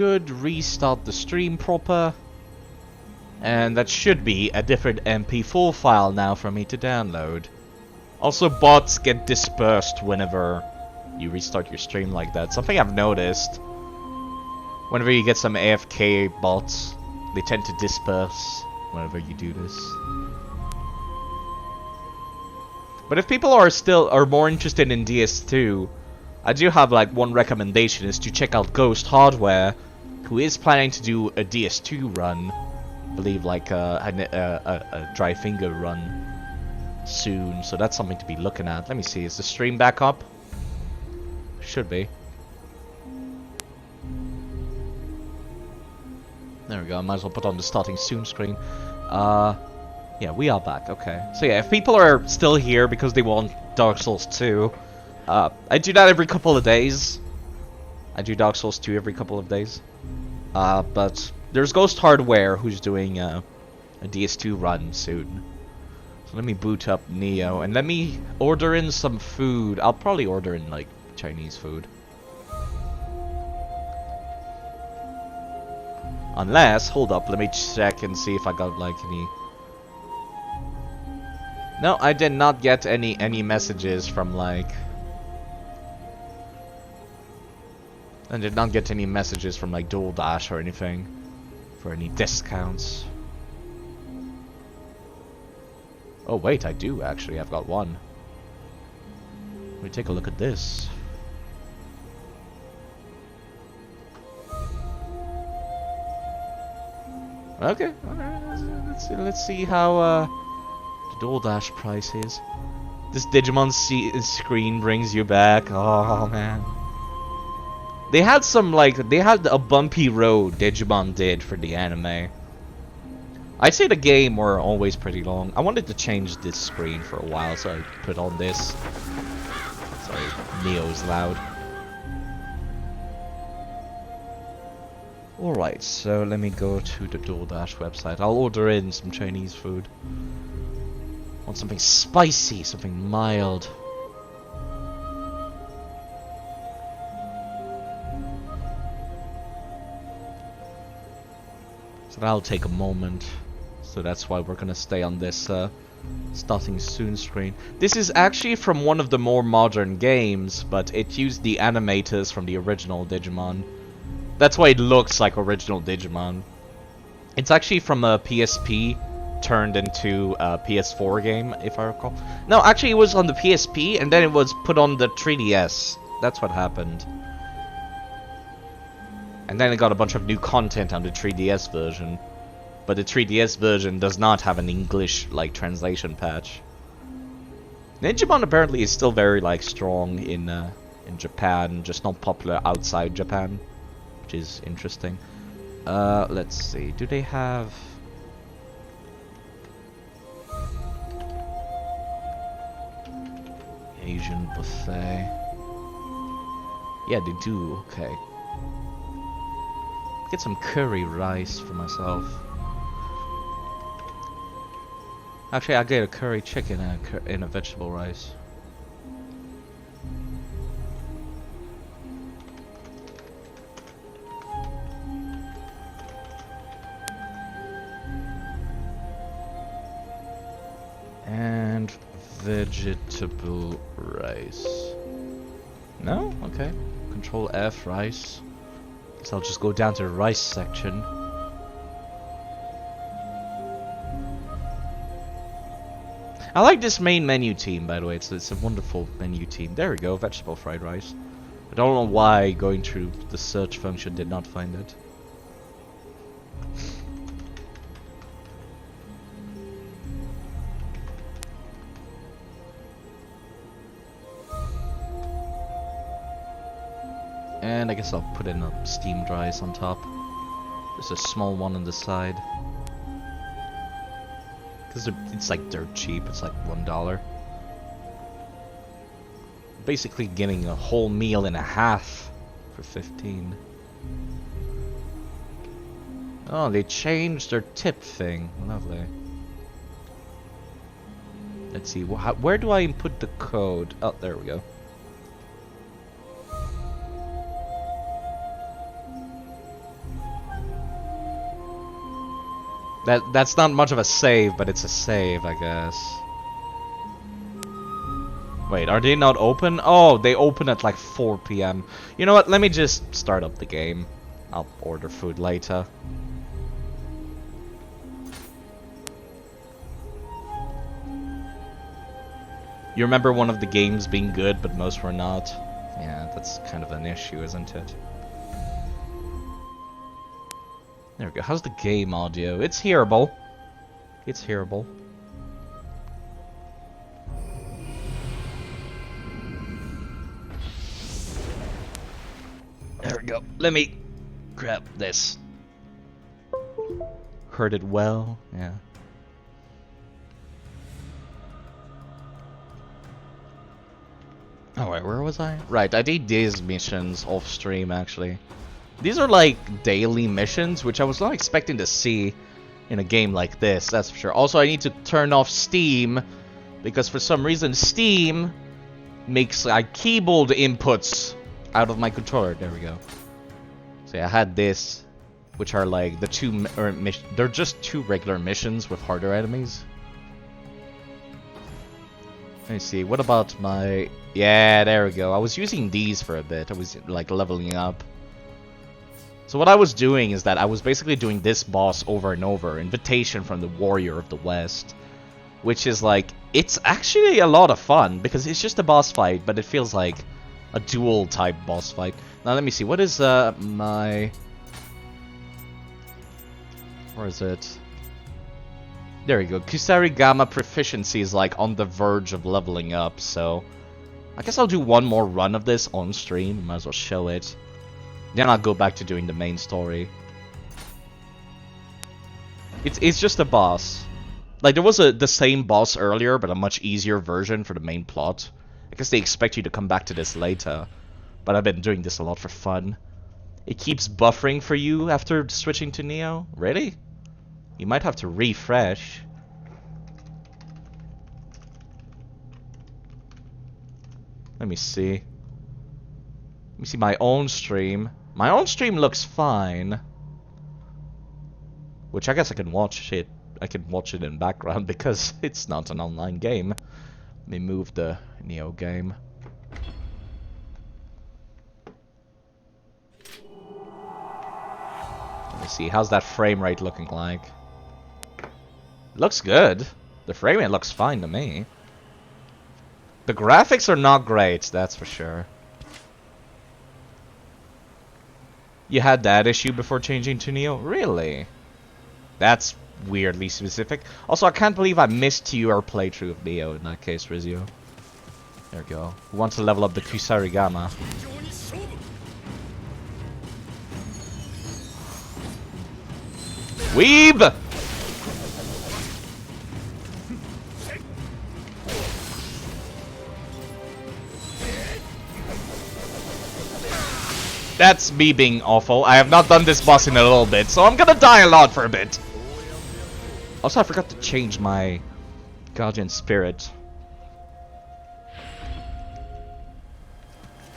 should restart the stream proper. And that should be a different MP4 file now for me to download. Also, bots get dispersed whenever you restart your stream like that. Something I've noticed. Whenever you get some AFK bots, they tend to disperse whenever you do this. But if people are more interested in DS2, I do have like one recommendation is to check out Ghost Hardware, who is planning to do a DS2 run. I believe like a dry finger run soon, so that's something to be looking at. Let me see, is the stream back up? Should be. There we go, I might as well put on the starting soon screen. Yeah, we are back, okay. So yeah, if people are still here because they want Dark Souls 2, I do that every couple of days. I do Dark Souls 2 every couple of days. But there's Ghost Hardware who's doing a DS2 run soon. So let me boot up Nioh and let me order in some food. I'll probably order in like Chinese food. Unless, hold up, let me check and see if I got like any. No, I did not get any messages from like. I did not get any messages from like DoorDash or anything for any discounts. Oh wait, I do actually. I've got one. Let me take a look at this. Okay, alright. Let's see how the DoorDash price is. This Digimon screen brings you back. Oh man. They had some they had a bumpy road Digimon did for the anime. I'd say the game were always pretty long. I wanted to change this screen for a while, so I put on this. Sorry, Nioh's loud. Alright, so let me go to the DoorDash website. I'll order in some Chinese food. Want something spicy, something mild. So that'll take a moment. So that's why we're gonna stay on this starting soon screen. This is actually from one of the more modern games, but it used the animators from the original Digimon. That's why it looks like original Digimon. It's actually from a PSP turned into a PS4 game, if I recall. No, actually it was on the PSP and then it was put on the 3DS. That's what happened. And then it got a bunch of new content on the 3DS version. But the 3DS version does not have an English like translation patch. Digimon apparently is still very like strong in Japan, just not popular outside Japan, which is interesting. Let's see. Do they have Asian buffet? Yeah, they do. Okay. Get some curry rice for myself. Actually, I'll get a curry chicken and a vegetable rice. And vegetable rice. No? Okay. Control F, rice. So I'll just go down to the rice section. I like this main menu team, by the way. It's a wonderful menu team. There we go, vegetable fried rice. I don't know why going through the search function did not find it. And I guess I'll put in a steamed rice on top. Just a small one on the side. Because it's like dirt cheap, it's like $1. Basically getting a whole meal and a half for 15. Oh, they changed their tip thing. Lovely. Let's see, where do I input the code? Oh, there we go. That's not much of a save, but it's a save, I guess. Wait, are they not open? Oh, they open at like 4 p.m. You know what? Let me just start up the game. I'll order food later. You remember one of the games being good, but most were not? Yeah, that's kind of an issue, isn't it? There we go. How's the game audio? It's hearable. It's hearable. There we go. Let me grab this. Heard it well? Yeah. Oh wait, where was I? Right, I did these missions off stream actually. These are like daily missions, which I was not expecting to see in a game like this, that's for sure. Also, I need to turn off Steam, because for some reason Steam makes like keyboard inputs out of my controller. There we go. So yeah, I had this, which are like the two, they're just two regular missions with harder enemies. Let me see, what about my... Yeah, there we go. I was using these for a bit. I was like leveling up. So what I was doing is that I was basically doing this boss over and over. Invitation from the Warrior of the West. Which is like, it's actually a lot of fun, because it's just a boss fight, but it feels like a dual type boss fight. Now let me see, what is my... Where is it? There we go. Kusarigama proficiency is like on the verge of leveling up, so... I guess I'll do one more run of this on stream, might as well show it. Then I'll go back to doing the main story. It's just a boss. Like, there was the same boss earlier, but a much easier version for the main plot. I guess they expect you to come back to this later. But I've been doing this a lot for fun. It keeps buffering for you after switching to Nioh? Really? You might have to refresh. Let me see. Let me see my own stream. My own stream looks fine. Which I guess I can watch it. I can watch it in background because it's not an online game. Let me move the Nioh game. Let me see. How's that frame rate looking like? Looks good. The frame rate looks fine to me. The graphics are not great, that's for sure. You had that issue before changing to Nioh? Really? That's weirdly specific. Also, I can't believe I missed your playthrough of Nioh in that case, Rizio. There we go. Who wants to level up the Kusarigama? Weeb! That's me being awful. I have not done this boss in a little bit, so I'm gonna die a lot for a bit. Also, I forgot to change my Guardian Spirit.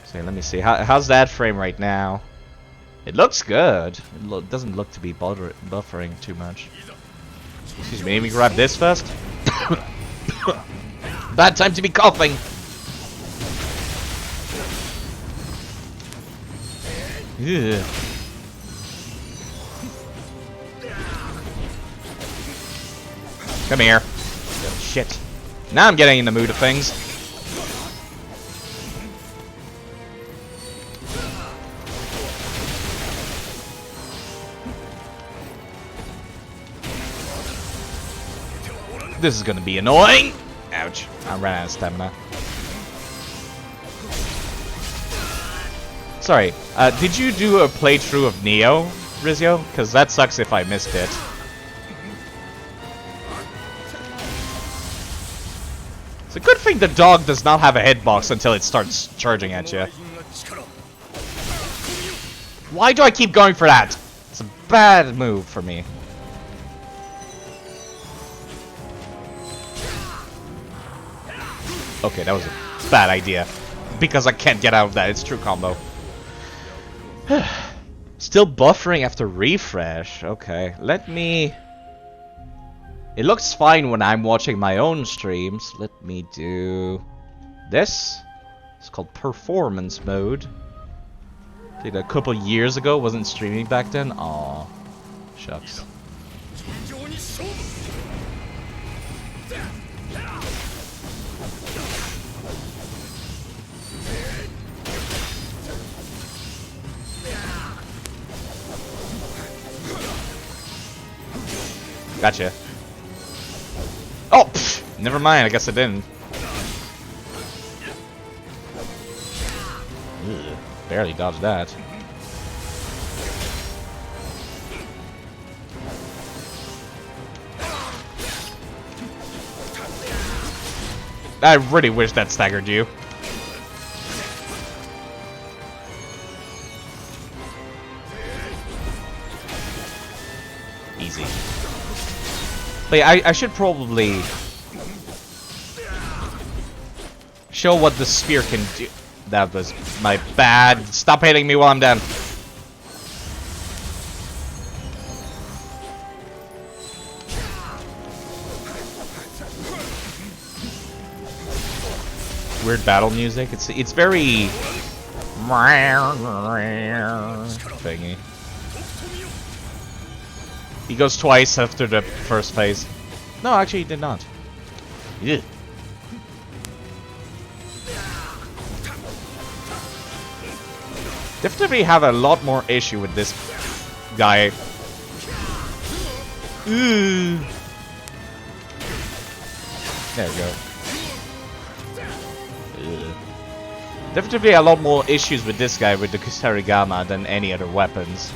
So let me see. How's that frame right now? It looks good. It doesn't look to be buffering too much. Excuse me, let me grab this first. Bad time to be coughing. Ugh. Come here. Oh, shit. Now I'm getting in the mood of things. This is gonna be annoying. Ouch. I ran out of stamina. Sorry, did you do a playthrough of Nioh, Rizio? Because that sucks if I missed it. It's a good thing the dog does not have a hitbox until it starts charging at you. Why do I keep going for that? It's a bad move for me. Okay, that was a bad idea. Because I can't get out of that, it's true combo. Still buffering after refresh. Okay, let me It looks fine when I'm watching my own streams. Let me do this. It's called performance mode. Did a couple years ago, wasn't streaming back then. Aw, shucks. Gotcha. Oh, pff, never mind. I guess I didn't. Ugh, barely dodged that. I really wish that staggered you. Easy. But yeah, I should probably show what the spear can do. That was my bad. Stop hitting me while I'm down. Weird battle music. It's very thingy. He goes twice after the first phase. No, actually he did not. He did. Definitely have a lot more issue with this guy. Ooh. There we go. Ugh. Definitely a lot more issues with this guy with the Kusarigama than any other weapons.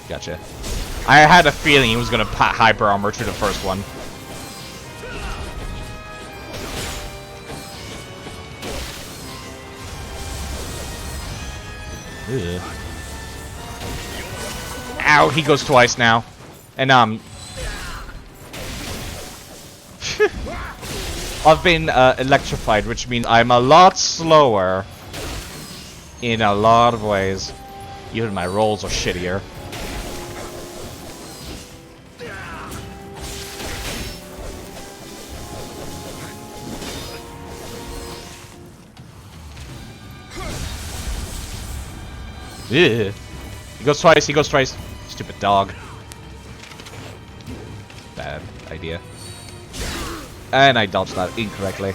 Gotcha. I had a feeling he was gonna hyper armor to the first one. Ugh. Ow, he goes twice now. And I've been electrified, which means I'm a lot slower in a lot of ways. Even my rolls are shittier. Ugh. He goes twice, he goes twice. Stupid dog. Bad idea. And I dodged that incorrectly.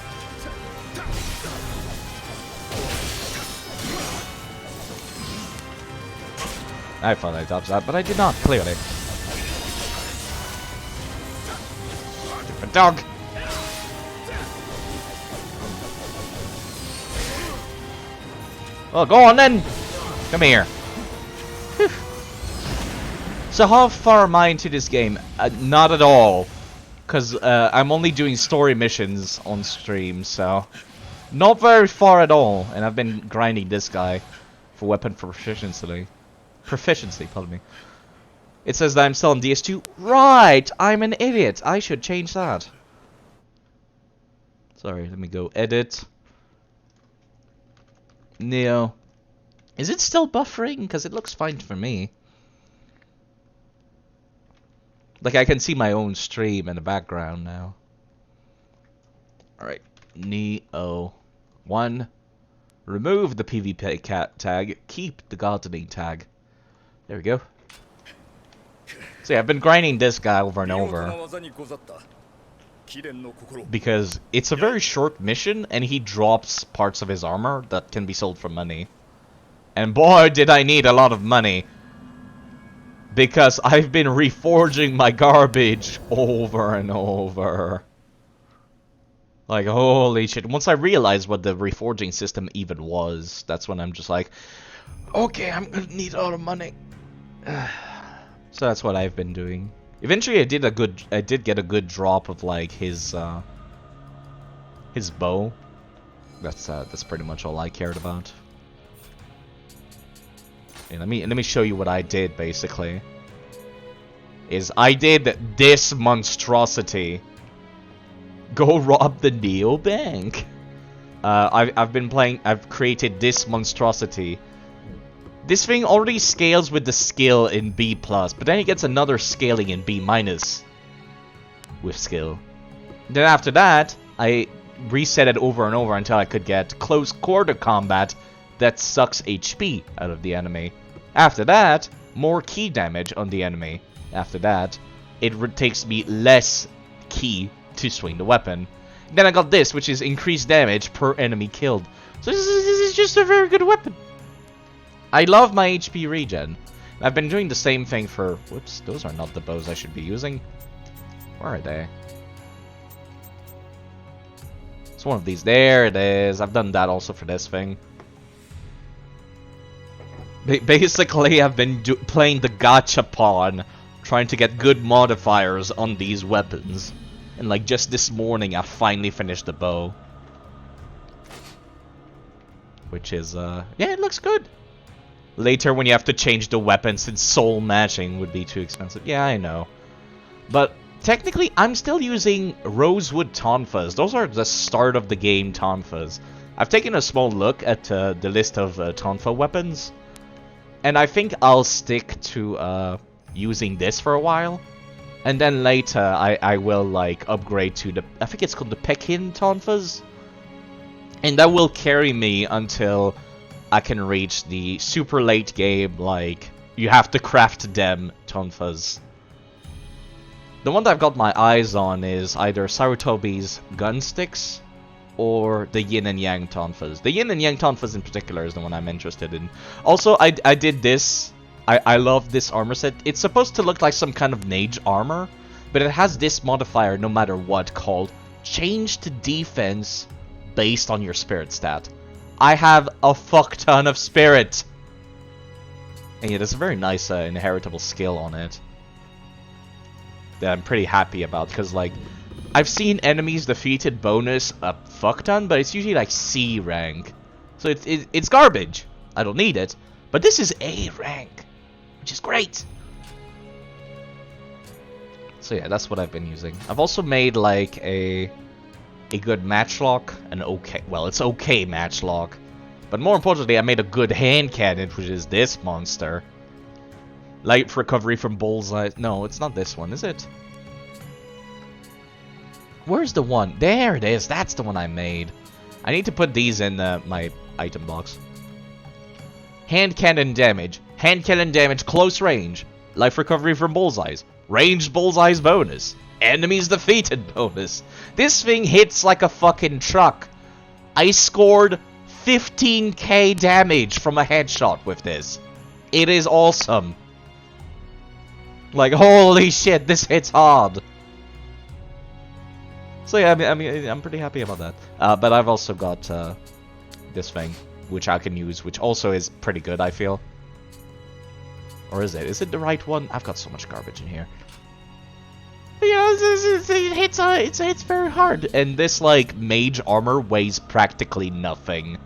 I thought I dodged that, but I did not, clearly. Stupid dog! Well, go on then! Come here. So how far am I into this game? Not at all. Because I'm only doing story missions on stream, so... Not very far at all. And I've been grinding this guy for weapon proficiency. Pardon me. It says that I'm still on DS2. Right! I'm an idiot. I should change that. Sorry, let me go edit. Nioh. Is it still buffering? Because it looks fine for me. Like, I can see my own stream in the background now. Alright. Nioh. 1. Remove the PvP cat tag. Keep the gardening tag. There we go. So yeah, I've been grinding this guy over and over. Because it's a very short mission, and he drops parts of his armor that can be sold for money. And boy, did I need a lot of money. Because I've been reforging my garbage over and over. Like, holy shit. Once I realized what the reforging system even was, that's when I'm just like, okay, I'm gonna need a lot of money. So that's what I've been doing. Eventually I did get a good drop of like his bow. That's pretty much all I cared about. Okay, let me show you what I did basically. I did this monstrosity Go rob the Nioh bank. I've been playing. I've created this monstrosity. This thing already scales with the skill in B+, but then it gets another scaling in B- with skill. Then after that, I reset it over and over until I could get close quarter combat that sucks HP out of the enemy. After that, more ki damage on the enemy. After that, it takes me less ki to swing the weapon. Then I got this, which is increased damage per enemy killed. So this is just a very good weapon. I love my HP regen. I've been doing the same thing for... Whoops, those are not the bows I should be using. Where are they? It's one of these. There it is. I've done that also for this thing. Basically, I've been playing the gachapon, trying to get good modifiers on these weapons. And like just this morning, I finally finished the bow. Which is, yeah, it looks good. Later, when you have to change the weapon, since soul matching would be too expensive. Yeah, I know. But technically, I'm still using rosewood tonfas. Those are the start of the game tonfas. I've taken a small look at the list of tonfa weapons. And I think I'll stick to using this for a while. And then later, I will like upgrade to the... I think it's called the Pekin tonfas. And that will carry me until I can reach the super late game, like, you have to craft them tonfas. The one that I've got my eyes on is either Sarutobi's gun sticks or the yin and yang tonfas. The yin and yang tonfas in particular is the one I'm interested in. Also, I did this. I love this armor set. It's supposed to look like some kind of mage armor, but it has this modifier no matter what called change to defense based on your spirit stat. I have a fuck ton of spirit. And yeah, there's a very nice inheritable skill on it that I'm pretty happy about, because like I've seen enemies defeated bonus a fuck ton, but it's usually like C rank. So it's garbage. I don't need it. But this is A rank, which is great. So yeah, that's what I've been using. I've also made like a good matchlock, it's okay matchlock. But more importantly, I made a good hand cannon, which is this monster. Light recovery from bullseye. No, it's not this one, is it? Where's the one? There it is. That's the one I made. I need to put these in my item box. Hand cannon damage. Hand cannon damage close range. Life recovery from bullseyes. Ranged bullseyes bonus. Enemies defeated bonus. This thing hits like a fucking truck. I scored 15k damage from a headshot with this. It is awesome. Like, holy shit, this hits hard. So yeah, I mean, I'm pretty happy about that. But I've also got this thing, which I can use, which also is pretty good, I feel. Or is it? Is it the right one? I've got so much garbage in here. Yeah, it hits very hard. And this, like, mage armor weighs practically nothing.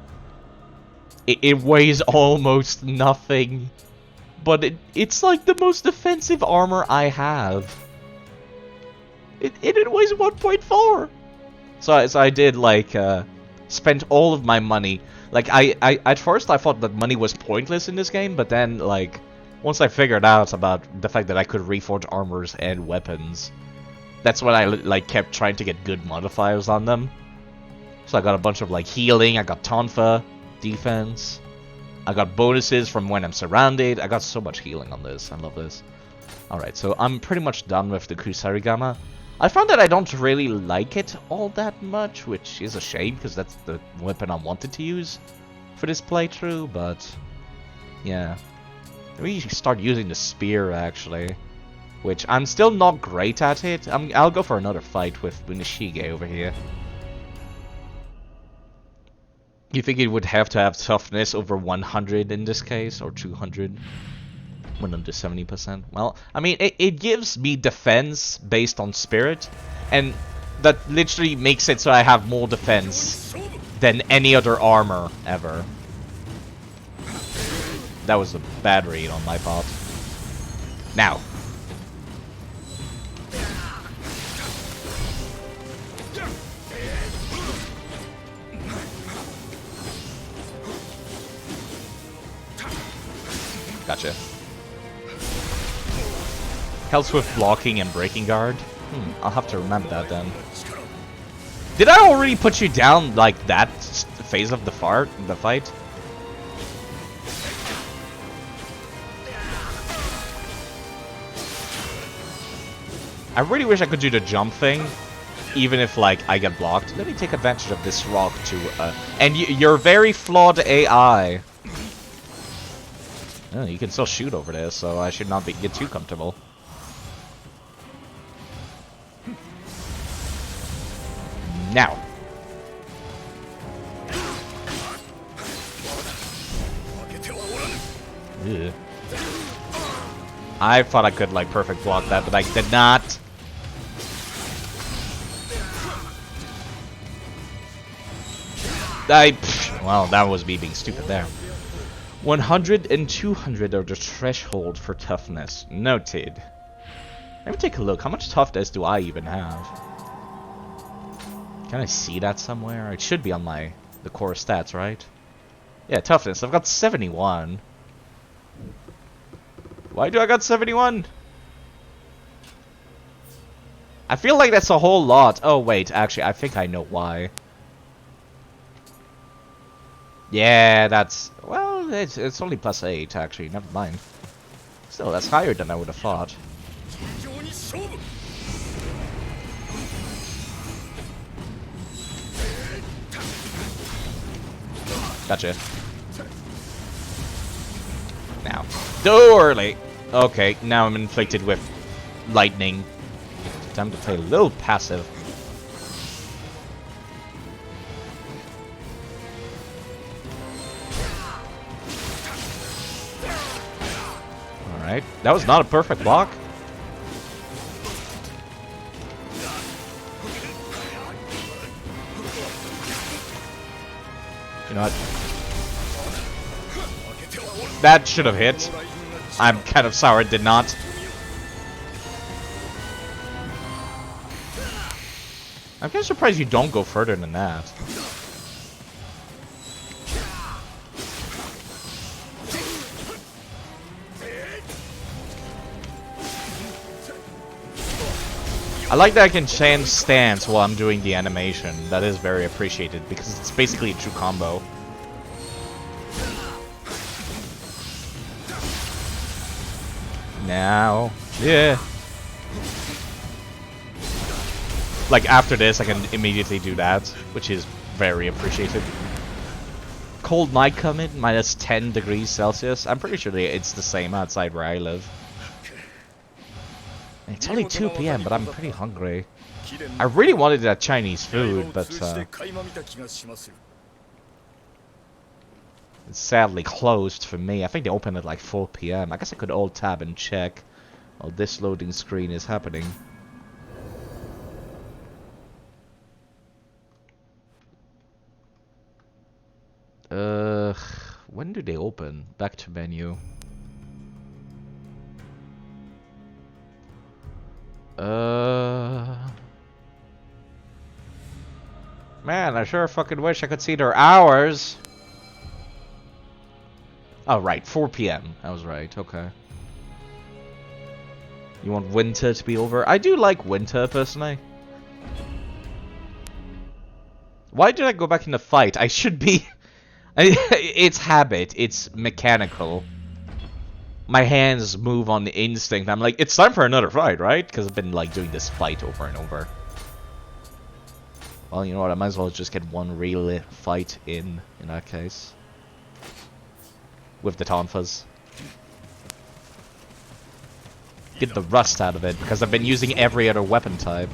It weighs almost nothing. But it's like the most defensive armor I have. It weighs 1.4. So I did, like, spent all of my money. Like, I at first I thought that money was pointless in this game, but then, like, once I figured out about the fact that I could reforge armors and weapons, that's when I, like, kept trying to get good modifiers on them. So I got a bunch of, like, healing, I got Tonfa, defense, I got bonuses from when I'm surrounded. I got so much healing on this, I love this. Alright, so I'm pretty much done with the Kusarigama. I found that I don't really like it all that much, which is a shame, because that's the weapon I wanted to use for this playthrough, but yeah. We should start using the spear, actually, which I'm still not great at it. I'll go for another fight with Nishige over here. You think it would have to have toughness over 100 in this case, or 200? When under 70%. Well, I mean, it gives me defense based on spirit, and that literally makes it so I have more defense than any other armor ever. That was a bad read on my part. Now. Gotcha. Helps with blocking and breaking guard. I'll have to remember that then. Did I already put you down like that phase of the fight? I really wish I could do the jump thing, even if like I get blocked. Let me take advantage of this rock to and you're very flawed AI. Oh, you can still shoot over there, so I should not get too comfortable. Now. Ugh. I thought I could like perfect block that, but I did not. Well, that was me being stupid there. 100 and 200 are the threshold for toughness. Noted. Let me take a look. How much toughness do I even have? Can I see that somewhere? It should be on the core stats, right? Yeah, toughness. I've got 71. Why do I got 71? I feel like that's a whole lot. Oh, wait. Actually, I think I know why. Yeah, that's... Well, it's only +8, actually. Never mind. Still, that's higher than I would have thought. Gotcha. Now. Too early! Okay, now I'm inflicted with lightning. Time to play a little passive. Alright, that was not a perfect block. You know what? That should have hit. I'm kind of sour it did not. I'm kind of surprised you don't go further than that. I like that I can change stance while I'm doing the animation. That is very appreciated because it's basically a true combo. Now, yeah. Like after this, I can immediately do that, which is very appreciated. Cold might come in, -10 degrees Celsius. I'm pretty sure it's the same outside where I live. It's only 2 PM, but I'm pretty hungry. I really wanted that Chinese food, but it's sadly closed for me. I think they open at like 4 PM. I guess I could alt-tab and check while this loading screen is happening. When do they open? Back to menu. Man, I sure fucking wish I could see their hours. Oh, right, 4 PM. I was right, okay. You want winter to be over? I do like winter, personally. Why did I go back in the fight? I should be... It's habit. It's mechanical. My hands move on the instinct. I'm like, it's time for another fight, right? Because I've been, like, doing this fight over and over. Well, you know what? I might as well just get one real fight in that case. With the Tonfas. Get the rust out of it, because I've been using every other weapon type.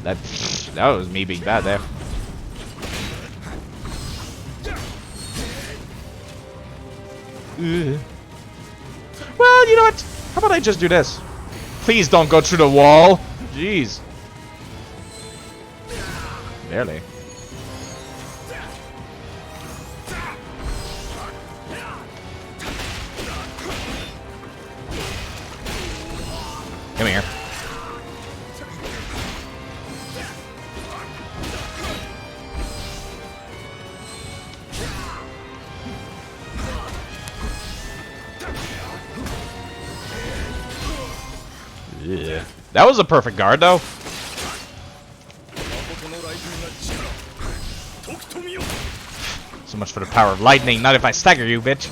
That was me being bad there. Well, you know what? How about I just do this? Please don't go through the wall. Jeez. Barely. Come here. Yeah. That was a perfect guard, though. So much for the power of lightning. Not if I stagger you, bitch.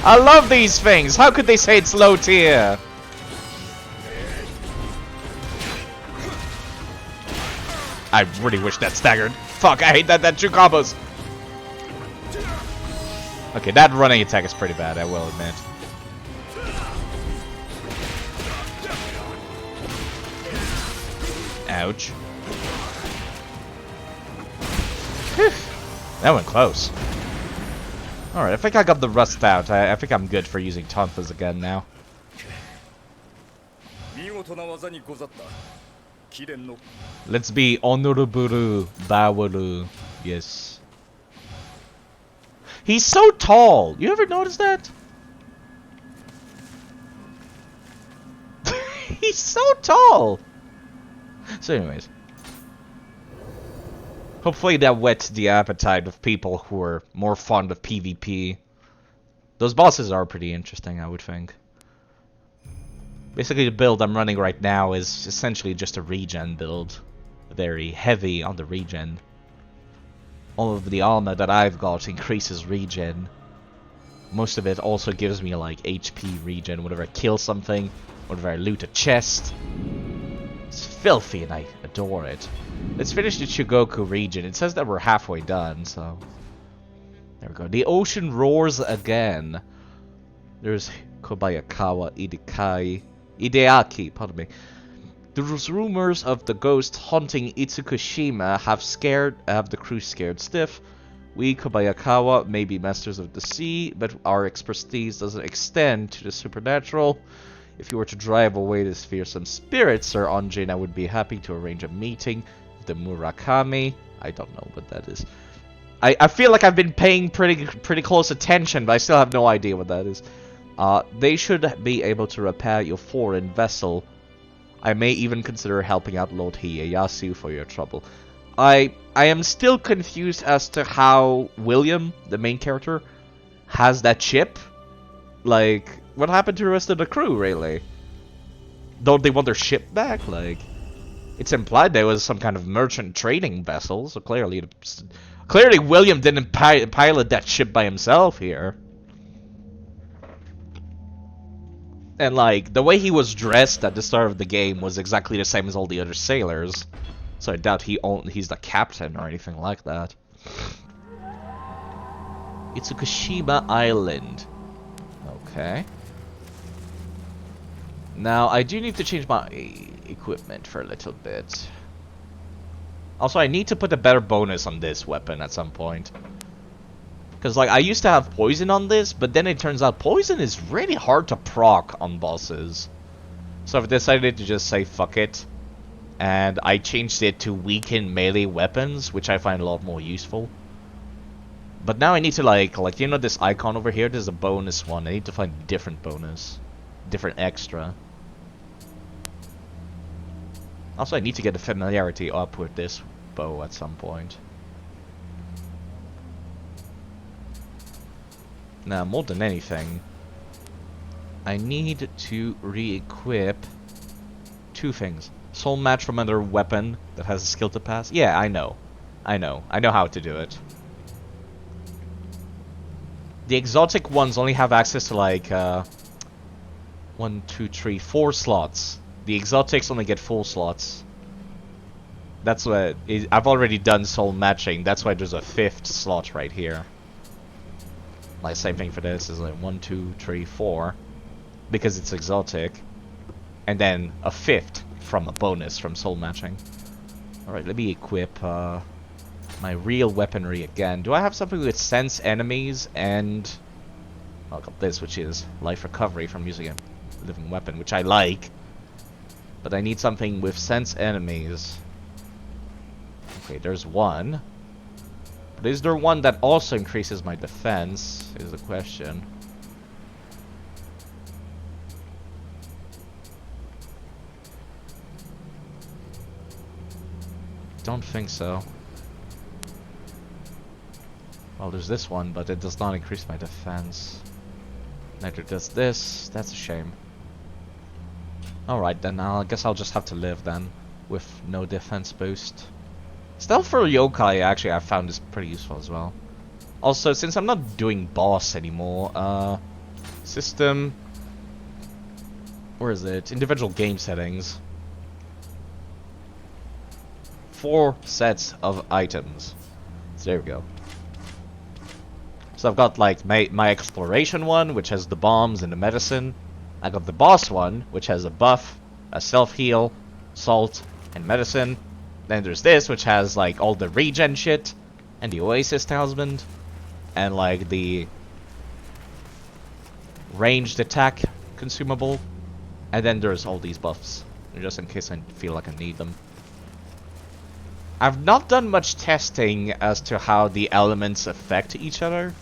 I love these things! How could they say it's low tier? I really wish that staggered. Fuck, I hate that two combos. Okay, that running attack is pretty bad, I will admit. Ouch. Whew. That went close. Alright, I think I got the rust out. I think I'm good for using Tonfas again now. Let's be honorable Bawaru. Yes. He's so tall! You ever notice that? He's so tall! So anyways. Hopefully that whets the appetite of people who are more fond of PvP. Those bosses are pretty interesting, I would think. Basically the build I'm running right now is essentially just a regen build. Very heavy on the regen. All of the armor that I've got increases regen. Most of it also gives me like HP regen whenever I kill something, whenever I loot a chest. It's filthy and I adore it. Let's finish the Chugoku region. It says that we're halfway done, so... There we go. The ocean roars again. There's Kobayakawa Ideaki, pardon me. The rumors of the ghost haunting Itsukushima have the crew scared stiff. We, Kobayakawa, may be masters of the sea, but our expertise doesn't extend to the supernatural. If you were to drive away this fearsome spirit, Sir Anjin, I would be happy to arrange a meeting with the Murakami. I don't know what that is. I feel like I've been paying pretty close attention, but I still have no idea what that is. They should be able to repair your foreign vessel. I may even consider helping out Lord Ieyasu for your trouble. I am still confused as to how William, the main character, has that ship. Like, what happened to the rest of the crew, really? Don't they want their ship back? Like, it's implied there was some kind of merchant trading vessel, so clearly William didn't pilot that ship by himself here. And like, the way he was dressed at the start of the game was exactly the same as all the other sailors. So I doubt he's the captain or anything like that. Itsukushima Island. Okay. Now, I do need to change my equipment for a little bit. Also, I need to put a better bonus on this weapon at some point. Because, like, I used to have poison on this, but then it turns out poison is really hard to proc on bosses. So I've decided to just say fuck it. And I changed it to weaken melee weapons, which I find a lot more useful. But now I need to, like, you know this icon over here? There's a bonus one. I need to find a different bonus. Different extra. Also, I need to get the familiarity up with this bow at some point. Now, more than anything, I need to re-equip two things. Soul match from another weapon that has a skill to pass. Yeah, I know. I know how to do it. The exotic ones only have access to like 1, 2, 3, 4 slots. The exotics only get 4 slots. That's what I've already done soul matching. That's why there's a 5th slot right here. Like same thing for this is like 1, 2, 3, 4 because it's exotic, and then a 5th from a bonus from soul matching. All right, let me equip my real weaponry again. Do I have something with sense enemies and I got this, which is life recovery from using a living weapon, which I like, but I need something with sense enemies. Okay, there's one. But is there one that also increases my defense, is the question. Don't think so. Well, there's this one, but it does not increase my defense. Neither does this. That's a shame. Alright then, I guess I'll just have to live then, with no defense boost. Stealth for yokai, actually, I found is pretty useful as well. Also, since I'm not doing boss anymore, system... Where is it? Individual game settings. 4 sets of items. So there we go. So I've got like my exploration one, which has the bombs and the medicine. I got the boss one, which has a buff, a self-heal, salt, and medicine. Then there's this, which has like all the regen shit, and the Oasis Talisman, and like the ranged attack consumable. And then there's all these buffs, just in case I feel like I need them. I've not done much testing as to how the elements affect each other.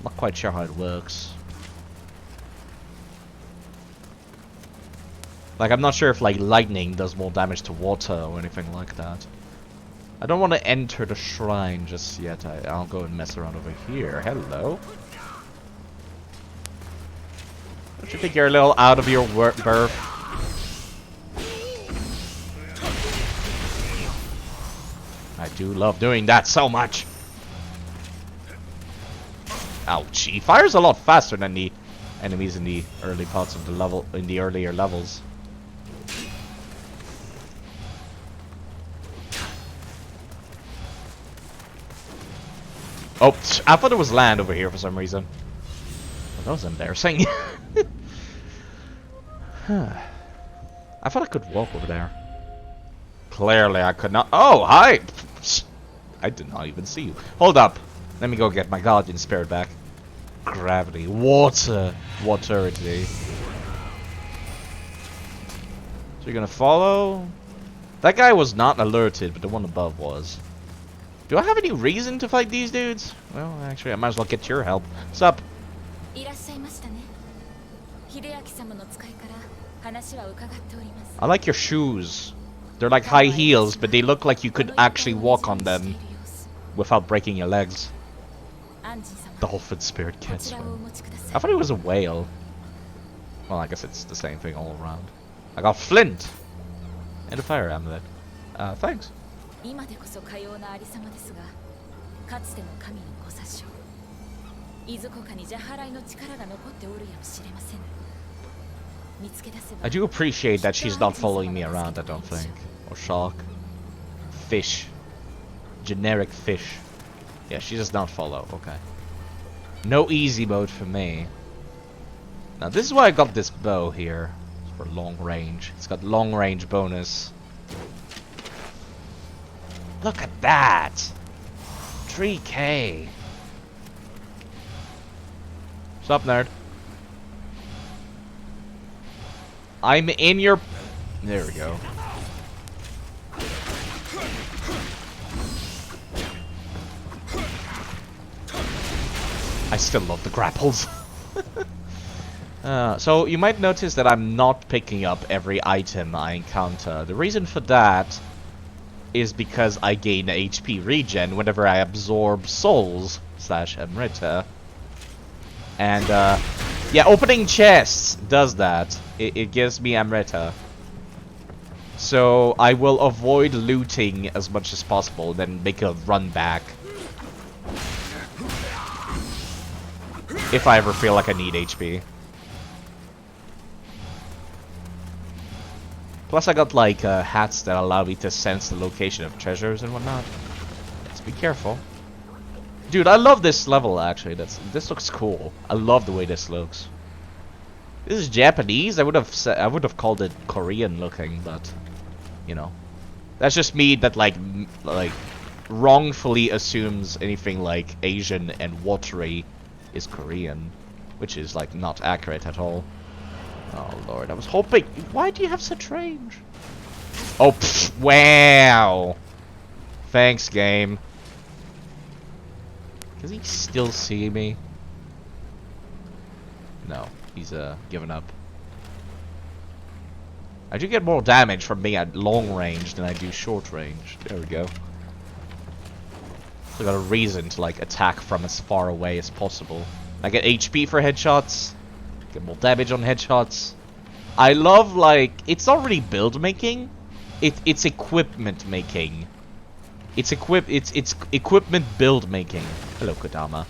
Not quite sure how it works. Like, I'm not sure if like lightning does more damage to water or anything like that. I don't want to enter the shrine just yet. I'll go and mess around over here. Hello. Don't you think you're a little out of your berth? I do love doing that so much. Ouch, he fires a lot faster than the enemies in the early parts of the level, in the earlier levels. Oh, I thought it was land over here for some reason. Well, that was embarrassing. I thought I could walk over there. Clearly I could not. Oh, hi! I did not even see you. Hold up. Let me go get my guardian spirit back. Gravity. Water. Waterity. So you're gonna follow? That guy was not alerted, but the one above was. Do I have any reason to fight these dudes? Well, actually, I might as well get your help. What's up? I like your shoes. They're like high heels, but they look like you could actually walk on them without breaking your legs. Dolphin spirit can't swim. I thought it was a whale. Well, I guess it's the same thing all around. I got flint and a fire amulet. Thanks. I do appreciate that she's not following me around, I don't think. Or shark. Fish. Generic fish. Yeah, she does not follow, okay. No easy mode for me. Now this is why I got this bow here. It's for long range. It's got long range bonus. Look at that! 3K. What's up, nerd? I'm in your... There we go. I still love the grapples. So you might notice that I'm not picking up every item I encounter. The reason for that is because I gain HP regen whenever I absorb souls / Amrita. And yeah, opening chests does that. It gives me Amrita. So I will avoid looting as much as possible, then make a run back. If I ever feel like I need HP. Plus I got like hats that allow me to sense the location of treasures and whatnot. Let's be careful. Dude, I love this level actually. This looks cool. I love the way this looks. This is Japanese. I would have called it Korean looking, but you know, that's just me that like wrongfully assumes anything like Asian and watery is Korean, which is like not accurate at all. Oh lord, I was hoping. Why do you have such range? Oh, pff, wow! Thanks, game. Does he still see me? No, he's given up. I do get more damage from being at long range than I do short range. There we go. So I got a reason to like attack from as far away as possible. I get HP for headshots. Get more damage on headshots. I love like it's not really build making. It's equipment making. It's equipment build making. Hello, Kodama.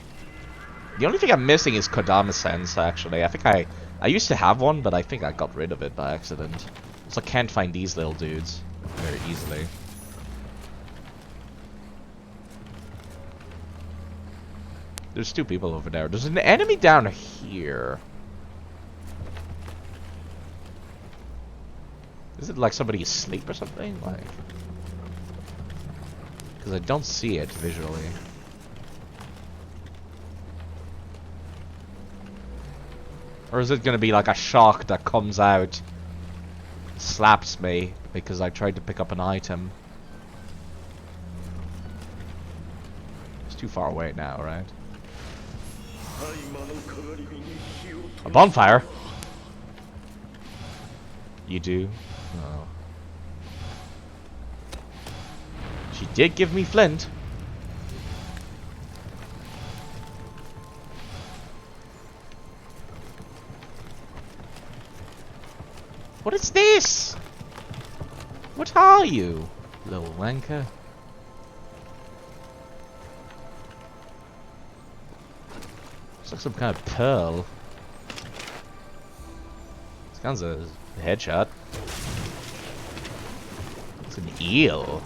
The only thing I'm missing is Kodama Sense, actually. I think I used to have one, but I think I got rid of it by accident. So I can't find these little dudes very easily. There's two people over there. There's an enemy down here. Is it like somebody asleep or something? Like, because I don't see it visually. Or is it gonna be like a shock that comes out, slaps me because I tried to pick up an item? It's too far away now, right? A bonfire? You do? Oh. She did give me flint. What is this? What are you, little wanker? Looks like some kind of pearl. This guy's a headshot. It's an eel.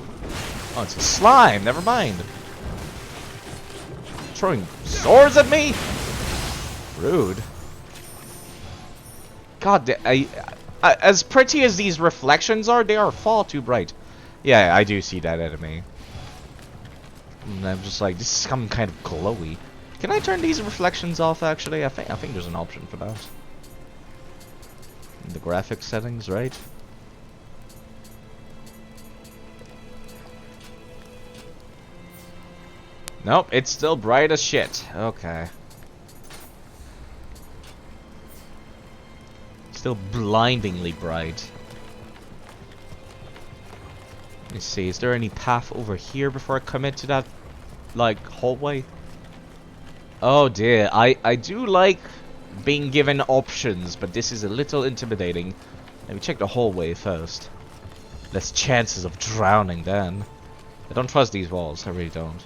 Oh, it's a slime. Never mind. Throwing swords at me? Rude. God, as pretty as these reflections are, they are far too bright. Yeah, I do see that enemy. And I'm just like, this is some kind of glowy. Can I turn these reflections off, actually? I think there's an option for that. In the graphics settings, right? Nope, it's still bright as shit. Okay. Still blindingly bright. Let me see, is there any path over here before I commit to that, like, hallway? Oh dear, I do like being given options, but this is a little intimidating. Let me check the hallway first. Less chances of drowning then. I don't trust these walls, I really don't.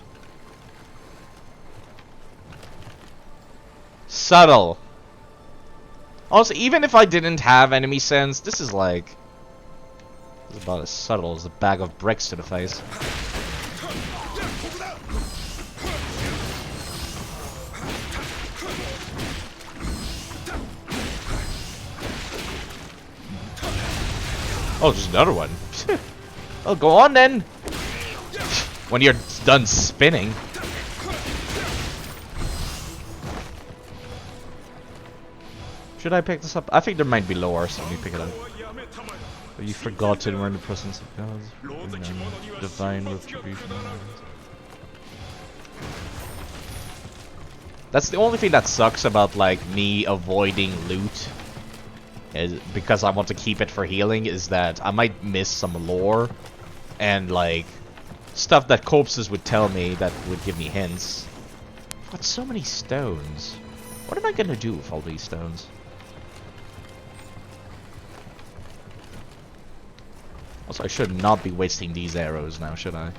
Subtle. Also, even if I didn't have enemy sense, this is like... This is about as subtle as a bag of bricks to the face. Oh, just another one. Oh, go on then. When you're done spinning. Should I pick this up? I think there might be lower, so let me pick it up. Have you forgotten we're in the presence of God? Divine retribution. That's the only thing that sucks about like me avoiding loot. Is because I want to keep it for healing, is that I might miss some lore and like stuff that corpses would tell me that would give me hints. I've got so many stones. What am I gonna do with all these stones? Also, I should not be wasting these arrows now, should I?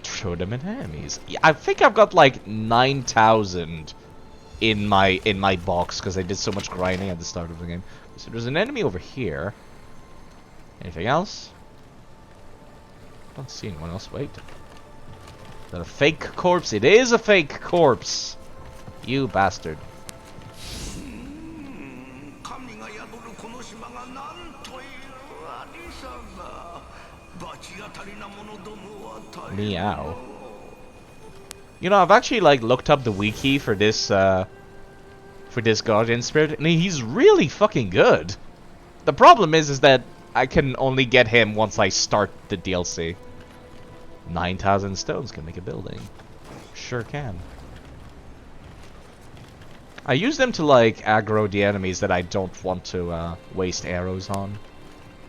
Throw them at enemies. Yeah, I think I've got like 9,000 in my box because I did so much grinding at the start of the game. So there's an enemy over here. Anything else? Don't see anyone else. Wait. Is that a fake corpse? It is a fake corpse. You bastard. Meow. You know, I've actually like looked up the wiki for this guardian spirit, and he's really fucking good. The problem is that I can only get him once I start the DLC. 9,000 stones can make a building. Sure can. I use them to, like, aggro the enemies that I don't want to waste arrows on.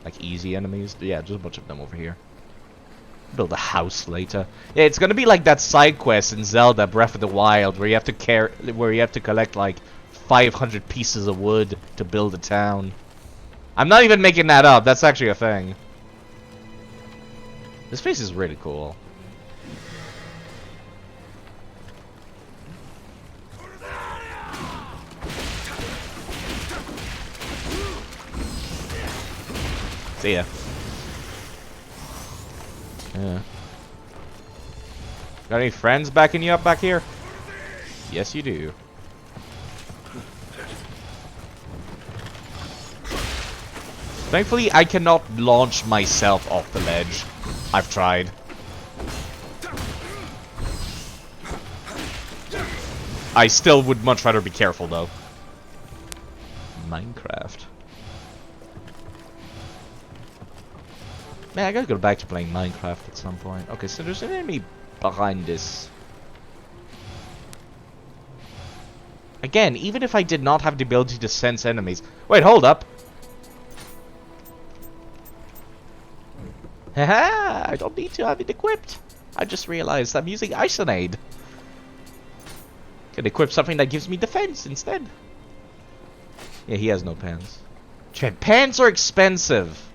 Like, easy enemies. Yeah, just a bunch of them over here. Build a house later. Yeah, it's gonna be like that side quest in Zelda Breath of the Wild where you have to collect, like, 500 pieces of wood to build a town. I'm not even making that up. That's actually a thing. This place is really cool. See ya. Yeah. Got any friends backing you up back here? Yes, you do. Thankfully, I cannot launch myself off the ledge. I've tried. I still would much rather be careful, though. Minecraft. Man, I gotta go back to playing Minecraft at some point. Okay, so there's an enemy behind this. Again, even if I did not have the ability to sense enemies... Wait, hold up! Haha! I don't need to have it equipped! I just realized I'm using Isonade. Can equip something that gives me defense instead. Yeah, he has no pants. Pants are expensive!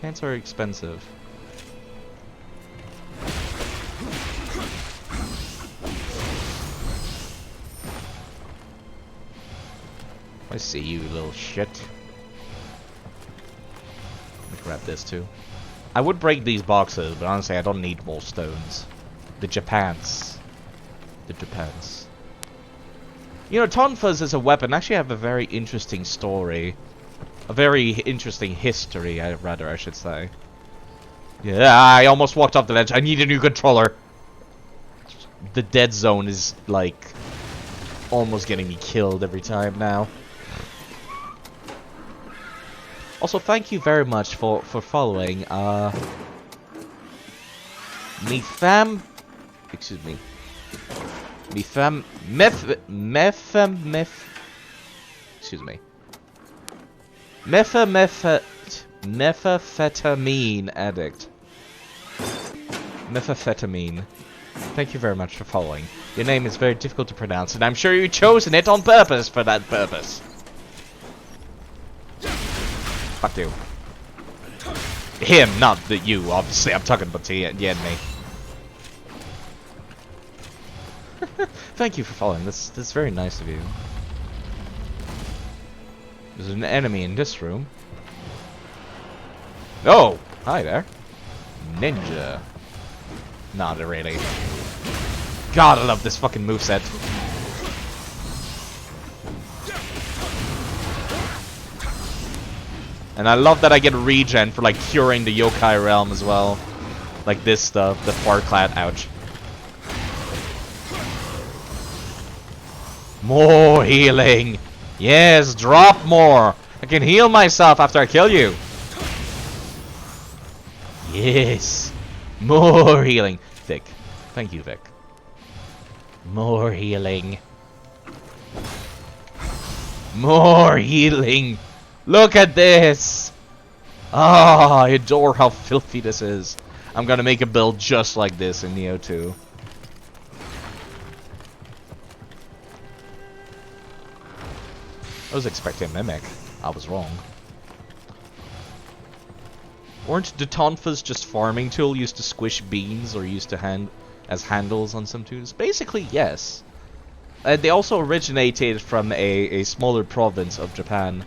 Pants are expensive. I see you, little shit. Let me grab this too. I would break these boxes, but honestly I don't need more stones. The Japans. The Japans. You know, tonfas as a weapon actually have a very interesting story. A very interesting history, I should say. Yeah, I almost walked off the ledge. I need a new controller. The dead zone is, like, almost getting me killed every time now. Also, thank you very much for following. Excuse me. Excuse me. Methamphetamine addict. Methamphetamine. Thank you very much for following. Your name is very difficult to pronounce, and I'm sure you've chosen it on purpose for that purpose. Fuck you. Him, not the you, obviously. I'm talking about the enemy. Thank you for following. That's very nice of you. There's an enemy in this room. Oh! Hi there. Ninja. Not really. God, I love this fucking moveset. And I love that I get regen for, like, curing the yokai realm as well. Like this stuff, the Farclad. Ouch. More healing! Yes, drop more! I can heal myself after I kill you! Yes! More healing! Vic. Thank you, Vic. More healing. More healing! Look at this! Ah, I adore how filthy this is. I'm gonna make a build just like this in Nioh 2. I was expecting a Mimic. I was wrong. Weren't the tonfas just farming tool used to squish beans or used to as handles on some tools? Basically, yes. They also originated from a smaller province of Japan.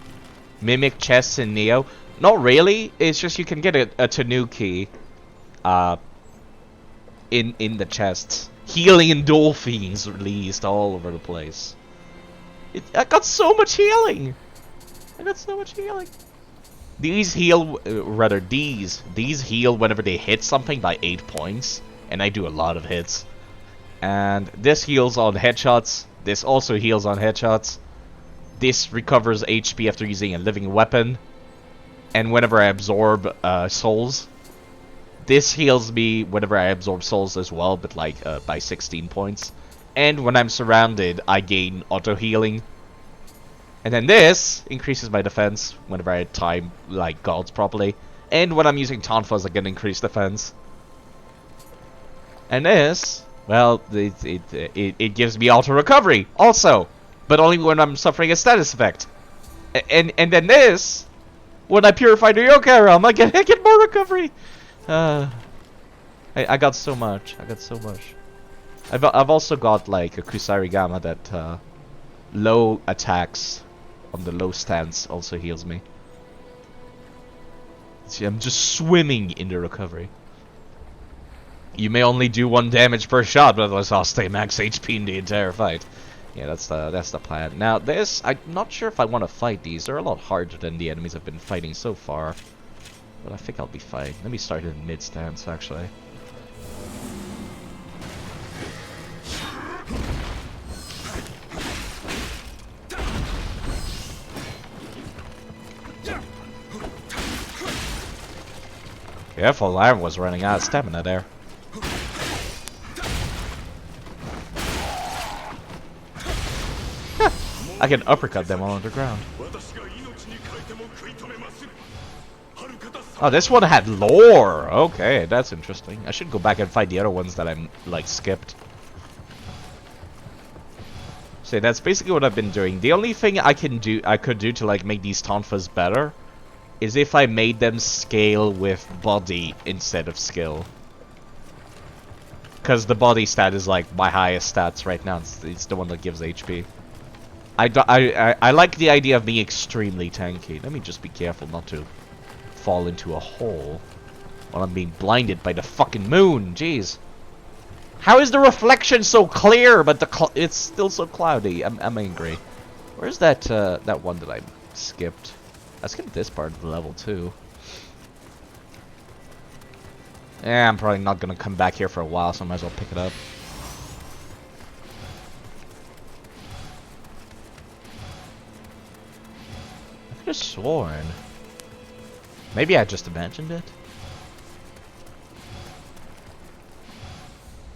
Mimic chests in Nioh? Not really. It's just you can get a Tanuki in the chests. Healing endorphins released all over the place. I got so much healing! I got so much healing. These heal, these heal whenever they hit something by 8 points. And I do a lot of hits. And this heals on headshots. This also heals on headshots. This recovers HP after using a living weapon. and whenever I absorb souls. This heals me whenever I absorb souls as well, but like by 16 points. And when I'm surrounded, I gain auto healing. And then this increases my defense whenever I time like gods properly. And when I'm using taunt fuzz, I get increased defense. And this, well, it gives me auto recovery also, but only when I'm suffering a status effect. And then this, when I purify the yokai realm, I get more recovery. I got so much. I got so much. I've also got like a Kusarigama that low attacks on the low stance also heals me. See, I'm just swimming in the recovery. You may only do 1 damage per shot, but otherwise I'll stay max HP in the entire fight. Yeah, that's the plan. Now this, I'm not sure if I want to fight these. They're a lot harder than the enemies I've been fighting so far. But I think I'll be fine. Let me start in mid stance actually. Careful, Iron was running out of stamina there. I can uppercut them all on the ground. Oh, this one had lore! Okay, that's interesting. I should go back and find the other ones that I'm, like, skipped. So that's basically what I've been doing. The only thing I could do to, like, make these tonfas better is if I made them scale with body instead of skill. Because the body stat is, like, my highest stats right now. It's the one that gives HP. I like the idea of being extremely tanky. Let me just be careful not to fall into a hole while I'm being blinded by the fucking moon. Jeez. How is the reflection so clear, but it's still so cloudy? I'm angry. Where's that that one that I skipped? I skipped this part of the level too. Yeah, I'm probably not gonna come back here for a while, so I might as well pick it up. I could have sworn. Maybe I just imagined it.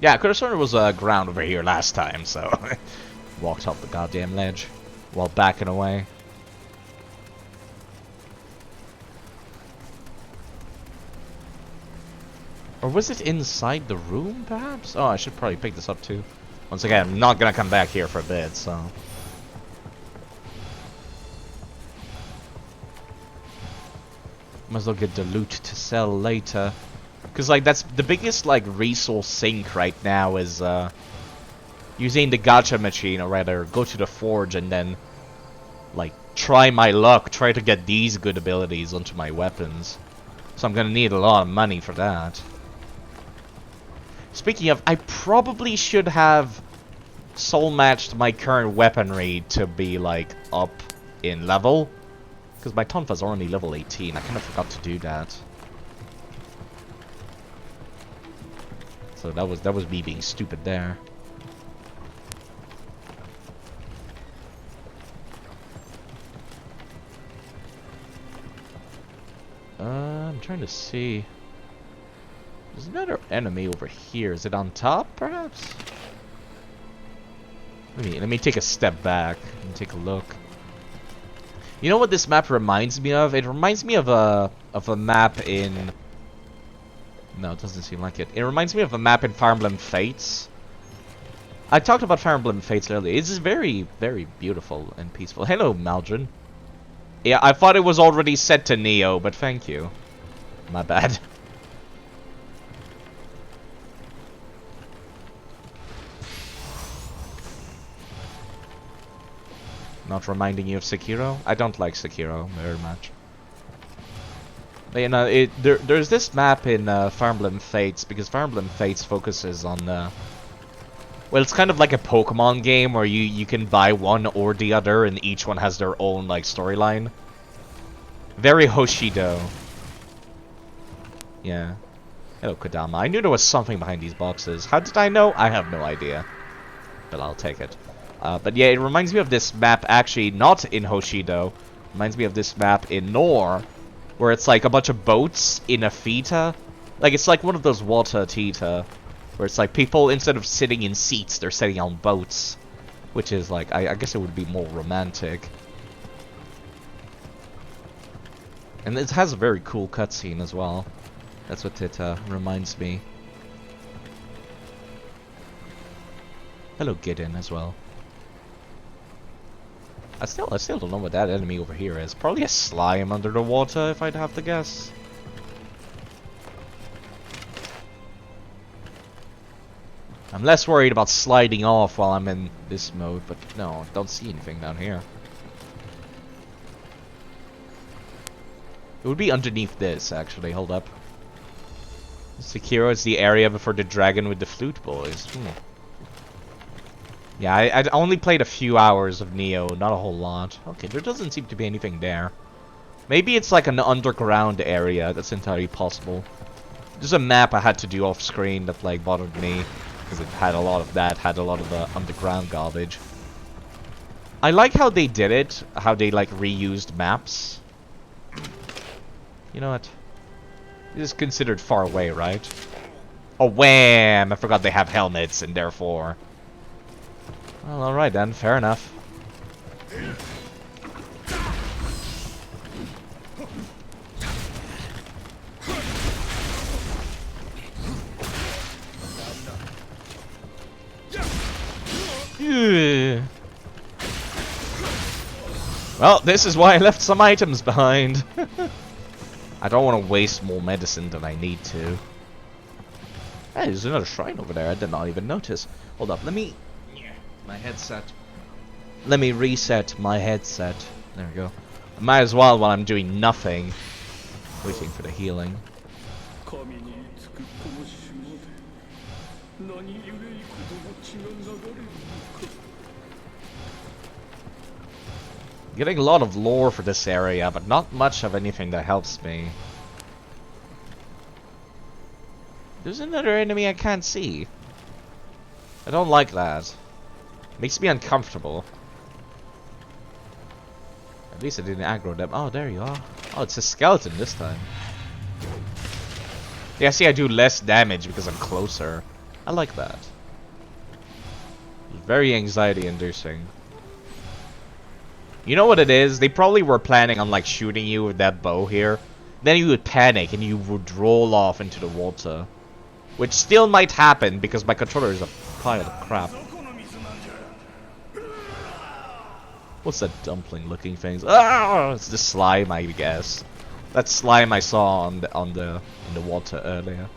Yeah, I could have sworn it was ground over here last time, so walked off the goddamn ledge while backing away. Or was it inside the room, perhaps? Oh, I should probably pick this up too. Once again, I'm not gonna come back here for a bit, so. Might as well get the loot to sell later. Because, like, that's the biggest, like, resource sink right now is, using the gacha machine, or rather, go to the forge and then, like, try my luck, try to get these good abilities onto my weapons. So I'm gonna need a lot of money for that. Speaking of, I probably should have soul matched my current weaponry to be, like, up in level. Because my tonfa's are only level 18, I kind of forgot to do that. So that was me being stupid there. I'm trying to see. There's another enemy over here. Is it on top, perhaps? Let me take a step back and take a look. You know what this map reminds me of? It reminds me of a map in. No, it doesn't seem like it. It reminds me of a map in Fire Emblem Fates. I talked about Fire Emblem Fates earlier. It's very, very beautiful and peaceful. Hello, Maldron. Yeah, I thought it was already set to Nioh, but thank you. My bad. Not reminding you of Sekiro? I don't like Sekiro very much. But, you know, there's this map in Fire Emblem Fates, because Fire Emblem Fates focuses on, well, it's kind of like a Pokemon game where you can buy one or the other, and each one has their own, like, storyline. Very Hoshido. Yeah. Hello, Kodama. I knew there was something behind these boxes. How did I know? I have no idea. But I'll take it. But yeah, it reminds me of this map, actually, not in Hoshido. Reminds me of this map in Nioh, where it's like a bunch of boats in a theta. Like, it's like one of those water theta, where it's like people, instead of sitting in seats, they're sitting on boats. Which is like, I guess it would be more romantic. And it has a very cool cutscene as well. That's what it reminds me. Hello, Gideon as well. I still don't know what that enemy over here is. Probably a slime under the water, if I'd have to guess. I'm less worried about sliding off while I'm in this mode, but no, don't see anything down here. It would be underneath this, actually. Hold up. Sekiro is the area before the dragon with the flute boys. Yeah, I only played a few hours of Nioh, not a whole lot. Okay, there doesn't seem to be anything there. Maybe it's like an underground area. That's entirely possible. There's a map I had to do off screen that like bothered me because it had a lot of that, had a lot of the underground garbage. I like how they did it, how they like reused maps. You know what? This is considered far away, right? Oh, wham! I forgot they have helmets and therefore... Well, alright then, fair enough. Well, this is why I left some items behind. I don't want to waste more medicine than I need to. Hey, there's another shrine over there. I did not even notice. Hold up, let me... My headset. Let me reset my headset. There we go. I might as well while I'm doing nothing. Waiting for the healing. Getting a lot of lore for this area, but not much of anything that helps me. There's another enemy I can't see. I don't like that. Makes me uncomfortable. At least I didn't aggro them. Oh, there you are. Oh, it's a skeleton this time. Yeah, see, I do less damage because I'm closer. I like that. Very anxiety-inducing. You know what it is? They probably were planning on like shooting you with that bow here. Then you would panic and you would roll off into the water. Which still might happen because my controller is a pile of crap. What's that dumpling looking thing? Ah, it's the slime, I guess. That slime I saw in the water earlier.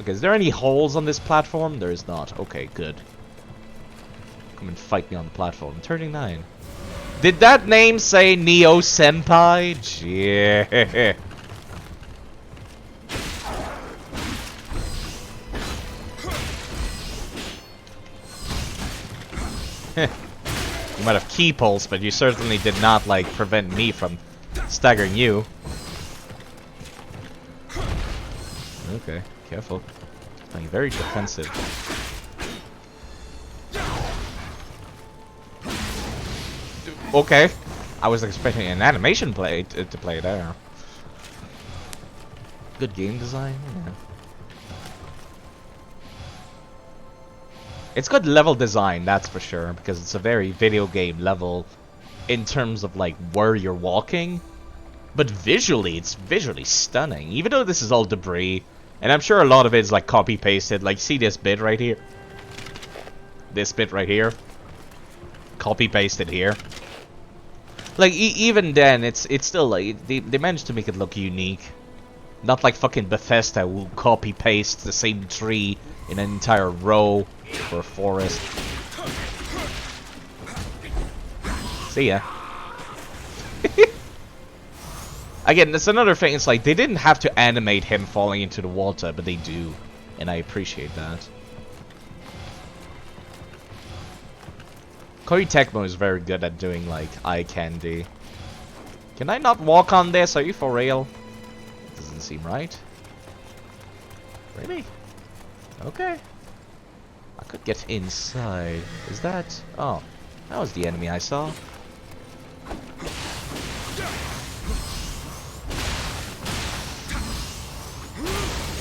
Okay, is there any holes on this platform? There is not. Okay, good. Come and fight me on the platform. 39. Did that name say Nioh Senpai? Yeah. You might have key pulse, but you certainly did not, like, prevent me from staggering you. Okay, careful. Being very defensive. Okay. I was expecting an animation play to play there. Good game design, yeah. It's good level design, that's for sure, because it's a very video game level in terms of like where you're walking. But visually, it's visually stunning. Even though this is all debris, and I'm sure a lot of it is like copy pasted. Like, see this bit right here? This bit right here? Copy pasted here. Like even then, it's still like they managed to make it look unique. Not like fucking Bethesda who copy paste the same tree in an entire row for a forest. See ya. Again, that's another thing. It's like they didn't have to animate him falling into the water, but they do, and I appreciate that. Koei Tecmo is very good at doing like eye candy. Can I not walk on this? Are you for real? Doesn't seem right. Really? Okay. I could get inside. Is that... Oh. That was the enemy I saw.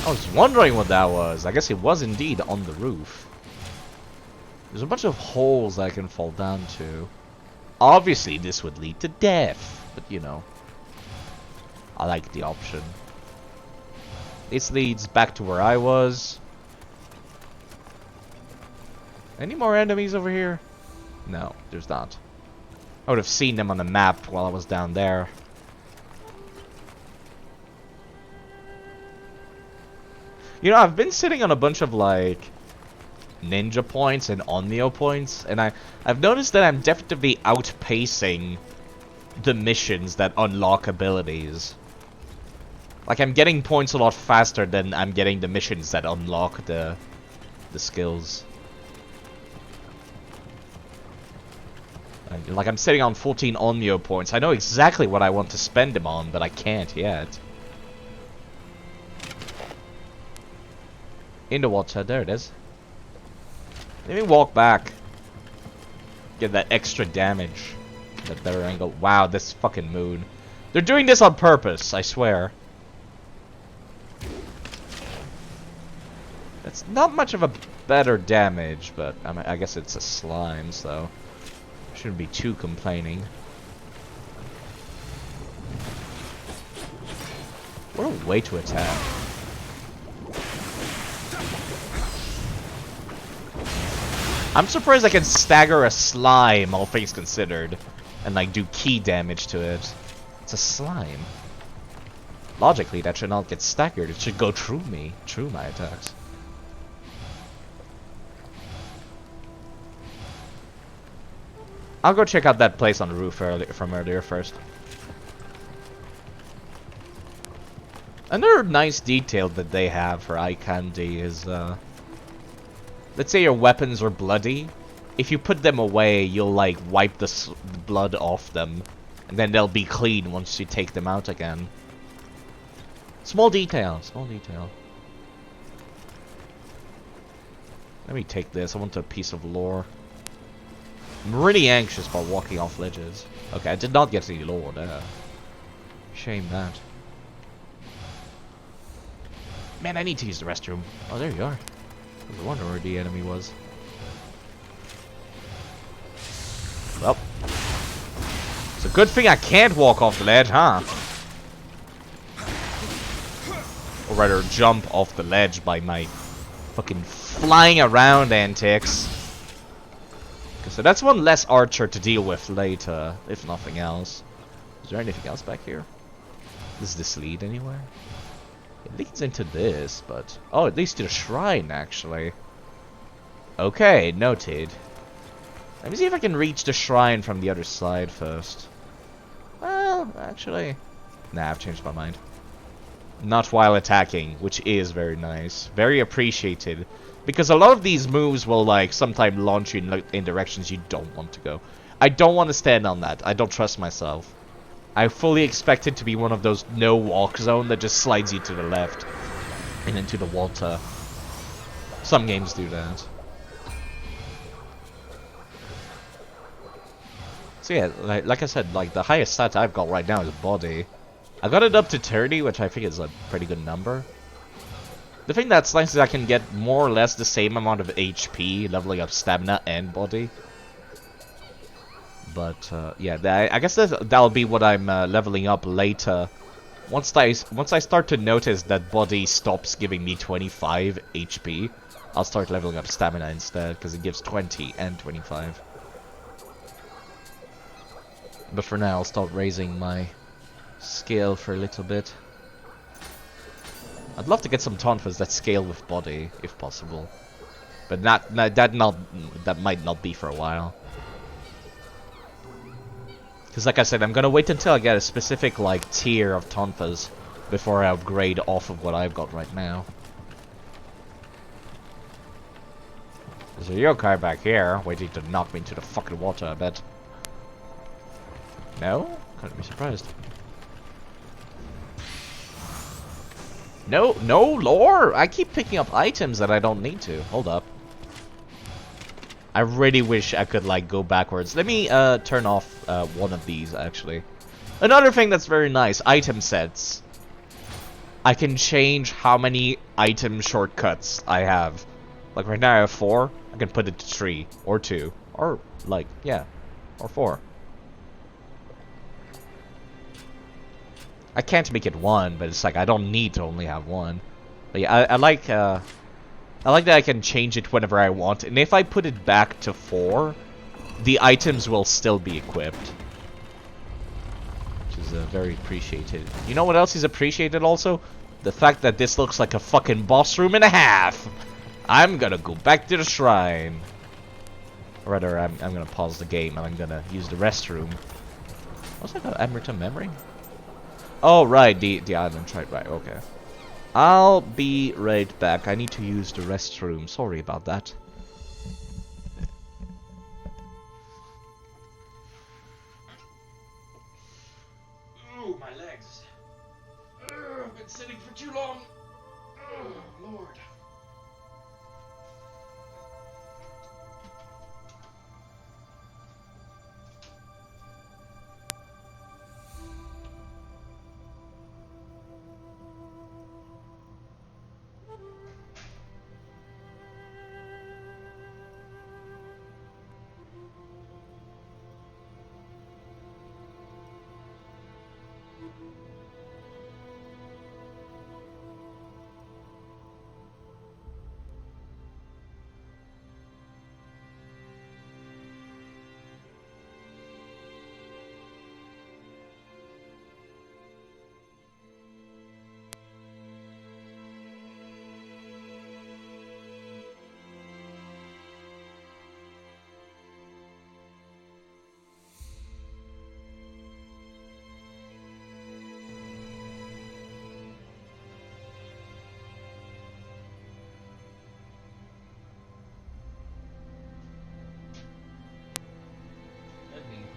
I was wondering what that was. I guess it was indeed on the roof. There's a bunch of holes I can fall down to. Obviously, this would lead to death. But, you know. I like the option. This leads back to where I was. Any more enemies over here? No, there's not. I would have seen them on the map while I was down there. You know, I've been sitting on a bunch of, like, ninja points and Nioh points, and I've noticed that I'm definitely outpacing the missions that unlock abilities. Like, I'm getting points a lot faster than I'm getting the missions that unlock the skills. And, like, I'm sitting on 14 Nioh points. I know exactly what I want to spend them on, but I can't yet. In the water, there it is. Let me walk back. Get that extra damage. That better angle. Wow, this fucking moon. They're doing this on purpose, I swear. That's not much of a better damage, but I guess it's a slime, so shouldn't be too complaining. What a way to attack. I'm surprised I can stagger a slime, all things considered, and like do key damage to it. It's a slime. Logically, that should not get staggered. It should go through me, through my attacks. I'll go check out that place on the roof from earlier first. Another nice detail that they have for eye candy is, let's say your weapons are bloody. If you put them away, you'll like wipe the blood off them, and then they'll be clean once you take them out again. Small detail, small detail. Let me take this. I want a piece of lore. I'm really anxious about walking off ledges. Okay, I did not get any lore there. Shame that. Man, I need to use the restroom. Oh, there you are. I was wondering where the enemy was. Well, it's a good thing I can't walk off the ledge, huh? Or rather, jump off the ledge by my fucking flying around antics. Okay, so that's one less archer to deal with later, if nothing else. Is there anything else back here? Does this lead anywhere? It leads into this, but... oh, it leads to the shrine, actually. Okay, noted. Let me see if I can reach the shrine from the other side first. Well, actually... nah, I've changed my mind. Not while attacking, which is very nice. Very appreciated. Because a lot of these moves will, like, sometimes launch you in directions you don't want to go. I don't want to stand on that. I don't trust myself. I fully expect it to be one of those no-walk zone that just slides you to the left and into the water. Some games do that. So yeah, like I said, like the highest stat I've got right now is body. I got it up to 30, which I think is a pretty good number. The thing that's nice is I can get more or less the same amount of HP, leveling up stamina and body. But yeah, I guess that'll be what I'm leveling up later. Once I start to notice that body stops giving me 25 HP, I'll start leveling up stamina instead, because it gives 20 and 25. But for now, I'll start raising my scale for a little bit. I'd love to get some tonfas that scale with body, if possible. But that might not be for a while. Because like I said, I'm gonna wait until I get a specific like tier of tonfas before I upgrade off of what I've got right now. There's a yokai back here, waiting to knock me into the fucking water, I bet. No? Couldn't be surprised. No lore! I keep picking up items that I don't need to. Hold up. I really wish I could, like, go backwards. Let me, turn off, one of these, actually. Another thing that's very nice. Item sets. I can change how many item shortcuts I have. Like right now I have 4, I can put it to 3, or 2, or like, yeah, or 4. I can't make it 1, but it's like I don't need to only have 1. But yeah, I like that I can change it whenever I want, and if I put it back to 4, the items will still be equipped. Which is very appreciated. You know what else is appreciated also? The fact that this looks like a fucking boss room and a half! I'm gonna go back to the shrine. Or rather, I'm gonna pause the game and I'm gonna use the restroom. What's that called? Emerton Memory? Oh, right, the island, right, okay. I'll be right back. I need to use the restroom. Sorry about that. Ooh, my legs. I've been sitting for too long. Oh, Lord.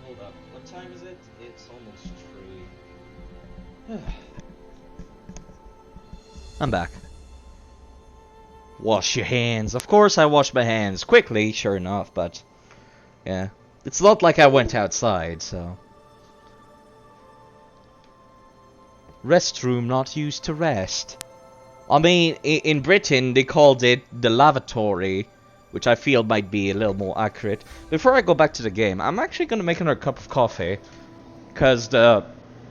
Hold up. What time is it? It's almost 3. I'm back. Wash your hands. Of course I wash my hands quickly, sure enough, but yeah. It's not like I went outside, so. Restroom not used to rest. I mean, in Britain they called it the lavatory, which I feel might be a little more accurate. Before I go back to the game, I'm actually going to make another cup of coffee, because the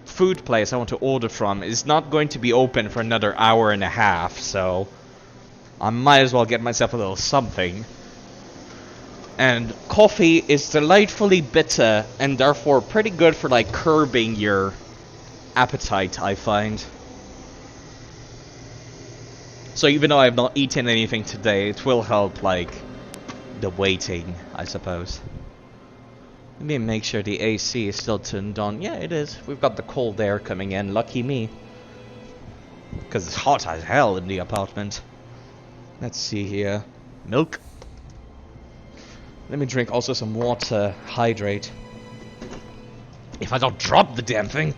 food place I want to order from is not going to be open for another hour and a half, so I might as well get myself a little something. And coffee is delightfully bitter, and therefore pretty good for like curbing your appetite, I find. So even though I've not eaten anything today, it will help like the waiting, I suppose. Let me make sure the AC is still turned on. Yeah, it is. We've got the cold air coming in. Lucky me. Because it's hot as hell in the apartment. Let's see here. Milk. Let me drink also some water. Hydrate. If I don't drop the damn thing.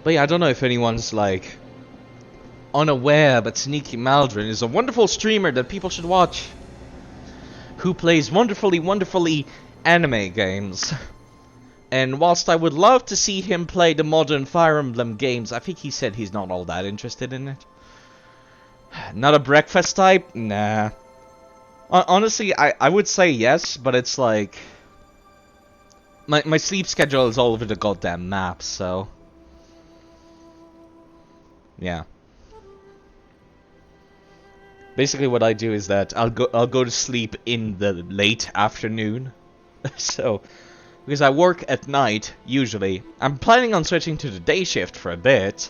But yeah, I don't know if anyone's like unaware, but Sneaky Maldron is a wonderful streamer that people should watch, who plays wonderfully anime games. And whilst I would love to see him play the modern Fire Emblem games, I think he said he's not all that interested in it. Not a breakfast type? Nah. Honestly, I would say yes, but it's like my sleep schedule is all over the goddamn map, so yeah. Basically what I do is that I'll go to sleep in the late afternoon. So because I work at night usually. I'm planning on switching to the day shift for a bit.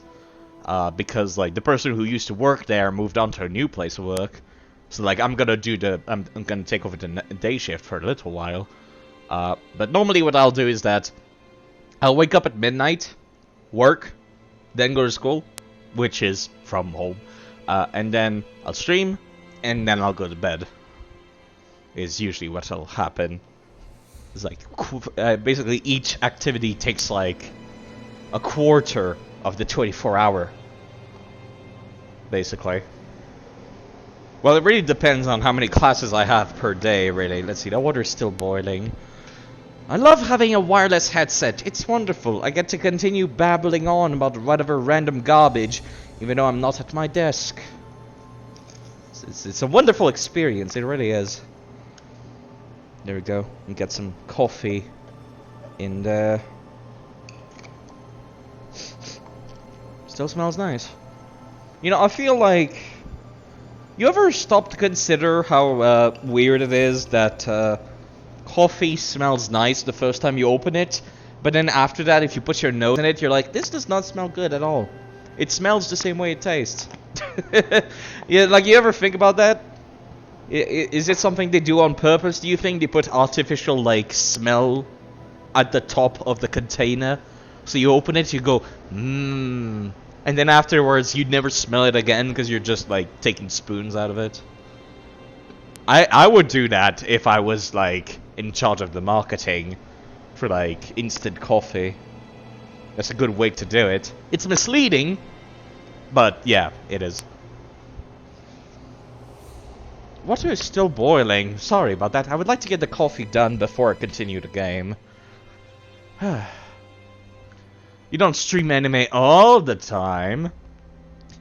Because like the person who used to work there moved on to a new place of work. So like I'm gonna take over the day shift for a little while. But normally what I'll do is that I'll wake up at midnight, work, then go to school, which is from home, and then I'll stream, and then I'll go to bed. Is usually what'll happen. It's like basically each activity takes like a quarter of the 24-hour. Basically. Well, it really depends on how many classes I have per day, really. Let's see, that water's still boiling. I love having a wireless headset. It's wonderful. I get to continue babbling on about whatever random garbage, even though I'm not at my desk. It's a wonderful experience. It really is. There we go. We got some coffee in there. Still smells nice. You know, I feel like... You ever stop to consider how weird it is that coffee smells nice the first time you open it, but then after that, if you put your nose in it, you're like, this does not smell good at all. It smells the same way it tastes. Yeah, like, you ever think about that? Is it something they do on purpose? Do you think they put artificial, like, smell at the top of the container? So you open it, you go, mmm. And then afterwards, you'd never smell it again because you're just, like, taking spoons out of it. I would do that if I was, like, in charge of the marketing for, like, instant coffee. That's a good way to do it. It's misleading, but yeah, it is. Water is still boiling. Sorry about that. I would like to get the coffee done before I continue the game. You don't stream anime all the time.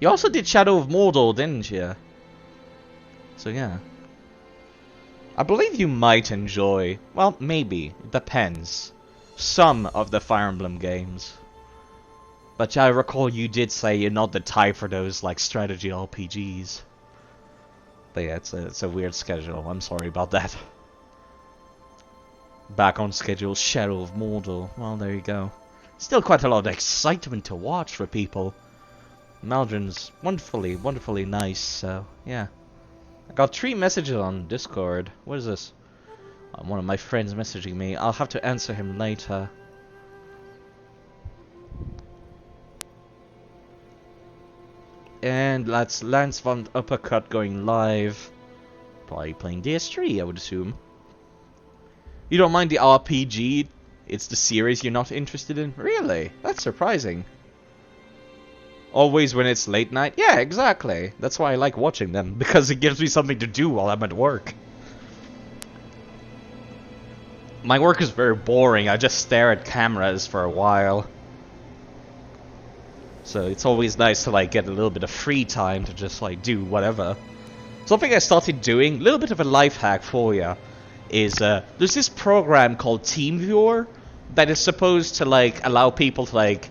You also did Shadow of Mordor, didn't you? So yeah. I believe you might enjoy, well, maybe, it depends, some of the Fire Emblem games. But yeah, I recall you did say you're not the type for those, like, strategy RPGs. But yeah, it's a weird schedule. I'm sorry about that. Back on schedule, Shadow of Mordor. Well, there you go. Still quite a lot of excitement to watch for people. Maldron's wonderfully, wonderfully nice, so yeah. I got 3 messages on Discord. What is this? One of my friends messaging me. I'll have to answer him later. And that's Lance Von Uppercut going live. Probably playing DS3, I would assume. You don't mind the RPG? It's the series you're not interested in? Really? That's surprising. Always when it's late night? Yeah, exactly. That's why I like watching them, because it gives me something to do while I'm at work. My work is very boring. I just stare at cameras for a while. So it's always nice to, like, get a little bit of free time to just, like, do whatever. Something I started doing, a little bit of a life hack for you, is there's this program called TeamViewer that is supposed to, like, allow people to, like,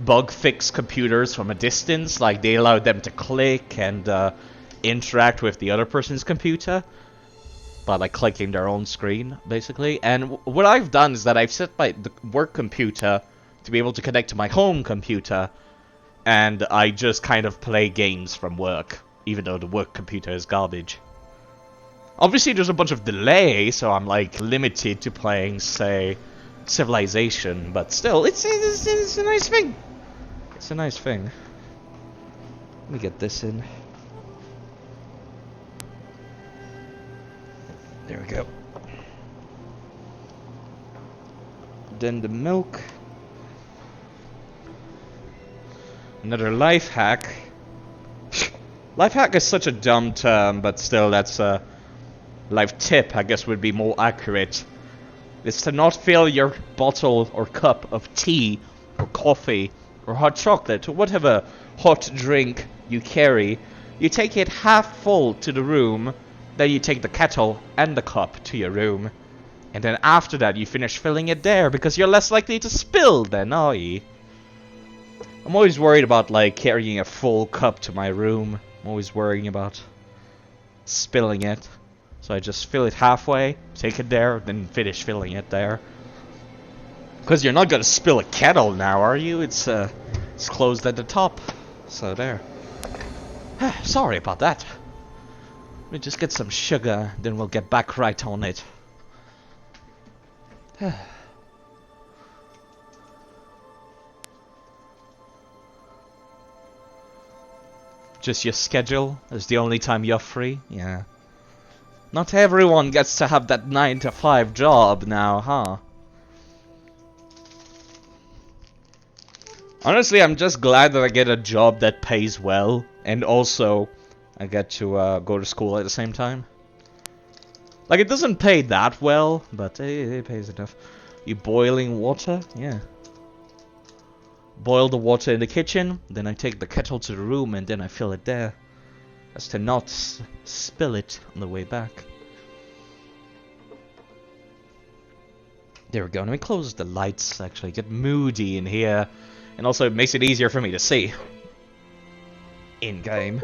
bug fix computers from a distance. Like, they allow them to click and interact with the other person's computer by, like, clicking their own screen, basically. And what I've done is that I've set my work computer to be able to connect to my home computer, and I just kind of play games from work, even though the work computer is garbage. Obviously, there's a bunch of delay, so I'm, like, limited to playing, say, Civilization, but still, it's a nice thing. It's a nice thing. Let me get this in. There we go. Then the milk. Another life hack. Life hack is such a dumb term, but still, that's a life tip, I guess, would be more accurate. It's to not fill your bottle or cup of tea or coffee or hot chocolate or whatever hot drink you carry. You take it half full to the room, then you take the kettle and the cup to your room. And then after that you finish filling it there because you're less likely to spill then, are you? I'm always worried about, like, carrying a full cup to my room. I'm always worrying about spilling it. So I just fill it halfway, take it there, then finish filling it there. Because you're not gonna spill a kettle now, are you? It's closed at the top. So there. Sorry about that. Let me just get some sugar, then we'll get back right on it. Just your schedule is the only time you're free? Yeah. Not everyone gets to have that 9 to 5 job now, huh? Honestly, I'm just glad that I get a job that pays well, and also I get to go to school at the same time. Like, it doesn't pay that well, but it pays enough. You boiling water? Yeah. Boil the water in the kitchen, then I take the kettle to the room, and then I fill it there. As to not spill it on the way back. There we go. Let me close the lights, actually. Get moody in here. And also, it makes it easier for me to see. In-game.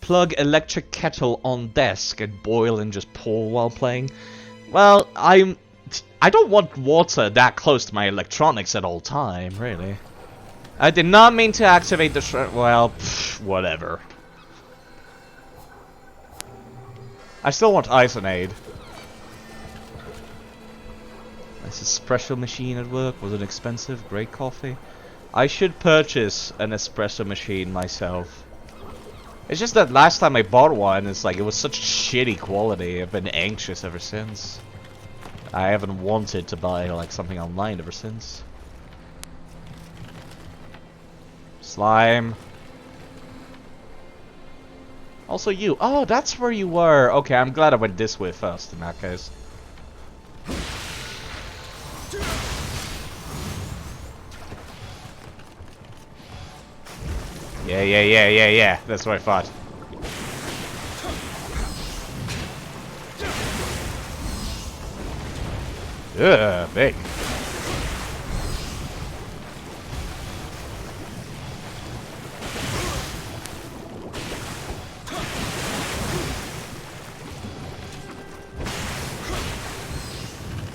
Plug electric kettle on desk and boil and just pour while playing. Well, I don't want water that close to my electronics at all time, really. I did not mean to activate the well, whatever. I still want Isonade. This espresso machine at work. Was it expensive? Great coffee. I should purchase an espresso machine myself. It's just that last time I bought one, it's like it was such shitty quality. I've been anxious ever since. I haven't wanted to buy like something online ever since. Slime. Also you. Oh, that's where you were. Okay, I'm glad I went this way first in that case. Yeah. That's what I thought. Ugh, big.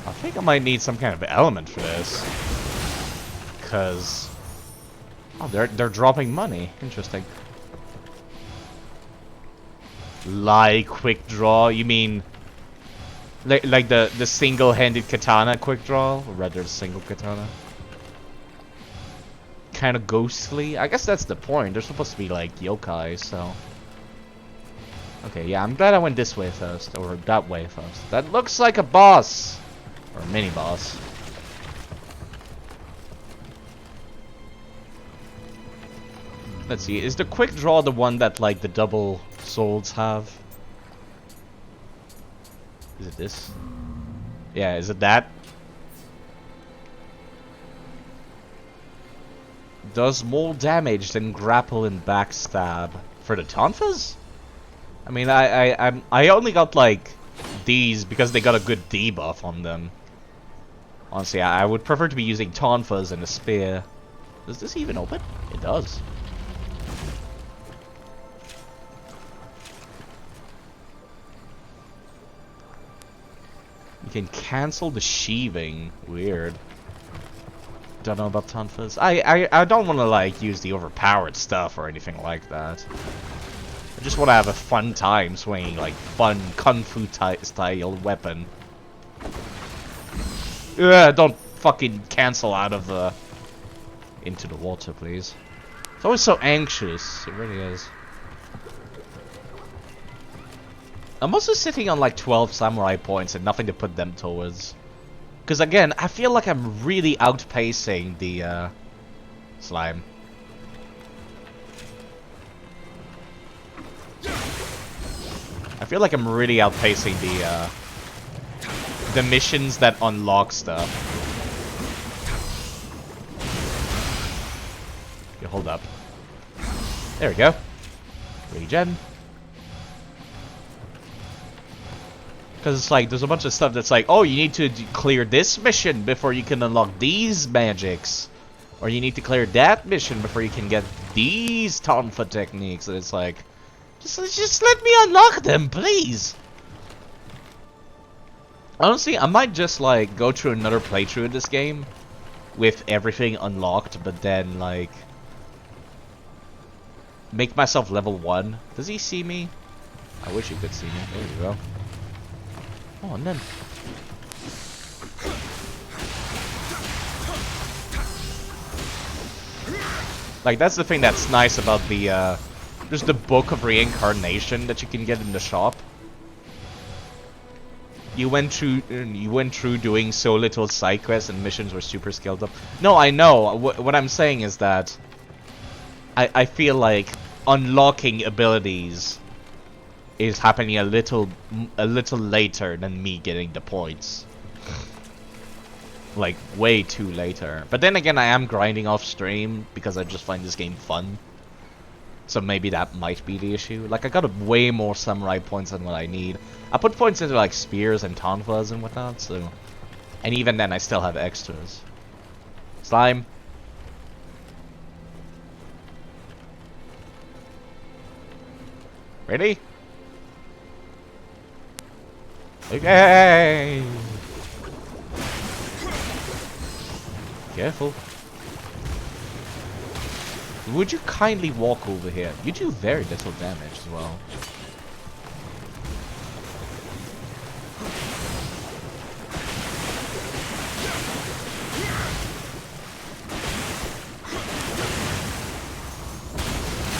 I think I might need some kind of element for this. Cause oh, they're dropping money. Interesting. Lie quick draw. You mean like the single-handed katana quick draw, or rather the single katana? Kind of ghostly. I guess that's the point. They're supposed to be like yokai, so. Okay, yeah, I'm glad I went this way first, or that way first. That looks like a boss, or a mini boss. Let's see, is the quick draw the one that, like, the double swords have? Is it this? Yeah, is it that? Does more damage than grapple and backstab for the tonfas? I mean, I only got, like, these because they got a good debuff on them. Honestly, I would prefer to be using tonfas and a spear. Does this even open? It does. You can cancel the sheathing. Weird. Don't know about tonfas. I don't want to like use the overpowered stuff or anything like that. I just want to have a fun time swinging like fun kung fu style weapon. Ugh, don't fucking cancel out of the into the water, please. It's always so anxious. It really is. I'm also sitting on like 12 samurai points and nothing to put them towards. Because again, I feel like I'm really outpacing the slime. I feel like I'm really outpacing the missions that unlock stuff. You hold up. There we go. Regen. Because it's like, there's a bunch of stuff that's like, oh, you need to clear this mission before you can unlock these magics. Or you need to clear that mission before you can get these tonfa techniques. And it's like, just let me unlock them, please. Honestly, I might just like go through another playthrough of this game with everything unlocked, but then like make myself level 1. Does he see me? I wish he could see me. There you go. Oh, and then like that's the thing that's nice about the there's the book of reincarnation that you can get in the shop. You went through doing so little side quests and missions were super scaled up. No, I know. What I'm saying is that I feel like unlocking abilities is happening a little later than me getting the points. Like, way too later. But then again, I am grinding off stream because I just find this game fun. So maybe that might be the issue. Like, I got way more samurai points than what I need. I put points into, like, spears and tonfas and whatnot, so... And even then, I still have extras. Slime. Ready? Okay! Careful. Would you kindly walk over here? You do very little damage as well.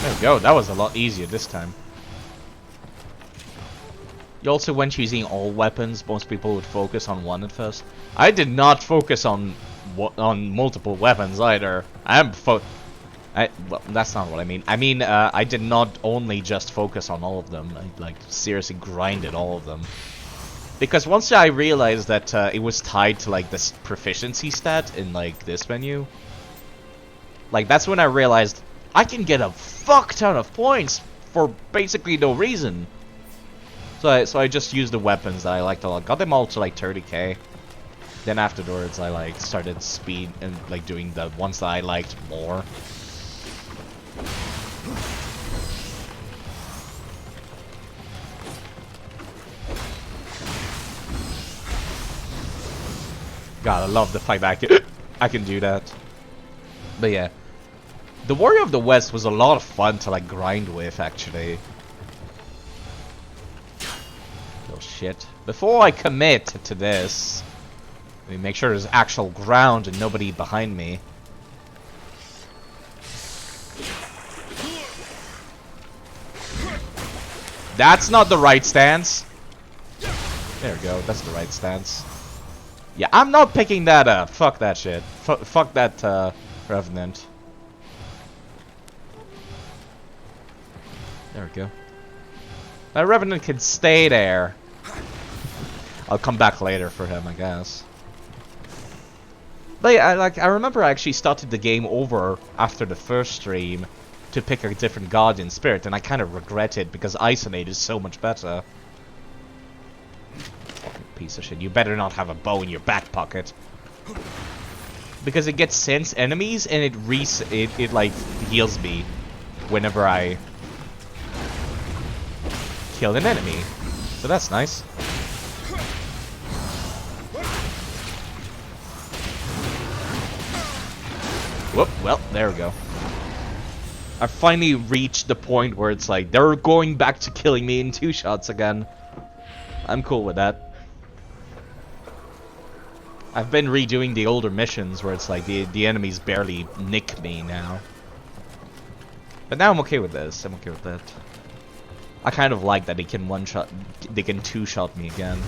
There we go, that was a lot easier this time. You also, when choosing all weapons, most people would focus on one at first. I did not focus on multiple weapons either. Well, that's not what I mean. I mean, I did not only just focus on all of them. I, like, seriously grinded all of them. Because once I realized that it was tied to, like, this proficiency stat in, like, this menu, like, that's when I realized I can get a fuck ton of points for basically no reason. So I just used the weapons that I liked a lot. Got them all to, like, 30k. Then afterwards, I, like, started speed and, like, doing the ones that I liked more. God, I love the fact that I can do that. But yeah, the Warrior of the West was a lot of fun to, like, grind with, actually. Oh shit. Before I commit to this, let me make sure there's actual ground and nobody behind me. That's not the right stance. There we go, that's the right stance. Yeah, I'm not picking that up. Fuck that shit. Fuck that, Revenant. There we go. That Revenant can stay there. I'll come back later for him, I guess. But yeah, I remember I actually started the game over after the first stream to pick a different Guardian Spirit, and I kind of regret it because Isonate is so much better. Fucking piece of shit. You better not have a bow in your back pocket. Because it gets sense enemies and it like heals me whenever I kill an enemy. So that's nice. Whoop, well, there we go. I finally reached the point where it's like, they're going back to killing me in 2 shots again. I'm cool with that. I've been redoing the older missions where it's like, the enemies barely nick me now. But now I'm okay with this, I'm okay with that. I kind of like that they can they can 2-shot me again.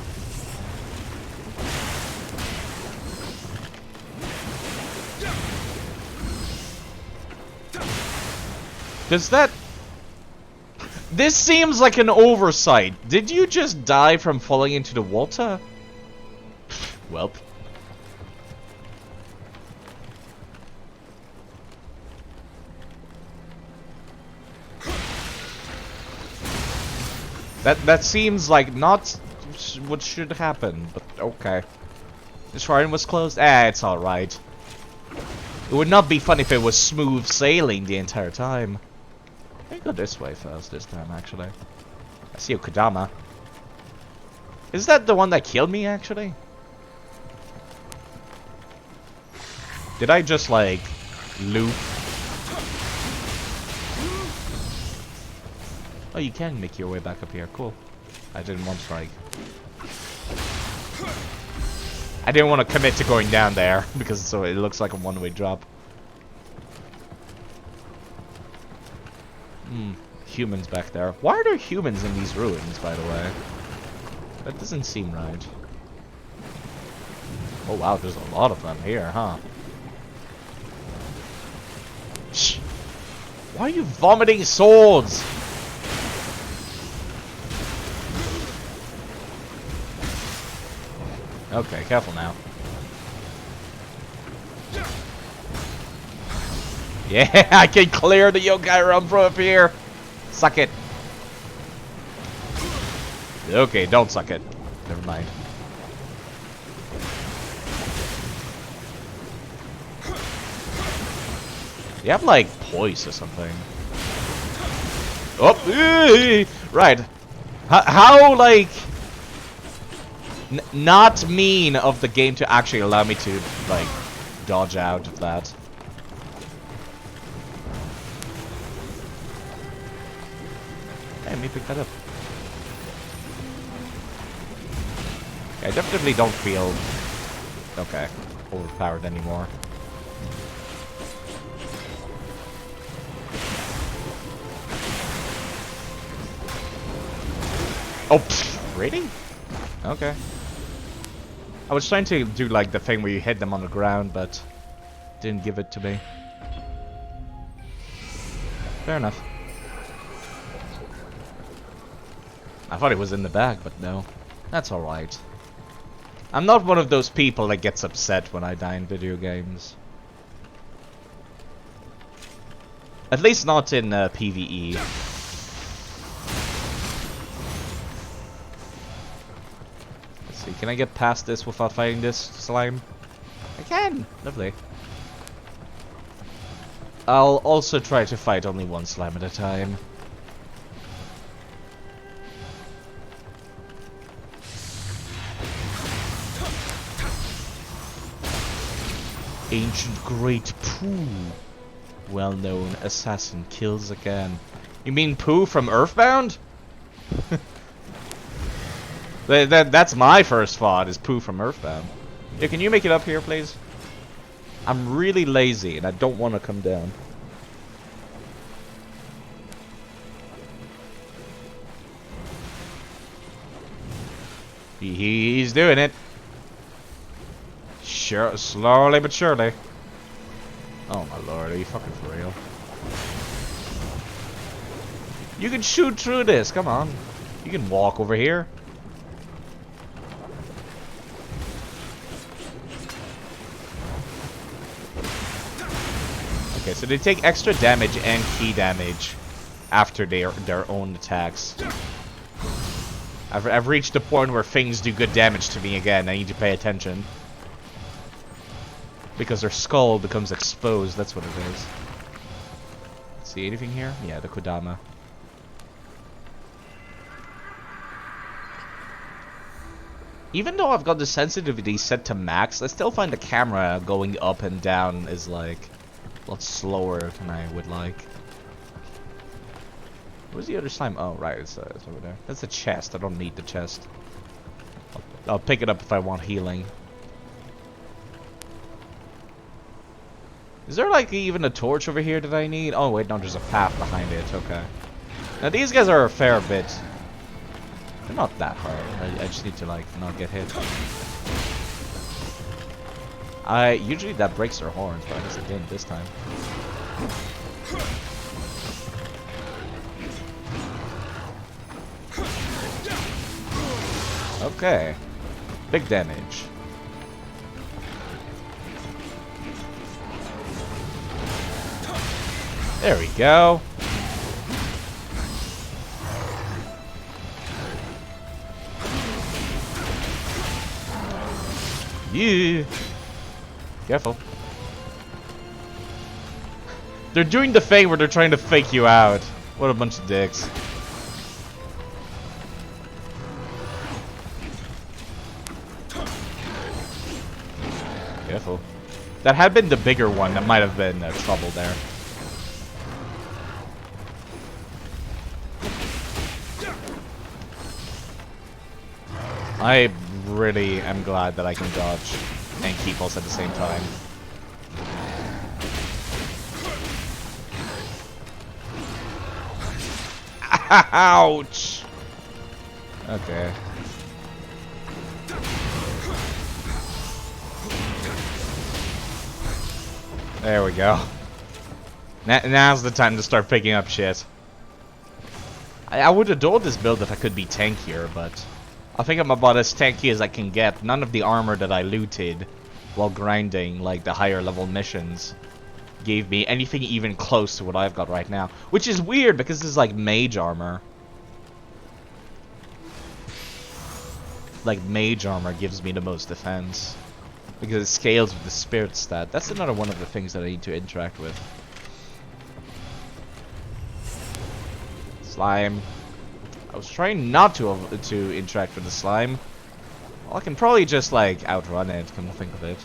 Does that... This seems like an oversight. Did you just die from falling into the water? Welp. That seems like not what should happen, but okay. The shrine was closed? It's alright. It would not be fun if it was smooth sailing the entire time. Let me go this way first this time, actually. I see Okadama. Is that the one that killed me, actually? Did I just, like, loop? Oh, you can make your way back up here. Cool. I didn't want to, like... I didn't want to commit to going down there, because so it looks like a one-way drop. Humans back there. Why are there humans in these ruins, by the way? That doesn't seem right. Oh wow, there's a lot of them here, huh? Shh! Why are you vomiting swords? Okay, careful now. Yeah, I can clear the yokai run from up here. Suck it. Okay, don't suck it. Never mind. You have like poise or something. Oh, right. How like not mean of the game to actually allow me to like dodge out of that. Hey, let me pick that up. I definitely don't feel okay overpowered anymore. Oh, pfft, really? Okay. I was trying to do like the thing where you hit them on the ground, but didn't give it to me. Fair enough. I thought it was in the bag, but no. That's alright. I'm not one of those people that gets upset when I die in video games. At least not in PvE. Let's see, can I get past this without fighting this slime? I can! Lovely. I'll also try to fight only one slime at a time. Ancient Great Pooh. Well-known assassin kills again. You mean Pooh from Earthbound? That's my first thought, is Pooh from Earthbound. Yeah, can you make it up here, please? I'm really lazy, and I don't want to come down. He's doing it. Sure, slowly but surely. Oh my lord, are you fucking for real? You can shoot through this, come on. You can walk over here. Okay, so they take extra damage and key damage after their own attacks. I've reached the point where things do good damage to me again. I need to pay attention. Because their skull becomes exposed, that's what it is. See anything here? Yeah, the Kodama. Even though I've got the sensitivity set to max, I still find the camera going up and down is like a lot slower than I would like. Where's the other slime? Oh, right, it's over there. That's a chest. I don't need the chest. I'll pick it up if I want healing. Is there like even a torch over here that I need? Oh wait, no, there's a path behind it. Okay. Now these guys are a fair bit. They're not that hard. I just need to like not get hit. Usually that breaks their horns, but I guess it didn't this time. Okay. Big damage. There we go. Yeah. Careful. They're doing the thing where they're trying to fake you out. What a bunch of dicks. Careful. That had been the bigger one. That might have been trouble there. I really am glad that I can dodge and keep us at the same time. Ouch! Okay. There we go. Now's the time to start picking up shit. I would adore this build if I could be tankier, but I think I'm about as tanky as I can get. None of the armor that I looted while grinding, like the higher level missions, gave me anything even close to what I've got right now. Which is weird because this is like mage armor. Like mage armor gives me the most defense. Because it scales with the spirit stat. That's another one of the things that I need to interact with. Slime. I was trying not to interact with the slime. Well, I can probably just like outrun it, come to think of it.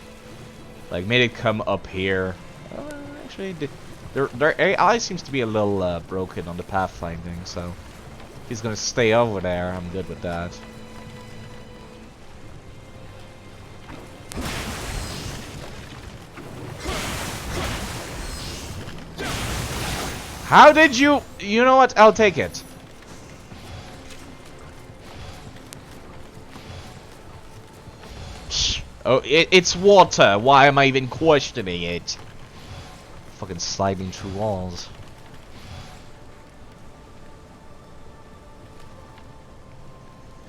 Like made it come up here. Actually, their AI seems to be a little broken on the pathfinding, so if he's gonna stay over there, I'm good with that. How did you... You know what? I'll take it. Oh, it's water. Why am I even questioning it? Fucking sliding through walls.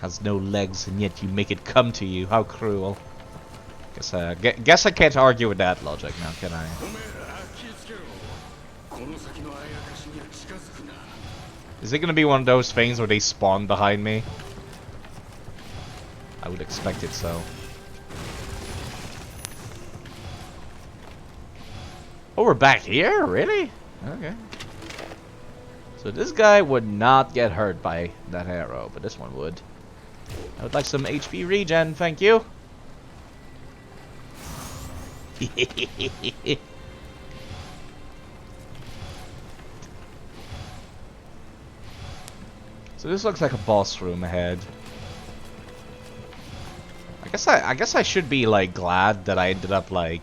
Has no legs and yet you make it come to you. How cruel. Guess I can't argue with that logic now, can I? Is it gonna be one of those things where they spawn behind me? I would expect it so. Oh, we're back here? Really? Okay. So this guy would not get hurt by that arrow, but this one would. I would like some HP regen, thank you. So this looks like a boss room ahead. I guess I should be like glad that I ended up like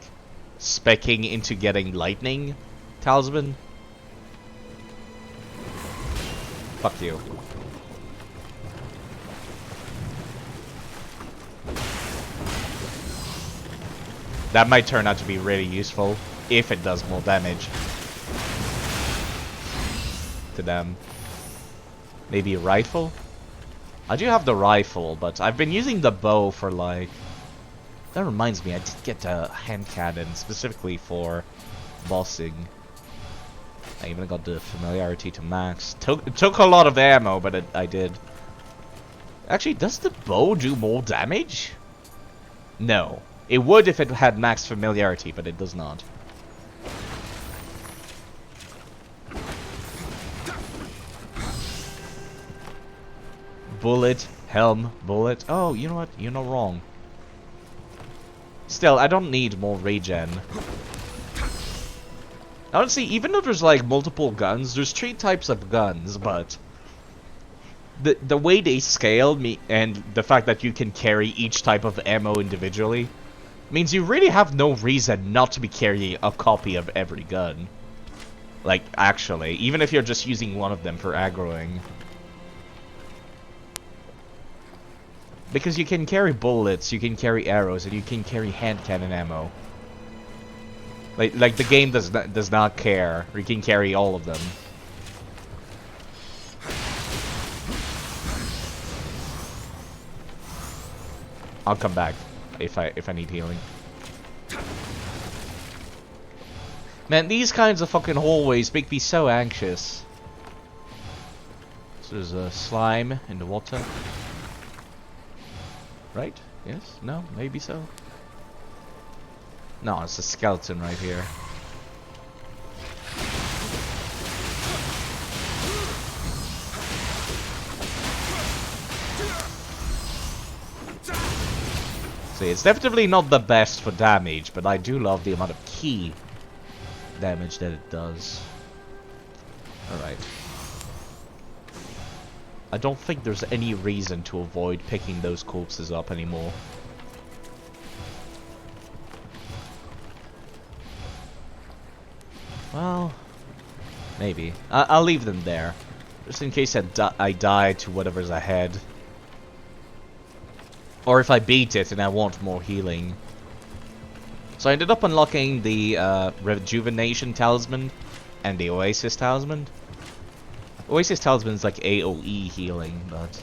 speccing into getting lightning talisman. Fuck you. That might turn out to be really useful if it does more damage to them. Maybe a rifle? I do have the rifle, but I've been using the bow for like... That reminds me, I did get a hand cannon specifically for bossing. I even got the familiarity to max. It took a lot of ammo, but I did. Actually, does the bow do more damage? No. It would if it had max familiarity, but it does not. Bullet, helm, bullet. Oh, you know what? You're not wrong. Still, I don't need more regen. Honestly, even though there's like multiple guns, there's 3 types of guns, but the way they scaled me and the fact that you can carry each type of ammo individually means you really have no reason not to be carrying a copy of every gun. Like, actually, even if you're just using one of them for aggroing. Because you can carry bullets, you can carry arrows, and you can carry hand cannon ammo. Like the game does not care. You can carry all of them. I'll come back if I need healing. Man, these kinds of fucking hallways make me so anxious. So there's a slime in the water. Right? Yes? No? Maybe so? No, it's a skeleton right here. See, it's definitely not the best for damage, but I do love the amount of key damage that it does. Alright. I don't think there's any reason to avoid picking those corpses up anymore. Well, maybe. I'll leave them there. Just in case I die to whatever's ahead. Or if I beat it and I want more healing. So I ended up unlocking the Rejuvenation Talisman and the Oasis Talisman. Oasis Talisman is like AoE healing, but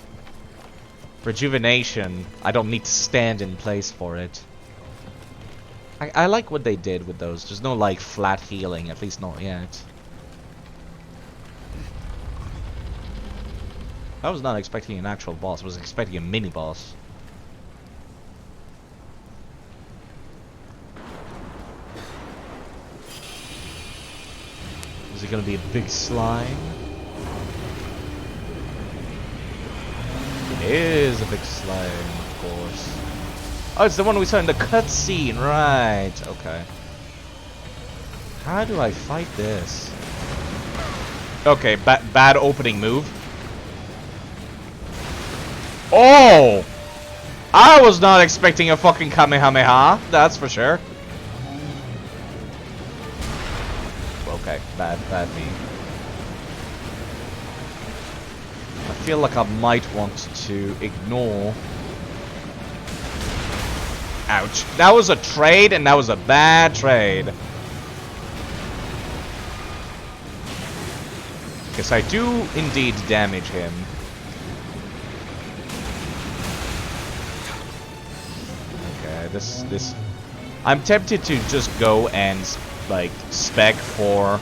Rejuvenation. I don't need to stand in place for it. I like what they did with those. There's no, like, flat healing, at least not yet. I was not expecting an actual boss. I was expecting a mini-boss. Is it gonna be a big slime? It is a big slime, of course. Oh, it's the one we saw in the cutscene, right? Okay. How do I fight this? Okay, bad opening move. Oh! I was not expecting a fucking Kamehameha, that's for sure. Okay, bad me. I feel like I might want to ignore. Ouch. That was a trade, and that was a bad trade. Because I do indeed damage him. Okay, this... I'm tempted to just go and, like, spec for...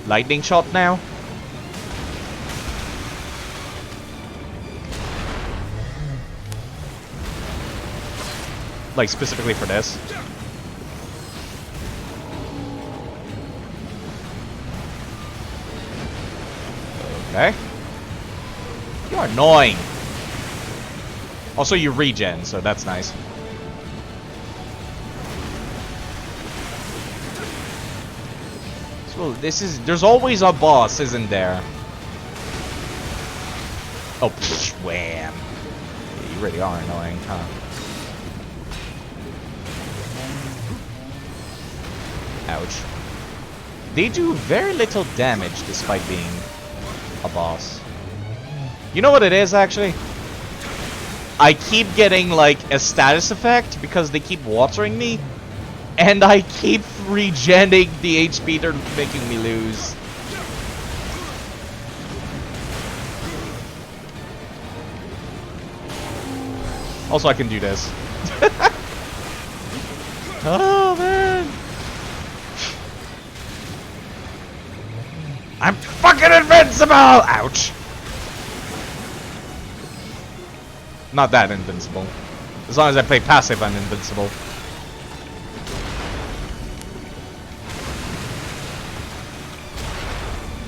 lightning shot now. Like, specifically for this. Okay. You are annoying. Also, you regen, so that's nice. So, this is... There's always a boss, isn't there? Oh, psh, wham. Yeah, you really are annoying, huh? Ouch. They do very little damage despite being a boss. You know what it is, actually? I keep getting, like, a status effect because they keep watering me. And I keep regenerating the HP they're making me lose. Also, I can do this. Oh, man. I'm fucking invincible! Ouch. Not that invincible. As long as I play passive, I'm invincible.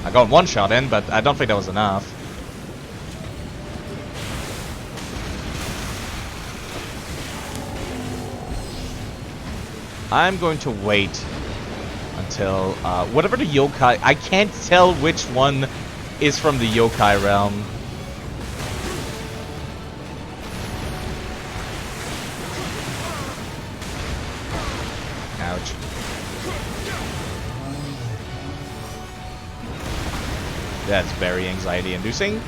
I got one shot in, but I don't think that was enough. I'm going to wait until whatever the yokai... I can't tell which one is from the yokai realm. Ouch. That's very anxiety-inducing.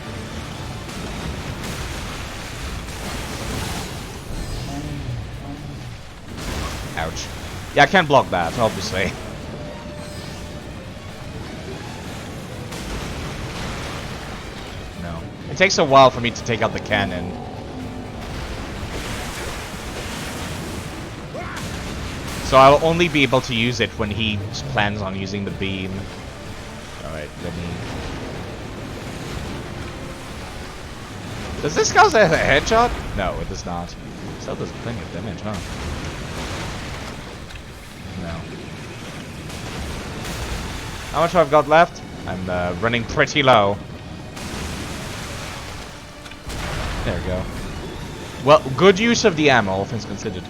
Ouch. Yeah, I can't block that, obviously. No. It takes a while for me to take out the cannon. So I'll only be able to use it when he plans on using the beam. Alright, let me... Does this cause a headshot? No, it does not. Still does plenty of damage, huh? No. How much I've got left? I'm running pretty low. There we go. Well, good use of the ammo, all things considered.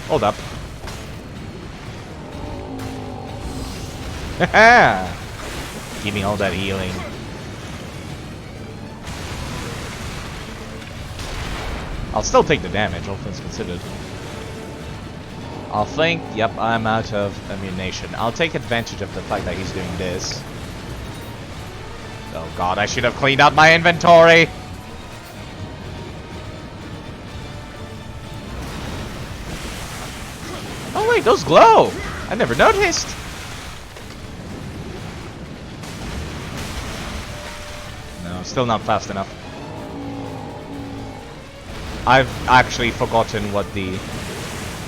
Hold up. Haha! Give me all that healing. I'll still take the damage, all things considered. I'll think, yep, I'm out of ammunition. I'll take advantage of the fact that he's doing this. Oh god, I should have cleaned out my inventory! Oh wait, those glow! I never noticed! No, still not fast enough. I've actually forgotten what the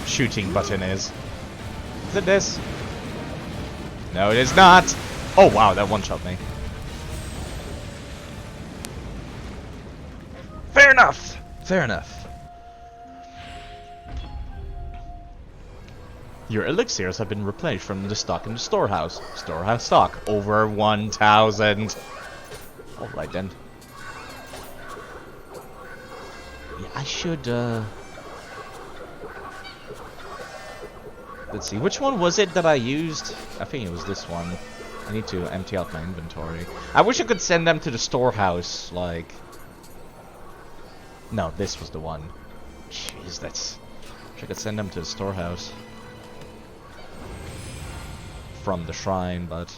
shooting button is. Is it this? No, it is not! Oh wow, that one-shot me. Fair enough! Fair enough. Your elixirs have been replenished from the stock in the storehouse. Storehouse stock. Over 1,000. Alright then. Yeah, I should, let's see, which one was it that I used? I think it was this one. I need to empty out my inventory. I wish I could send them to the storehouse, like... No, this was the one. Jeez, that's... I wish I could send them to the storehouse. From the shrine, but...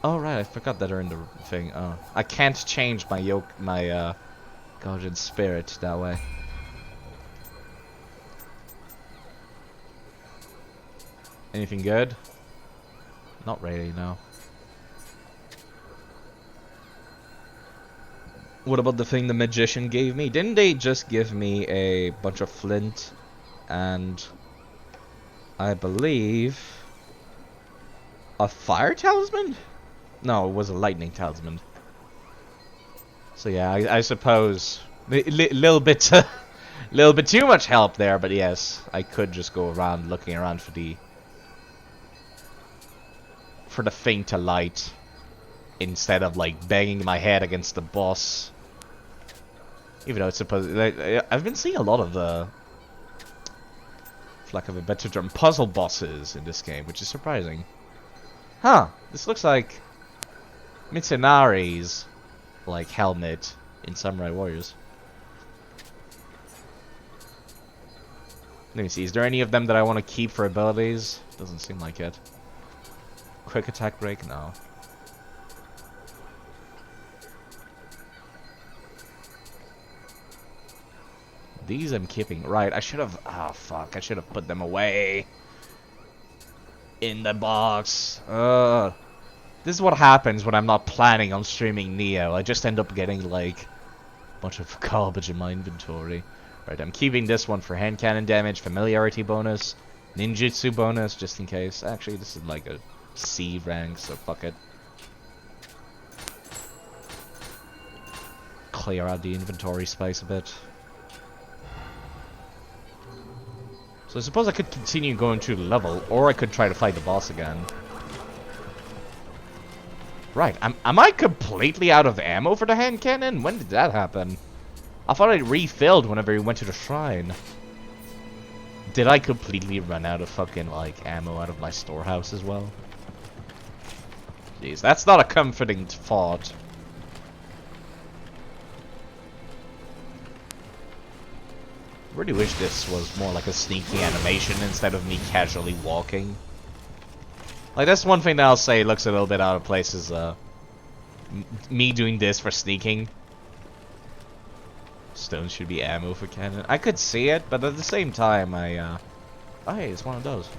Oh, right, I forgot that they're in the thing. Oh. I can't change my Guardian Spirit that way. Anything good? Not really, no. What about the thing the magician gave me? Didn't they just give me a bunch of flint and I believe a fire talisman? No, it was a lightning talisman. So yeah, I suppose little bit too much help there, but yes, I could just go around looking around for the thing to light instead of like banging my head against the boss. Even though it's supposed, I've been seeing a lot of the, for lack of a better term, puzzle bosses in this game, which is surprising. Huh? This looks like Mitsunari's like helmet in Samurai Warriors. Let me see. Is there any of them that I want to keep for abilities? Doesn't seem like it. Quick attack break? No. These I'm keeping. Right, I should have... Oh, fuck. I should have put them away. In the box. This is what happens when I'm not planning on streaming Nioh. I just end up getting, like, a bunch of garbage in my inventory. Right, I'm keeping this one for hand cannon damage, familiarity bonus, ninjutsu bonus, just in case. Actually, this is like a C rank, so fuck it. Clear out the inventory space a bit. So I suppose I could continue going through the level, or I could try to fight the boss again. Right, am I completely out of ammo for the hand cannon? When did that happen? I thought I refilled whenever we went to the shrine. Did I completely run out of fucking, like, ammo out of my storehouse as well? Jeez, that's not a comforting thought. Really wish this was more like a sneaky animation instead of me casually walking. Like, that's one thing that I'll say looks a little bit out of place is, me doing this for sneaking. Stones should be ammo for cannon. I could see it, but at the same time, oh, hey, it's one of those.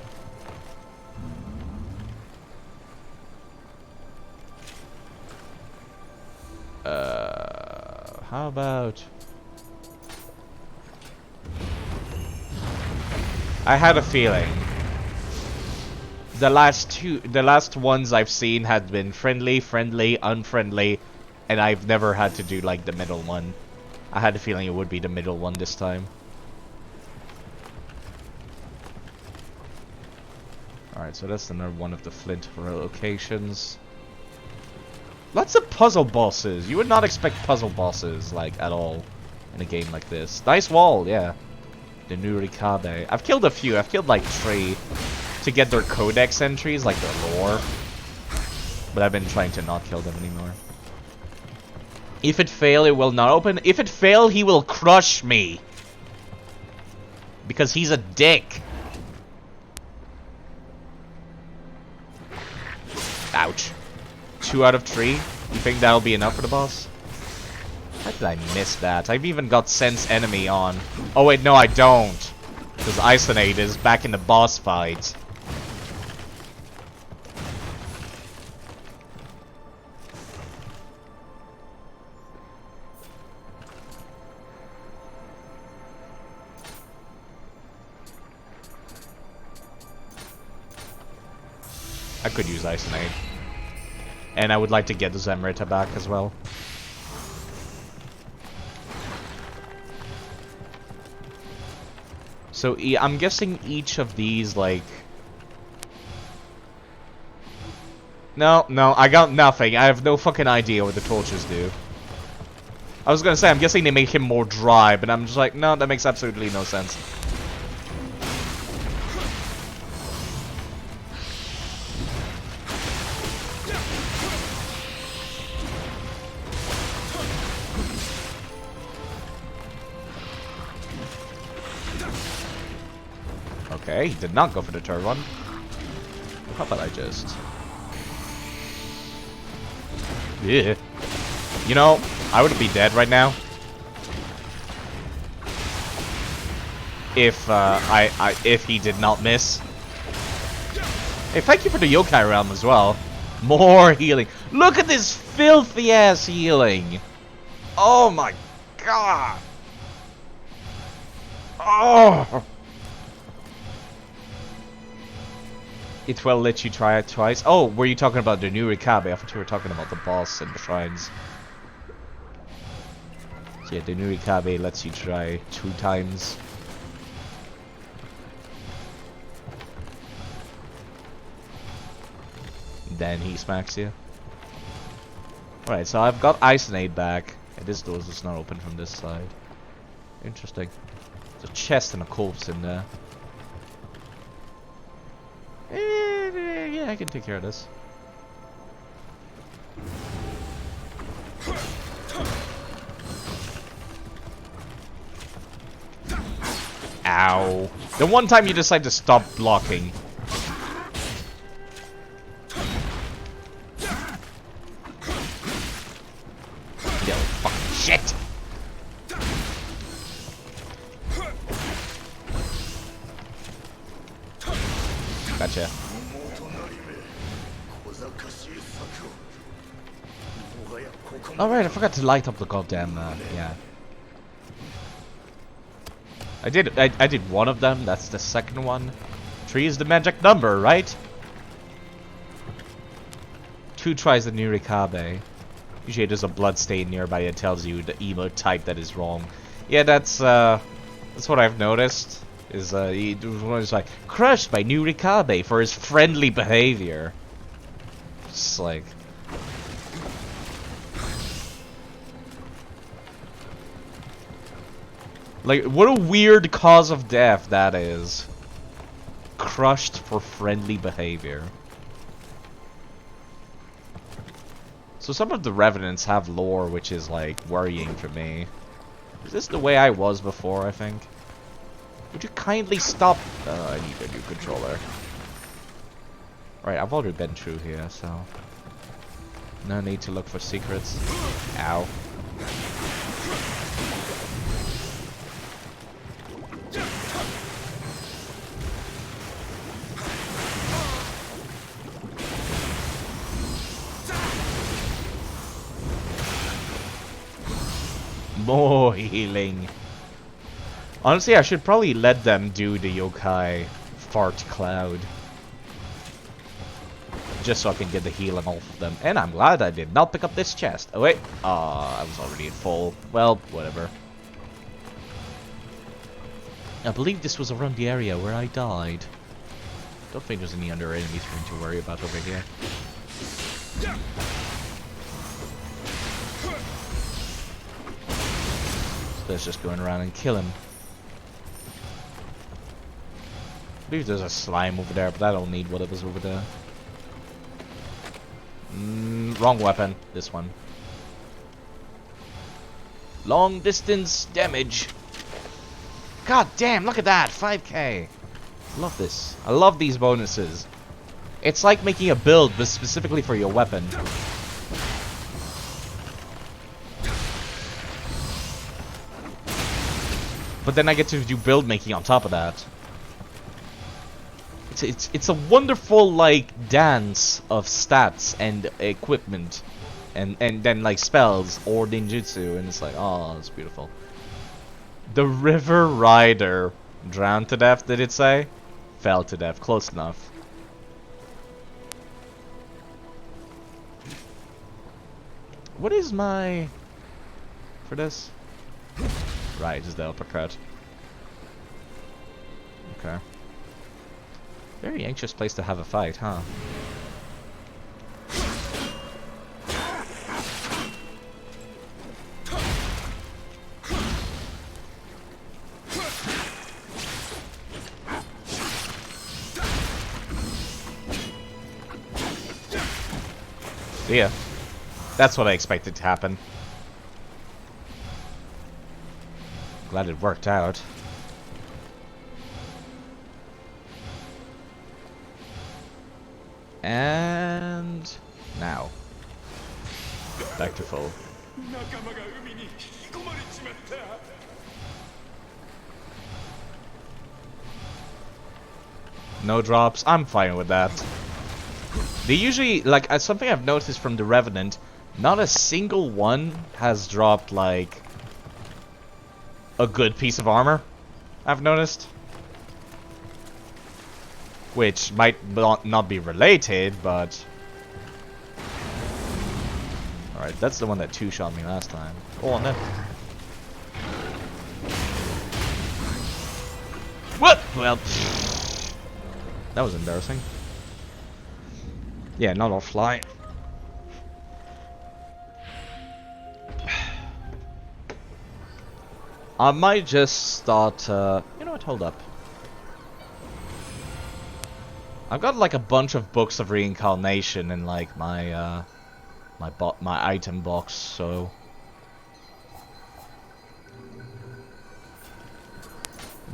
How about... I had a feeling. The last ones I've seen had been friendly, unfriendly, and I've never had to do, like, the middle one. I had a feeling it would be the middle one this time. Alright, so that's another one of the flint locations. Lots of puzzle bosses. You would not expect puzzle bosses, like, at all in a game like this. Nice wall, yeah. The Nurikabe. I've killed a few. I've killed, like, 3 to get their codex entries, like their lore. But I've been trying to not kill them anymore. If it fail, it will not open. If it fail, he will crush me. Because he's a dick. Ouch. 2 out of 3? You think that'll be enough for the boss? How did I miss that? I've even got Sense Enemy on. Oh wait, no I don't. Because Isonade is back in the boss fight. I could use Ice-Nade. And I would like to get the Zemrita back as well. So I'm guessing each of these, like... No, I got nothing. I have no fucking idea what the torches do. I was gonna say, I'm guessing they make him more dry, but I'm just like, no, that makes absolutely no sense. Okay, he did not go for the turn one. How about I just... Yeah. You know, I would be dead right now. If, if he did not miss. Hey, thank you for the yokai realm as well. More healing. Look at this filthy ass healing. Oh my god. Oh. It will let you try it twice. Oh, were you talking about the new Rikabe? I thought you were talking about the boss and the shrines. So yeah, the new Rikabe lets you try 2 times. Then he smacks you. Alright, so I've got Ice-Nade back. And this door is not open from this side. Interesting. There's a chest and a corpse in there. Yeah, I can take care of this. Ow. The one time you decide to stop blocking. Yo, fucking shit! Gotcha. Alright, I forgot to light up the goddamn, yeah. I did one of them, that's the second one. 3 is the magic number, right? 2 tries the new Rikabe. Usually there's a blood stain nearby that tells you the emote type that is wrong. Yeah, that's what I've noticed. Is he was like crushed by new Rikabe for his friendly behavior. It's like what a weird cause of death that is. Crushed for friendly behavior. So some of the Revenants have lore which is like worrying for me. Is this the way I was before, I think? Would you kindly stop? I need a new controller. Right, I've already been through here, so... no need to look for secrets. Ow. More healing. Honestly, I should probably let them do the yokai fart cloud. Just so I can get the healing off of them. And I'm glad I did not pick up this chest. Oh wait. I was already at full. Well, whatever. I believe this was around the area where I died. Don't think there's any other enemies for me to worry about over here. So let's just go around and kill him. I believe there's a slime over there, but I don't need whatever's over there. Wrong weapon. This one. Long distance damage. God damn, look at that. 5k. I love this. I love these bonuses. It's like making a build, but specifically for your weapon. But then I get to do build making on top of that. It's a wonderful like dance of stats and equipment, and then like spells or ninjutsu, and it's like, oh, it's beautiful. The River Rider drowned to death. Did it say? Fell to death. Close enough. What is my... for this? Right, is the uppercut. Okay. Very anxious place to have a fight, huh? Yeah. That's what I expected to happen. Glad it worked out. And now back to full. No drops. I'm fine with that. They usually, like, something I've noticed from the Revenant, not a single one has dropped, like, a good piece of armor, I've noticed. Which might not be related, but... Alright, that's the one that two-shot me last time. Oh, no. What? Well, that was embarrassing. Yeah, not all fly. I might just start, you know what, hold up. I've got like a bunch of books of reincarnation in like my, my item box, so...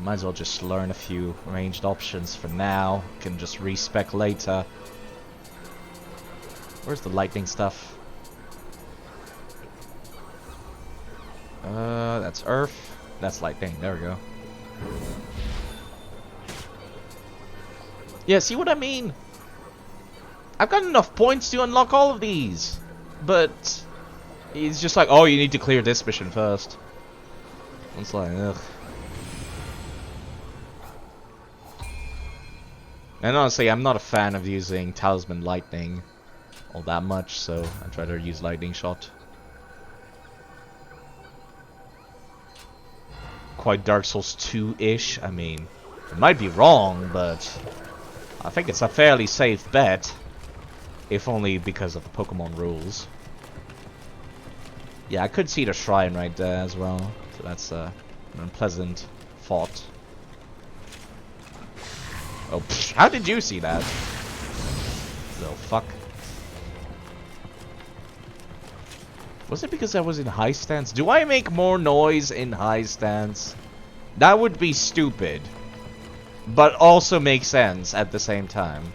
Might as well just learn a few ranged options for now. Can just respec later. Where's the lightning stuff? That's earth. That's lightning. There we go. Yeah, see what I mean? I've got enough points to unlock all of these. But it's just like, oh, you need to clear this mission first. It's like, ugh. And honestly, I'm not a fan of using Talisman Lightning all that much, so I'd rather use Lightning Shot. Quite Dark Souls 2-ish. I mean, it might be wrong, but I think it's a fairly safe bet. If only because of the Pokemon rules. Yeah, I could see the shrine right there as well, so that's an unpleasant thought. Oh, psh, how did you see that? Little fuck. Was it because I was in high stance? Do I make more noise in high stance? That would be stupid. But also make sense at the same time.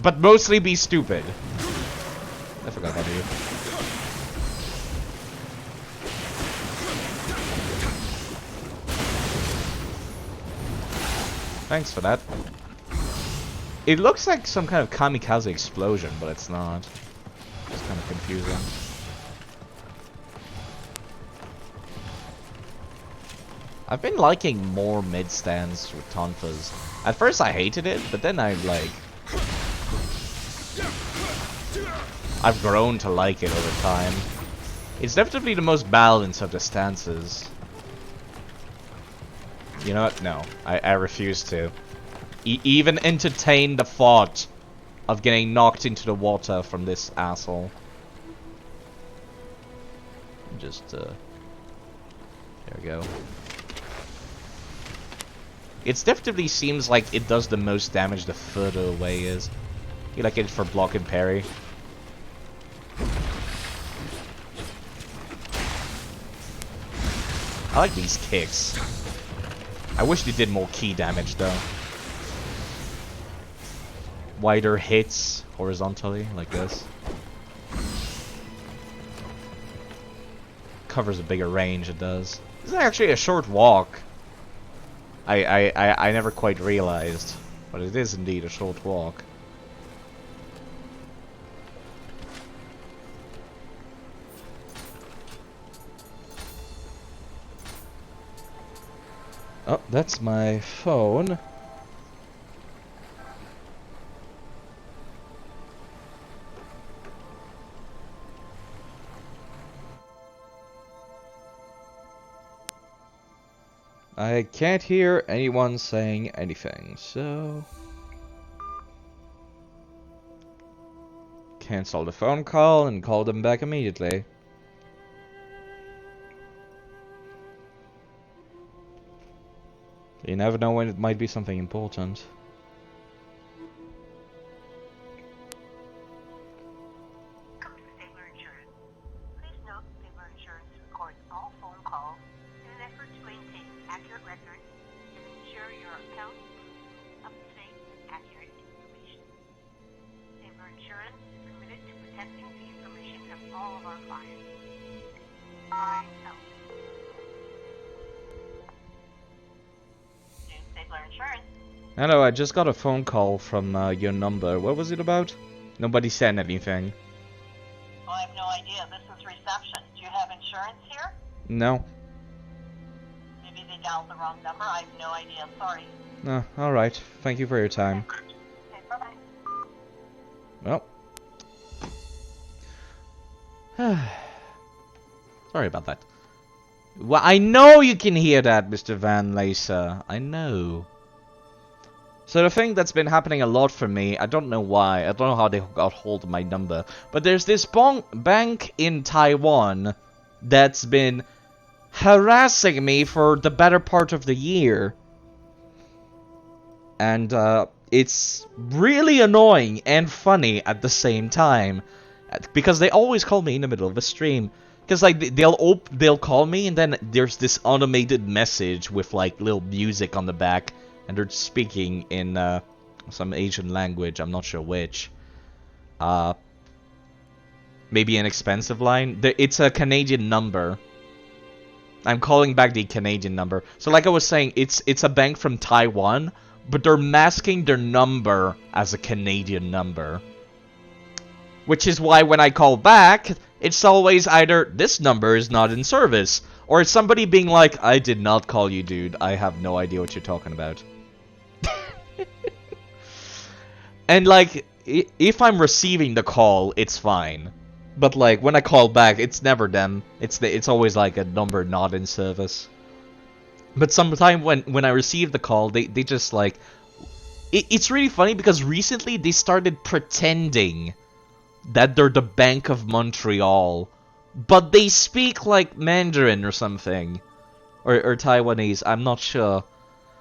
But mostly be stupid. I forgot about you. Thanks for that. It looks like some kind of kamikaze explosion, but it's not. It's kind of confusing. I've been liking more mid-stands with Tonfas. At first I hated it, but then I've grown to like it over time. It's definitely the most balanced of the stances. You know what? No. I refuse to. Even entertain the thought of getting knocked into the water from this asshole. Just, there we go. It definitely seems like it does the most damage the further away is. You like it for block and parry. I like these kicks. I wish they did more key damage though. Wider hits horizontally like this. Covers a bigger range, it does. This is actually a short walk. I never quite realized, but it is indeed a short walk. Oh, that's my phone. I can't hear anyone saying anything, so... Cancel the phone call and call them back immediately. You never know when it might be something important. Hello, I just got a phone call from your number. What was it about? Nobody said anything. Well, I have no idea. This is reception. Do you have insurance here? No. Maybe they dialed the wrong number. I have no idea. Sorry. No, alright. Thank you for your time. Okay, bye-bye. Well. Sorry about that. Well, I know you can hear that, Mr. Van Laser. I know. So the thing that's been happening a lot for me, I don't know why, I don't know how they got hold of my number, but there's this bank in Taiwan that's been harassing me for the better part of the year. And it's really annoying and funny at the same time, because they always call me in the middle of a stream. Because like they'll call me and then there's this automated message with like little music on the back. And they're speaking in some Asian language, I'm not sure which. Maybe an expensive line. It's a Canadian number. I'm calling back the Canadian number. So like I was saying, it's a bank from Taiwan, but they're masking their number as a Canadian number. Which is why when I call back, it's always either this number is not in service, or it's somebody being like, I did not call you, dude. I have no idea what you're talking about. And like, if I'm receiving the call, it's fine. But like, when I call back, it's never them. It's always like a number not in service. But sometimes when I receive the call, they just like... It's really funny because recently they started pretending that they're the Bank of Montreal. But they speak like Mandarin or something. Or Taiwanese, I'm not sure.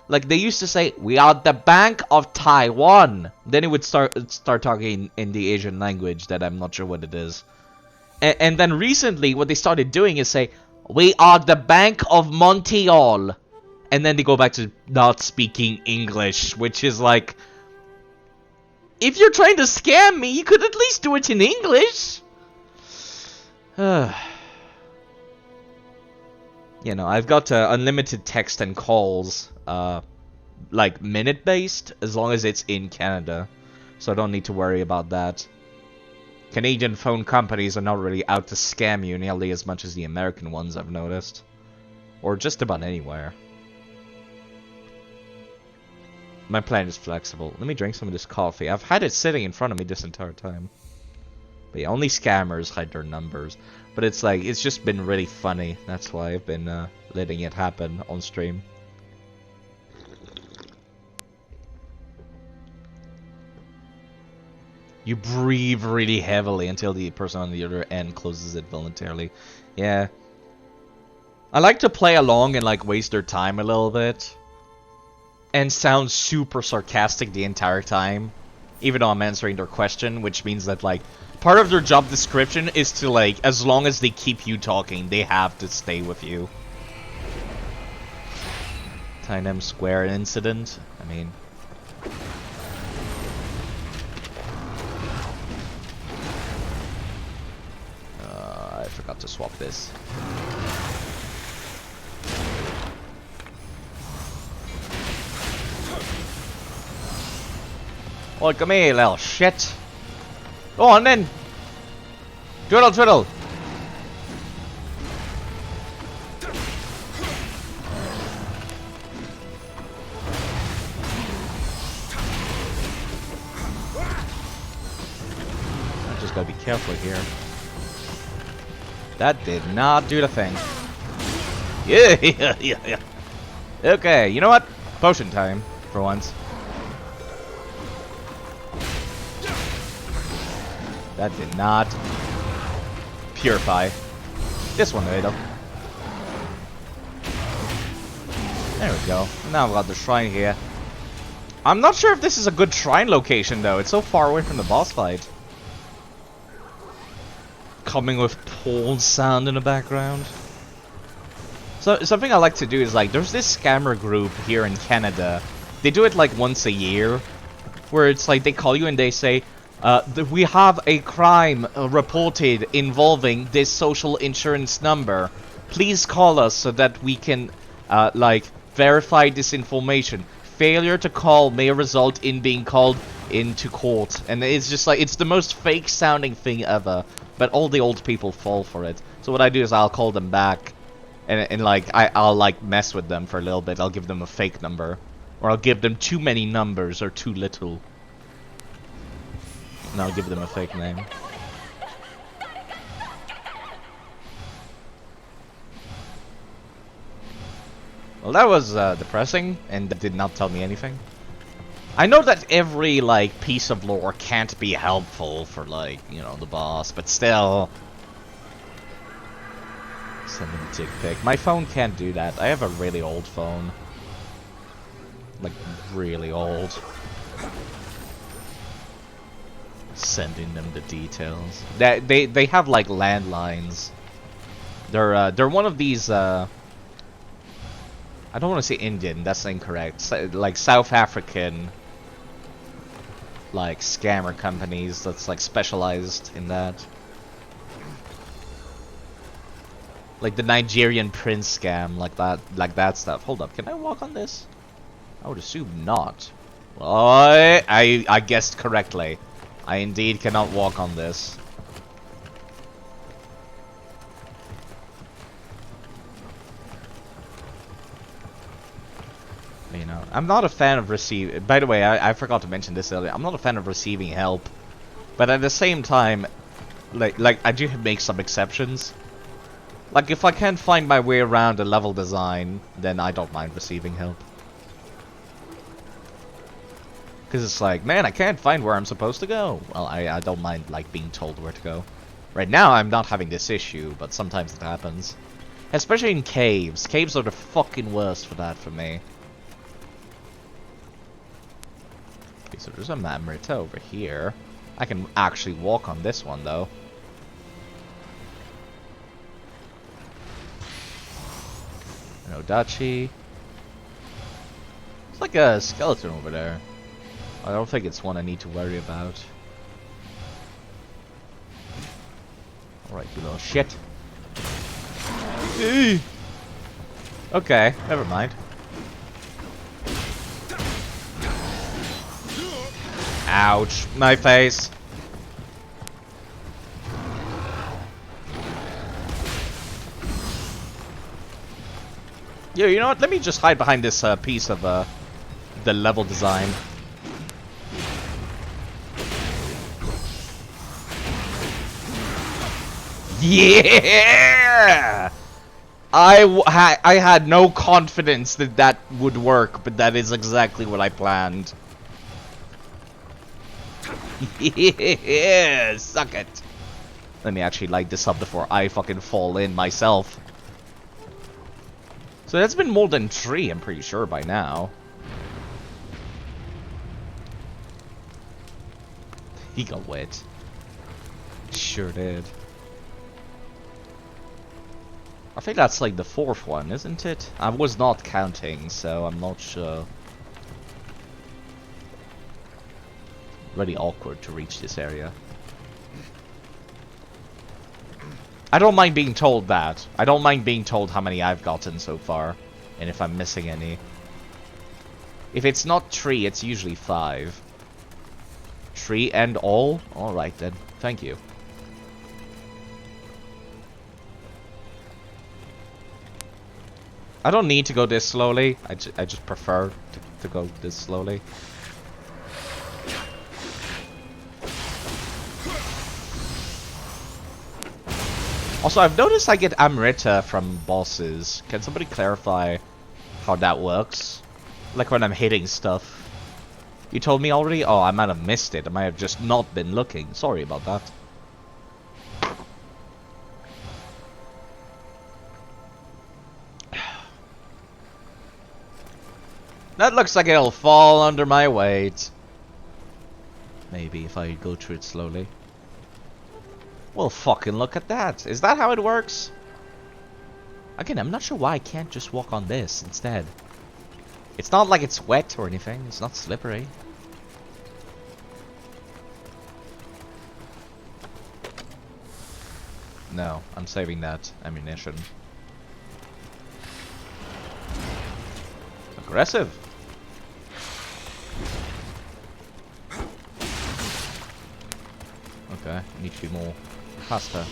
Like, they used to say, we are the Bank of Taiwan. Then it would start talking in the Asian language that I'm not sure what it is. And then recently, what they started doing is say, we are the Bank of Montreal. And then they go back to not speaking English, which is like... If you're trying to scam me, you could at least do it in English. You know, I've got unlimited text and calls, like minute-based, as long as it's in Canada. So I don't need to worry about that. Canadian phone companies are not really out to scam you nearly as much as the American ones, I've noticed. Or just about anywhere. My plan is flexible. Let me drink some of this coffee. I've had it sitting in front of me this entire time. But yeah, only scammers hide their numbers. But it's like, it's just been really funny. That's why I've been letting it happen on stream. You breathe really heavily until the person on the other end closes it voluntarily. Yeah. I like to play along and like waste their time a little bit. And sound super sarcastic the entire time. Even though I'm answering their question, which means that like... Part of their job description is to, like, as long as they keep you talking, they have to stay with you. Tiananmen Square incident? I mean... I forgot to swap this. Oh, come here, little shit! Go on then! Twiddle, twiddle! I just gotta be careful here. That did not do the thing. Yeah, yeah, yeah, yeah. Okay, you know what? Potion time, for once. That did not purify. This one will. There we go. Now I've got the shrine here. I'm not sure if this is a good shrine location, though. It's so far away from the boss fight. Coming with pole sound in the background. So, something I like to do is, like, there's this scammer group here in Canada. They do it, like, once a year. Where it's like, they call you and they say, we have a crime reported involving this social insurance number. Please call us so that we can, like, verify this information. Failure to call may result in being called into court. And it's just like, it's the most fake sounding thing ever. But all the old people fall for it. So what I do is I'll call them back. And like, I'll like mess with them for a little bit. I'll give them a fake number. Or I'll give them too many numbers or too little. And I'll give them a fake name. Well, that was depressing, and did not tell me anything. I know that every, like, piece of lore can't be helpful for, like, you know, the boss, but still. Send him a dick pic. My phone can't do that. I have a really old phone. Like, really old. Sending them the details. They have, like, landlines. They're one of these, I don't want to say Indian, that's incorrect. Like, South African, like, scammer companies that's, like, specialized in that. Like the Nigerian prince scam, like that stuff. Hold up, can I walk on this? I would assume not. Oh, I guessed correctly. I indeed cannot walk on this. You know, I'm not a fan of receiving. By the way, I forgot to mention this earlier. I'm not a fan of receiving help, but at the same time, like I do make some exceptions. Like, if I can't find my way around a level design, then I don't mind receiving help. Because it's like, man, I can't find where I'm supposed to go. Well, I don't mind, like, being told where to go. Right now, I'm not having this issue, but sometimes it happens. Especially in caves. Caves are the fucking worst for that for me. Okay, so there's a Mamrita over here. I can actually walk on this one, though. Odachi. It's like a skeleton over there. I don't think it's one I need to worry about. Alright, you little shit. Okay, never mind. Ouch, my face. Yeah, you know what? Let me just hide behind this piece of the level design. Yeah! I had no confidence that that would work, but that is exactly what I planned. Yeah, suck it. Let me actually light this up before I fucking fall in myself. So that's been more than 3, I'm pretty sure, by now. He got wet. Sure did. I think that's like the 4th one, isn't it? I was not counting, so I'm not sure. Really awkward to reach this area. I don't mind being told that. I don't mind being told how many I've gotten so far, and if I'm missing any. If it's not 3, it's usually 5. 3 and all? Alright then. Thank you. I don't need to go this slowly. I just prefer to go this slowly. Also, I've noticed I get Amrita from bosses. Can somebody clarify how that works. Like when I'm hitting stuff. You told me already? Oh, I might have missed it. I might have just not been looking. Sorry about that. That looks like it'll fall under my weight. Maybe if I go through it slowly. Well, fucking look at that. Is that how it works? Again, I'm not sure why I can't just walk on this instead. It's not like it's wet or anything. It's not slippery. No, I'm saving that ammunition. Aggressive. Okay, need to be more faster.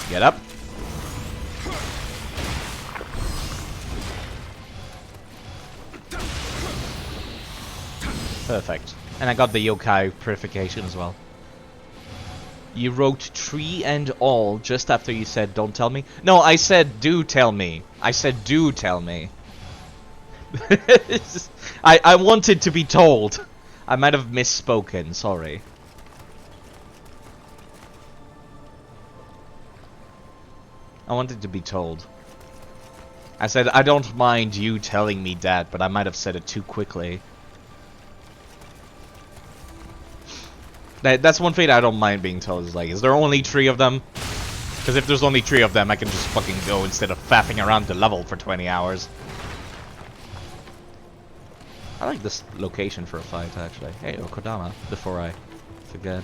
Get up. Perfect. And I got the yokai purification as well. You wrote tree and all just after you said don't tell me. No, I said do tell me. I said do tell me. I wanted to be told. I might have misspoken, sorry. I wanted to be told. I said I don't mind you telling me that, but I might have said it too quickly. That's one thing I don't mind being told, is like, is there only 3 of them? Because if there's only 3 of them, I can just fucking go instead of faffing around the level for 20 hours. I like this location for a fight, actually. Hey, Kodama, before I forget.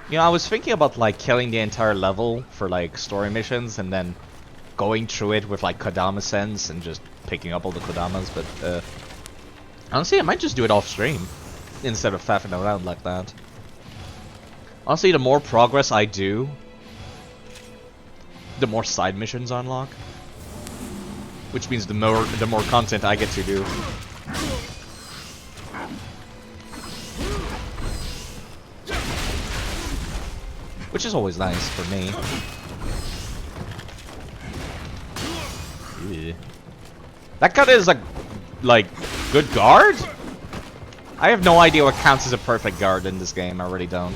You know, I was thinking about, like, killing the entire level for, like, story missions, and then going through it with, like, Kodama sense, and just picking up all the Kodamas, but, honestly, I might just do it off-stream, instead of faffing around like that. Honestly, the more progress I do, the more side missions I unlock. Which means the more content I get to do. Which is always nice for me. Yeah. That guy is a, like, good guard? I have no idea what counts as a perfect guard in this game, I really don't.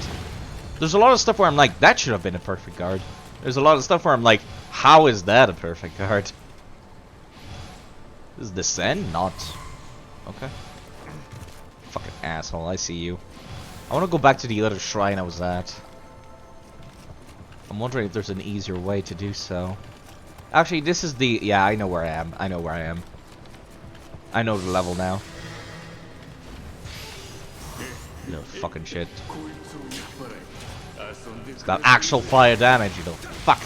There's a lot of stuff where I'm like, that should have been a perfect guard. There's a lot of stuff where I'm like, how is that a perfect guard? Is this Zen? Not. Okay. Fucking asshole, I see you. I want to go back to the other shrine I was at. I'm wondering if there's an easier way to do so. Actually, this is the... Yeah, I know where I am. I know where I am. I know the level now. No fucking shit. It's that actual fire damage, you know. Fuck.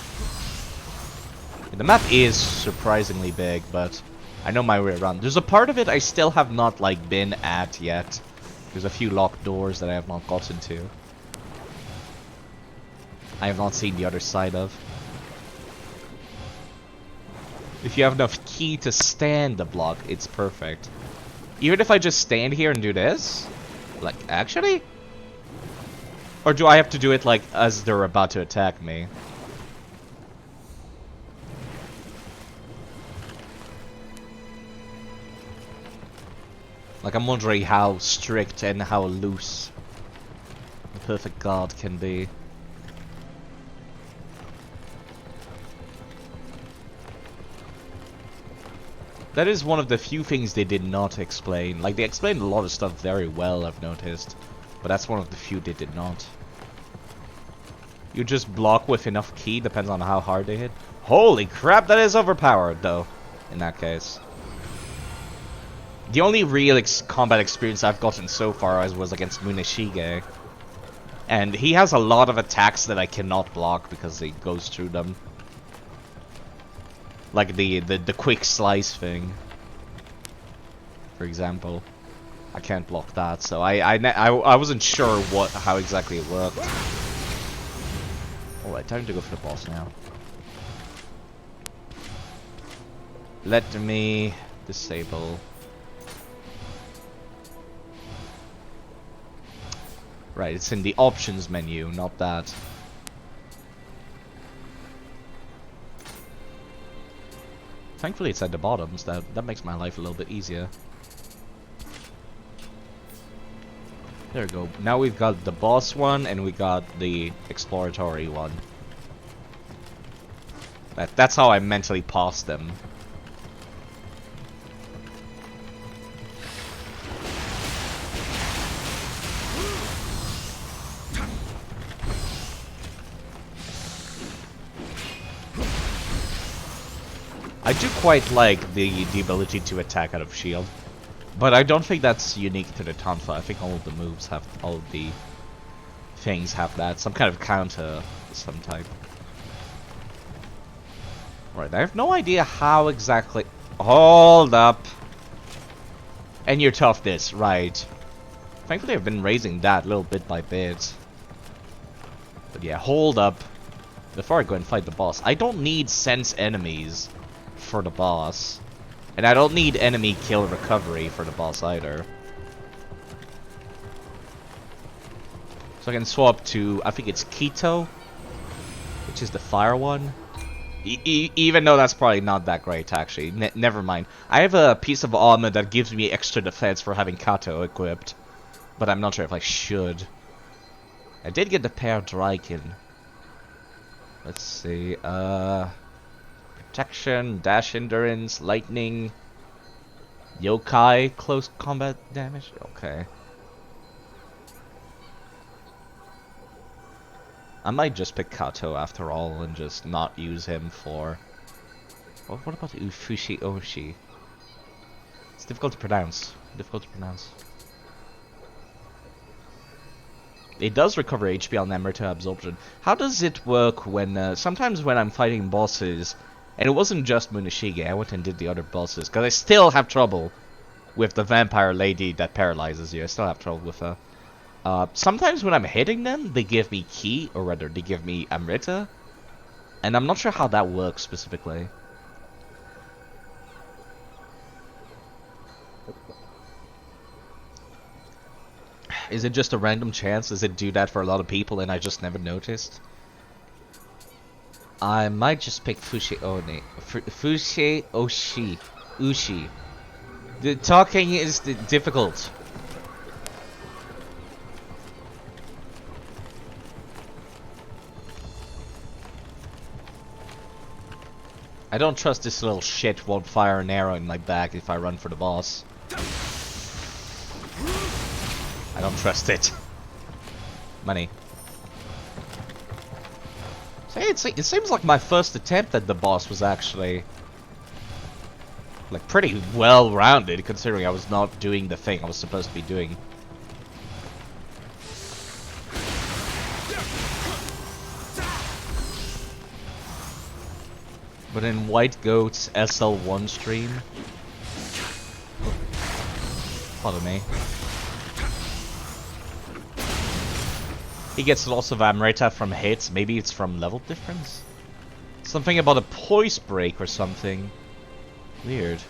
The map is surprisingly big, but I know my way around. There's a part of it I still have not, like, been at yet. There's a few locked doors that I have not gotten to. I have not seen the other side of. If you have enough ki to stand the block, it's perfect. Even if I just stand here and do this? Like, actually? Or do I have to do it, like, as they're about to attack me? Like, I'm wondering how strict and how loose the perfect guard can be. That is one of the few things they did not explain. Like, they explained a lot of stuff very well, I've noticed. But that's one of the few they did not. You just block with enough ki, depends on how hard they hit. Holy crap, that is overpowered, though, in that case. The only real combat experience I've gotten so far was against Muneshige. And he has a lot of attacks that I cannot block because he goes through them. Like the quick slice thing, for example. I can't block that, so I wasn't sure how exactly it worked. Alright, time to go for the boss now. Let me disable. Right, it's in the options menu, not that. Thankfully it's at the bottoms, that makes my life a little bit easier. There we go. Now we've got the boss one and we got the exploratory one. That's how I mentally pass them. I do quite like the ability to attack out of shield, but I don't think that's unique to the Tonfa. I think all of the moves have, all of the things have that, some kind of counter of some type. Right, I have no idea how exactly. Hold up. And your toughness, right? Thankfully, I've been raising that little bit by bit. But yeah, hold up. Before I go and fight the boss, I don't need sense enemies for the boss. And I don't need enemy kill recovery for the boss either. So I can swap to, I think it's Keto, which is the fire one. Even though that's probably not that great, actually. Never mind. I have a piece of armor that gives me extra defense for having Kato equipped. But I'm not sure if I should. I did get the pair Drykin. Let's see, protection, dash endurance, lightning, yokai, close combat damage. Okay. I might just pick Kato after all and just not use him for... What about Ufushi Oshi? It's difficult to pronounce. It does recover HP on Emerita Absorption. How does it work when... sometimes when I'm fighting bosses, and it wasn't just Munashige, I went and did the other bosses, because I still have trouble with the vampire lady that paralyzes you. I still have trouble with her. Sometimes when I'm hitting them, they give me Ki, or rather, they give me Amrita. And I'm not sure how that works specifically. Is it just a random chance? Does it do that for a lot of people and I just never noticed? I might just pick Fushi Oni. Fushi Oshi. Ushi. The talking is difficult. I don't trust this little shit won't fire an arrow in my back if I run for the boss. I don't trust it. Money. See, it seems like my first attempt at the boss was actually... like, pretty well-rounded, considering I was not doing the thing I was supposed to be doing. But in White Goat's SL1 stream... Follow me. He gets lots of Amrita from hits. Maybe it's from level difference? Something about a poise break or something. Weird.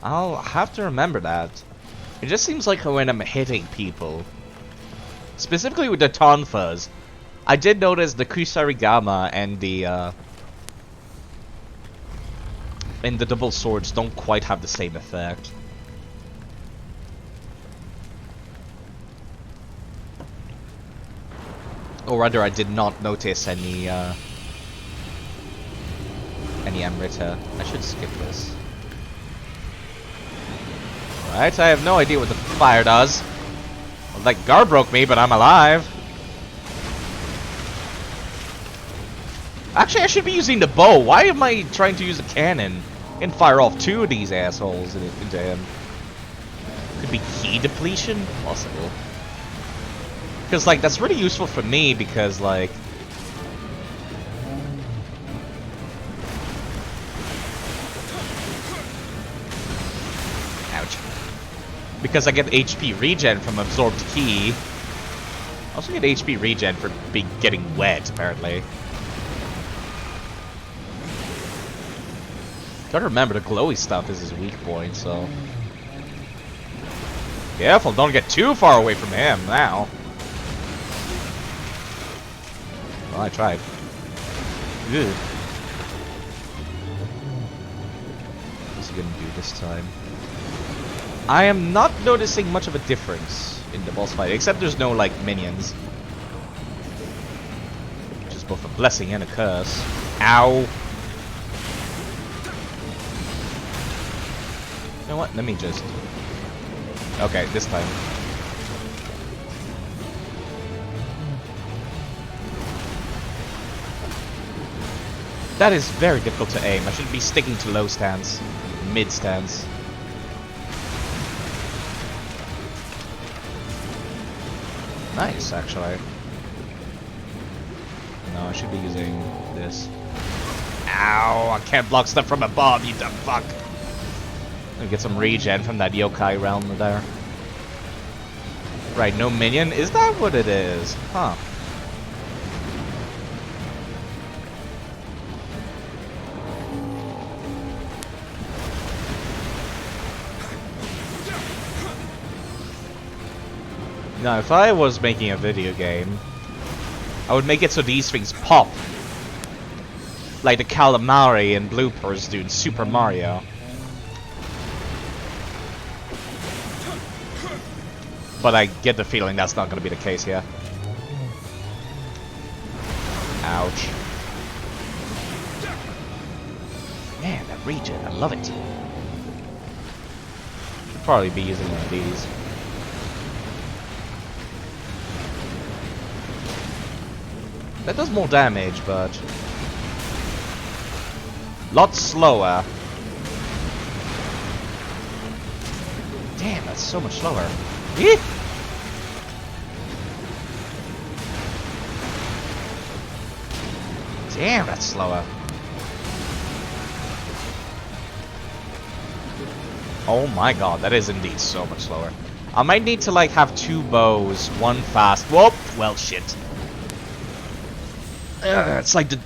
I'll have to remember that. It just seems like when I'm hitting people, specifically with the Tonfas, I did notice the Kusarigama and the double swords don't quite have the same effect. Or rather, I did not notice any Amrita. I should skip this. Right, I have no idea what the fire does. Well, that guard broke me, but I'm alive. Actually, I should be using the bow. Why am I trying to use a cannon and fire off two of these assholes into him? Could be key depletion? Possible. Because, like, that's really useful for me because, like... Ouch. Because I get HP regen from absorbed ki. I also get HP regen for getting wet, apparently. Gotta remember, the glowy stuff is his weak point, so... Careful, don't get too far away from him now. Well, I tried. Ugh. What's he gonna do this time? I am not noticing much of a difference in the boss fight, except there's no, like, minions. Which is both a blessing and a curse. Ow! You know what? Let me just... Okay, this time. That is very difficult to aim. I should be sticking to low stance, mid stance. Nice, actually. No, I should be using this. Ow! I can't block stuff from above, you dumb fuck! Let me get some regen from that yokai realm there. Right, no minion? Is that what it is? Huh. Now, if I was making a video game, I would make it so these things pop. Like the calamari and bloopers do in Super Mario. But I get the feeling that's not going to be the case here. Ouch. Man, that regen, I love it. Should probably be using one of these. That does more damage, but... lot slower. Damn, that's so much slower. Eek! Damn, that's slower. Oh my god, that is indeed so much slower. I might need to, like, have two bows, one fast. Whoop! Well, shit. It's like the...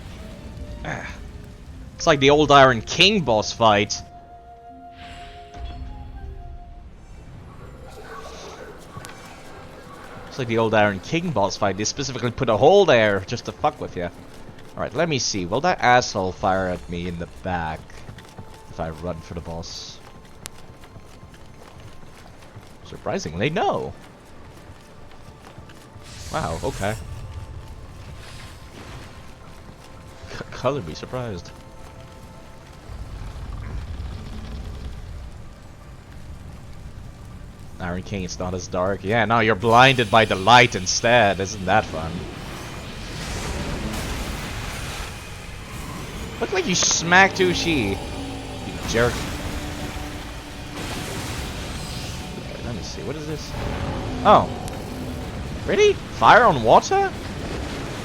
it's like the old Iron King boss fight. It's like the old Iron King boss fight. They specifically put a hole there just to fuck with you. Alright, let me see. Will that asshole fire at me in the back if I run for the boss? Surprisingly, no. Wow, okay. Color be surprised. Iron King, it's not as dark. Yeah, now you're blinded by the light instead. Isn't that fun? Look like you smacked Uchi. You jerk. Okay, let me see. What is this? Oh. Really? Fire on water?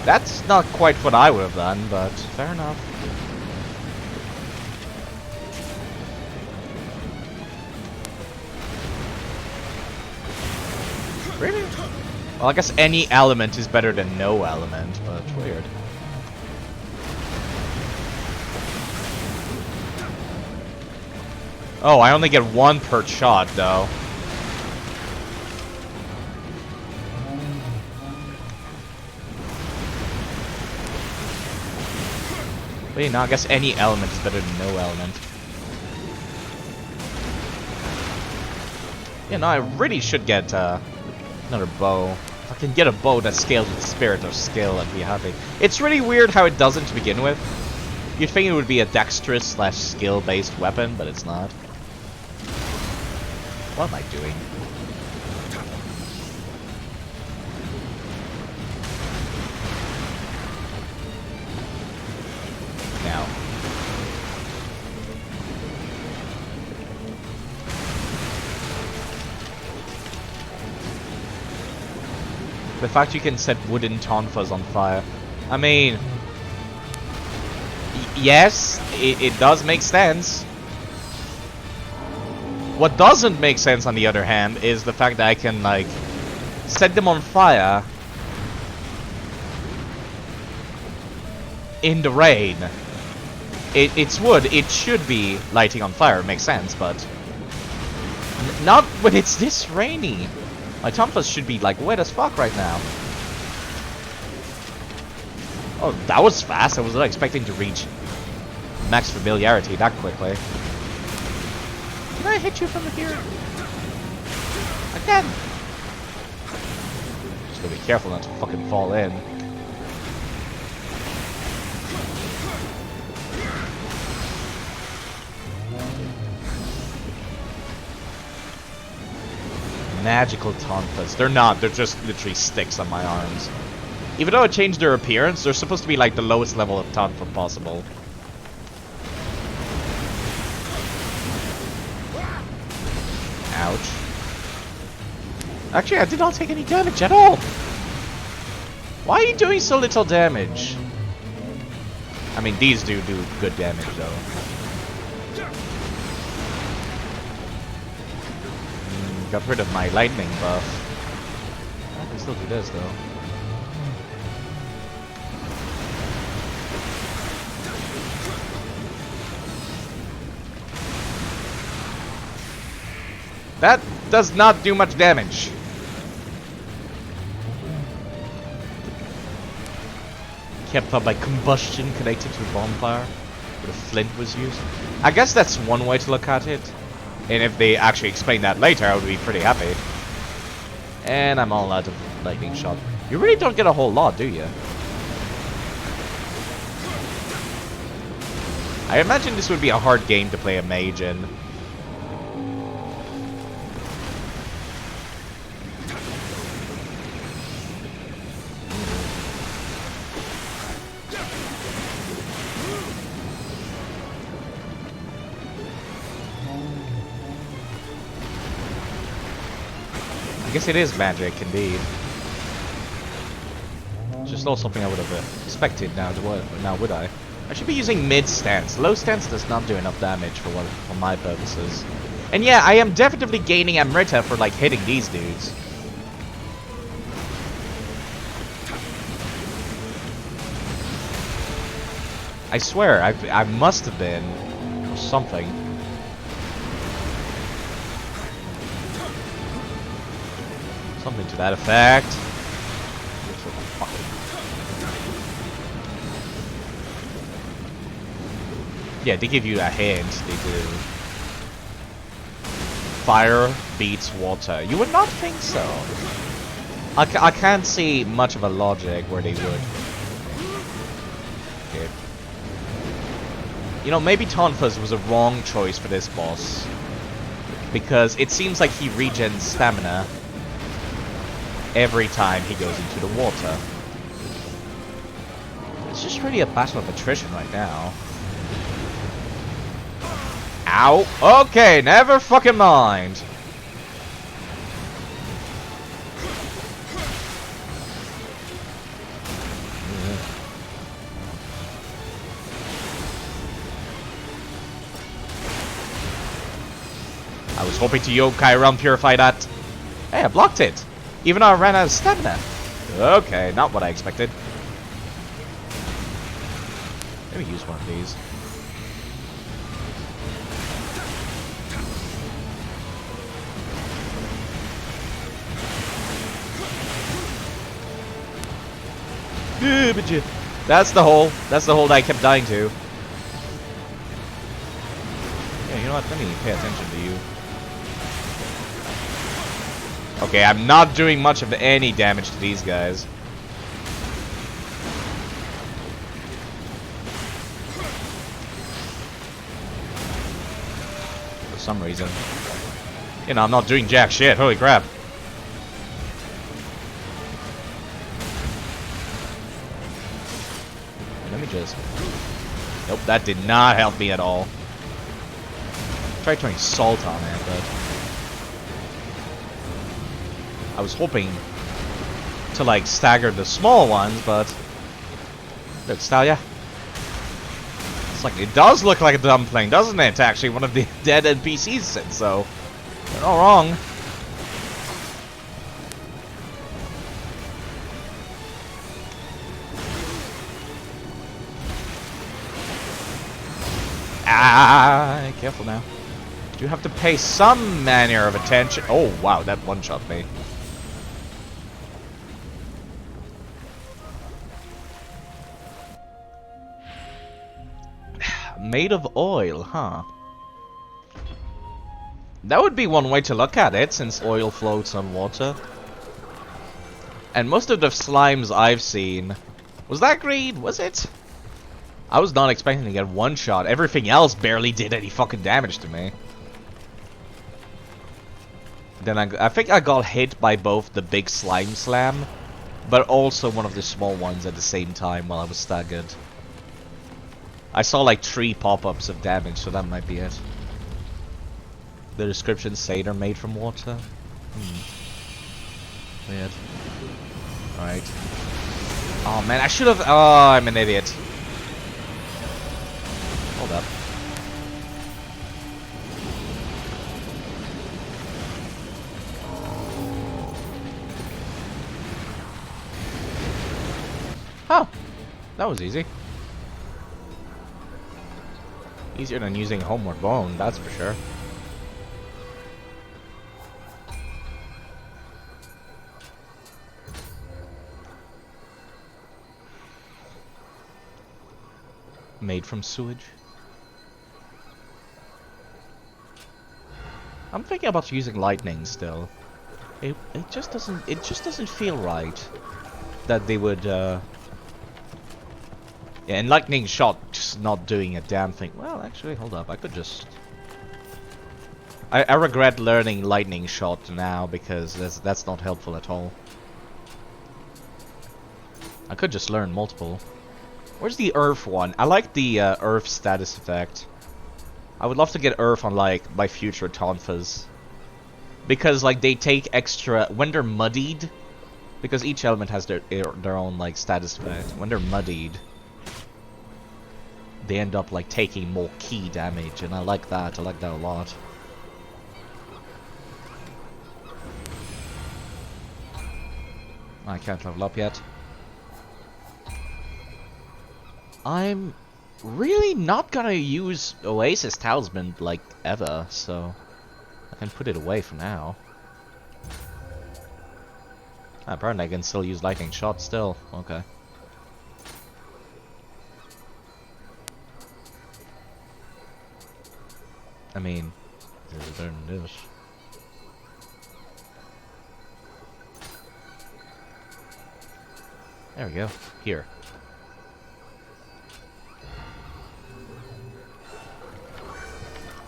That's not quite what I would have done, but fair enough. Really? Well, I guess any element is better than no element, but weird. Oh, I only get one per shot, though. Wait, no, I guess any element is better than no element. Yeah, no, I really should get another bow. If I can get a bow that scales with spirit or skill, I'd be happy. It's really weird how it doesn't to begin with. You'd think it would be a dexterous slash skill based weapon, but it's not. What am I doing? Now. The fact you can set wooden tonfas on fire. I mean... yes, it does make sense. What doesn't make sense, on the other hand, is the fact that I can, like, set them on fire in the rain. It's wood, it should be lighting on fire, it makes sense, but Not when it's this rainy. My Tonfas should be like wet as fuck right now. Oh, that was fast. I was not expecting to reach max familiarity that quickly. Can I hit you from here? I can. Just gotta be careful not to fucking fall in. Magical Tonfas. They're not. They're just literally sticks on my arms. Even though it changed their appearance, they're supposed to be like the lowest level of Tonfa possible. Ouch. Actually, I did not take any damage at all. Why are you doing so little damage? I mean, these do good damage, though. Got rid of my lightning buff. I can still do this, though. That does not do much damage. Kept up by combustion connected to a bonfire, where the flint was used. I guess that's one way to look at it. And if they actually explain that later, I would be pretty happy. And I'm all out of lightning shot. You really don't get a whole lot, do you? I imagine this would be a hard game to play a mage in. I guess it is magic, indeed. It's just not something I would have expected now, would I? I should be using mid stance. Low stance does not do enough damage for my purposes. And yeah, I am definitely gaining Amrita for like hitting these dudes. I swear, I must have been or something. Something to that effect. Yeah, they give you a hint. They do. Fire beats water. You would not think so. I can't see much of a logic where they would. Okay. You know, maybe Tonfas was a wrong choice for this boss. Because it seems like he regens stamina every time he goes into the water. It's just really a battle of attrition right now. Ow! Okay, never fucking mind. I was hoping to yokai around purify that. Hey, I blocked it. Even though I ran out of stamina. Okay, not what I expected. Let me use one of these. That's the hole. That's the hole that I kept dying to. Yeah, you know what? Let me pay attention to you. Okay, I'm not doing much of any damage to these guys. For some reason. You know, I'm not doing jack shit. Holy crap. Let me just... Nope, that did not help me at all. Tried throwing salt on it, but... I was hoping to, like, stagger the small ones, but... Look, Stalia. It's like, it does look like a dumpling, doesn't it? Actually, one of the dead NPCs said so. They're not wrong. Ah, careful now. You have to pay some manner of attention. Oh, wow, that one-shot me. Made of oil, huh? That would be one way to look at it, since oil floats on water. And most of the slimes I've seen... Was that green? Was it? I was not expecting to get one shot. Everything else barely did any fucking damage to me. Then I think I got hit by both the big slime slam, but also one of the small ones at the same time while I was staggered. I saw like 3 pop-ups of damage, so that might be it. The descriptions say they're made from water. Weird. Alright. Oh man, I should have... Oh, I'm an idiot. Hold up. Oh, that was easy. Easier than using Homeward Bone, that's for sure. Made from sewage. I'm thinking about using lightning still. It just doesn't feel right that they would yeah, and lightning shot just not doing a damn thing. Well, actually, hold up. I could just... I regret learning lightning shot now because that's not helpful at all. I could just learn multiple. Where's the Earth one? I like the Earth status effect. I would love to get Earth on like my future Tonfas. Because like they take extra when they're muddied. Because each element has their own like status effect. When they're muddied, they end up like taking more key damage, and I like that. I like that a lot. I can't level up yet. I'm really not gonna use Oasis Talisman like ever, so I can put it away for now. Apparently I can still use lightning shot still. Okay. I mean, this is better than this. There we go. Here.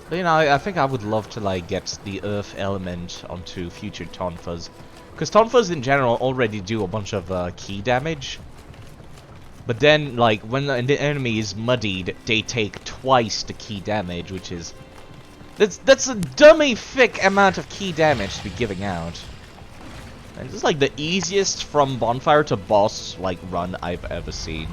But, you know, I think I would love to like get the Earth element onto future Tonfas. Because Tonfas in general already do a bunch of key damage. But then, like, when the enemy is muddied, they take twice the key damage, which is... That's a dummy thick amount of key damage to be giving out. And this is like the easiest from bonfire to boss like run I've ever seen.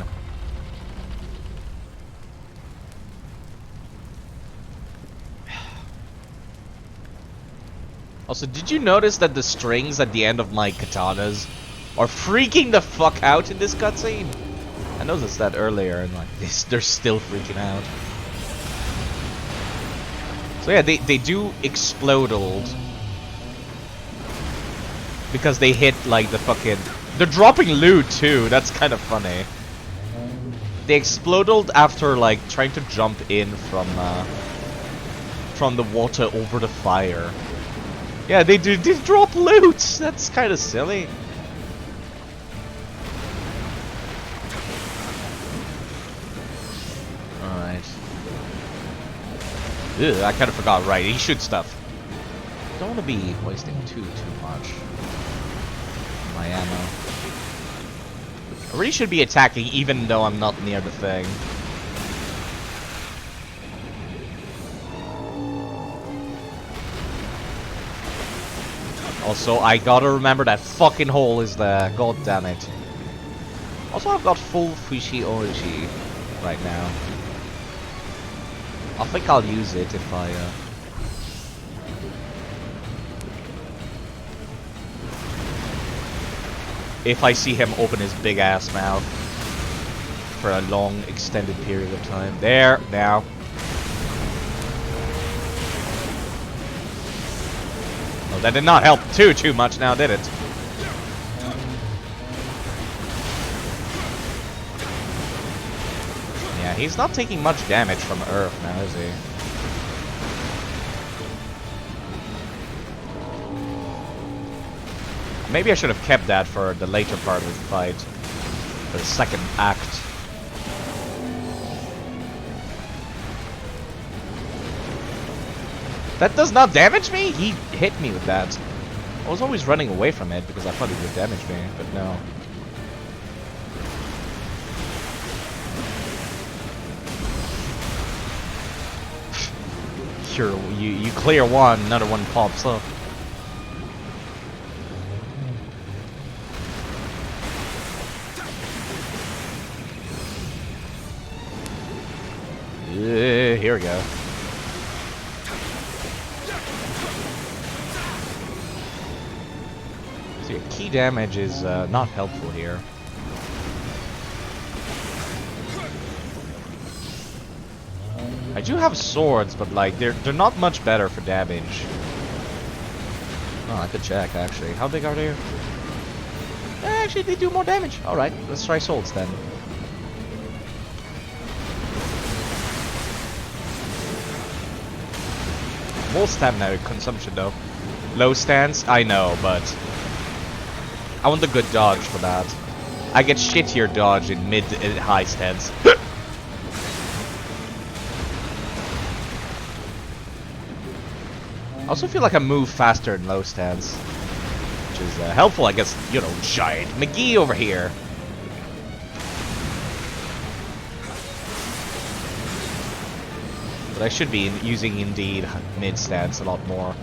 Also, did you notice that the strings at the end of my katanas are freaking the fuck out in this cutscene? I noticed that earlier, and like they're still freaking out. So yeah, they do explode old. Because they hit like the fucking... They're dropping loot too, that's kind of funny. They exploded after like trying to jump in from the water over the fire. Yeah, they drop loot, that's kind of silly. Alright. Ugh, I kind of forgot, right, he shoots stuff. Don't want to be wasting too much. My ammo. I really should be attacking even though I'm not near the thing. Also, I gotta remember that fucking hole is there. God damn it. Also, I've got full Fushi Orochi right now. I think I'll use it if I see him open his big ass mouth for a long extended period of time. There, now. that did not help too much now, did it? Yeah, he's not taking much damage from Earth now, is he? Maybe I should have kept that for the later part of the fight. For the second act. That does not damage me? He hit me with that. I was always running away from it because I thought it would damage me, but no. You clear one, another one pops up. Here we go. So yeah, key damage is not helpful here. I do have swords, but like they're not much better for damage. Oh, I could check actually. How big are they? Actually, they do more damage. All right, let's try swords then. More stamina consumption though. Low stance, I know, but I want a good dodge for that. I get shittier dodge in mid and high stance. I also feel like I move faster in low stance, which is helpful, I guess. You know, giant McGee over here. But I should be using indeed mid stance a lot more.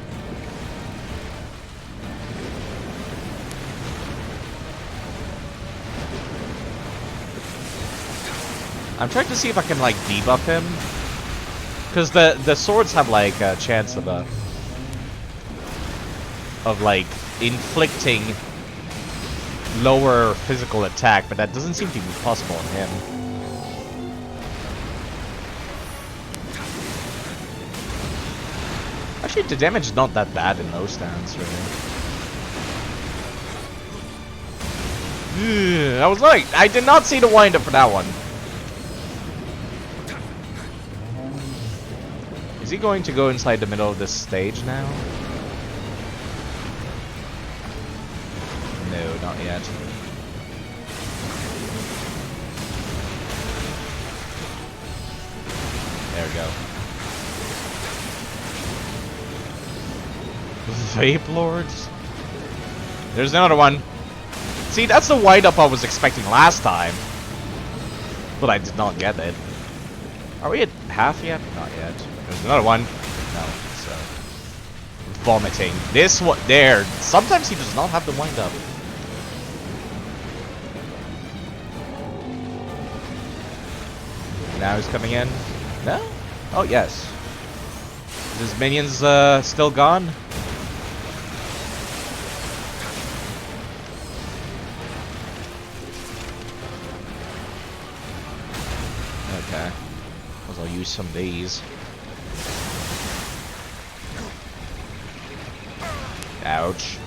I'm trying to see if I can like debuff him, because the swords have like a chance of like inflicting lower physical attack, but that doesn't seem to be possible on him. Actually, the damage is not that bad in low stance, really. I was right. I did not see the wind-up for that one. Is he going to go inside the middle of this stage now? No, not yet. There we go. Vape Lords? There's another one. See, that's the wind-up I was expecting last time. But I did not get it. Are we at half yet? Not yet. There's another one. No, so... vomiting. This one, there. Sometimes he does not have the wind-up. Now he's coming in. No? Oh, yes. Is his minions still gone? Okay. I'll use some of these. Ouch.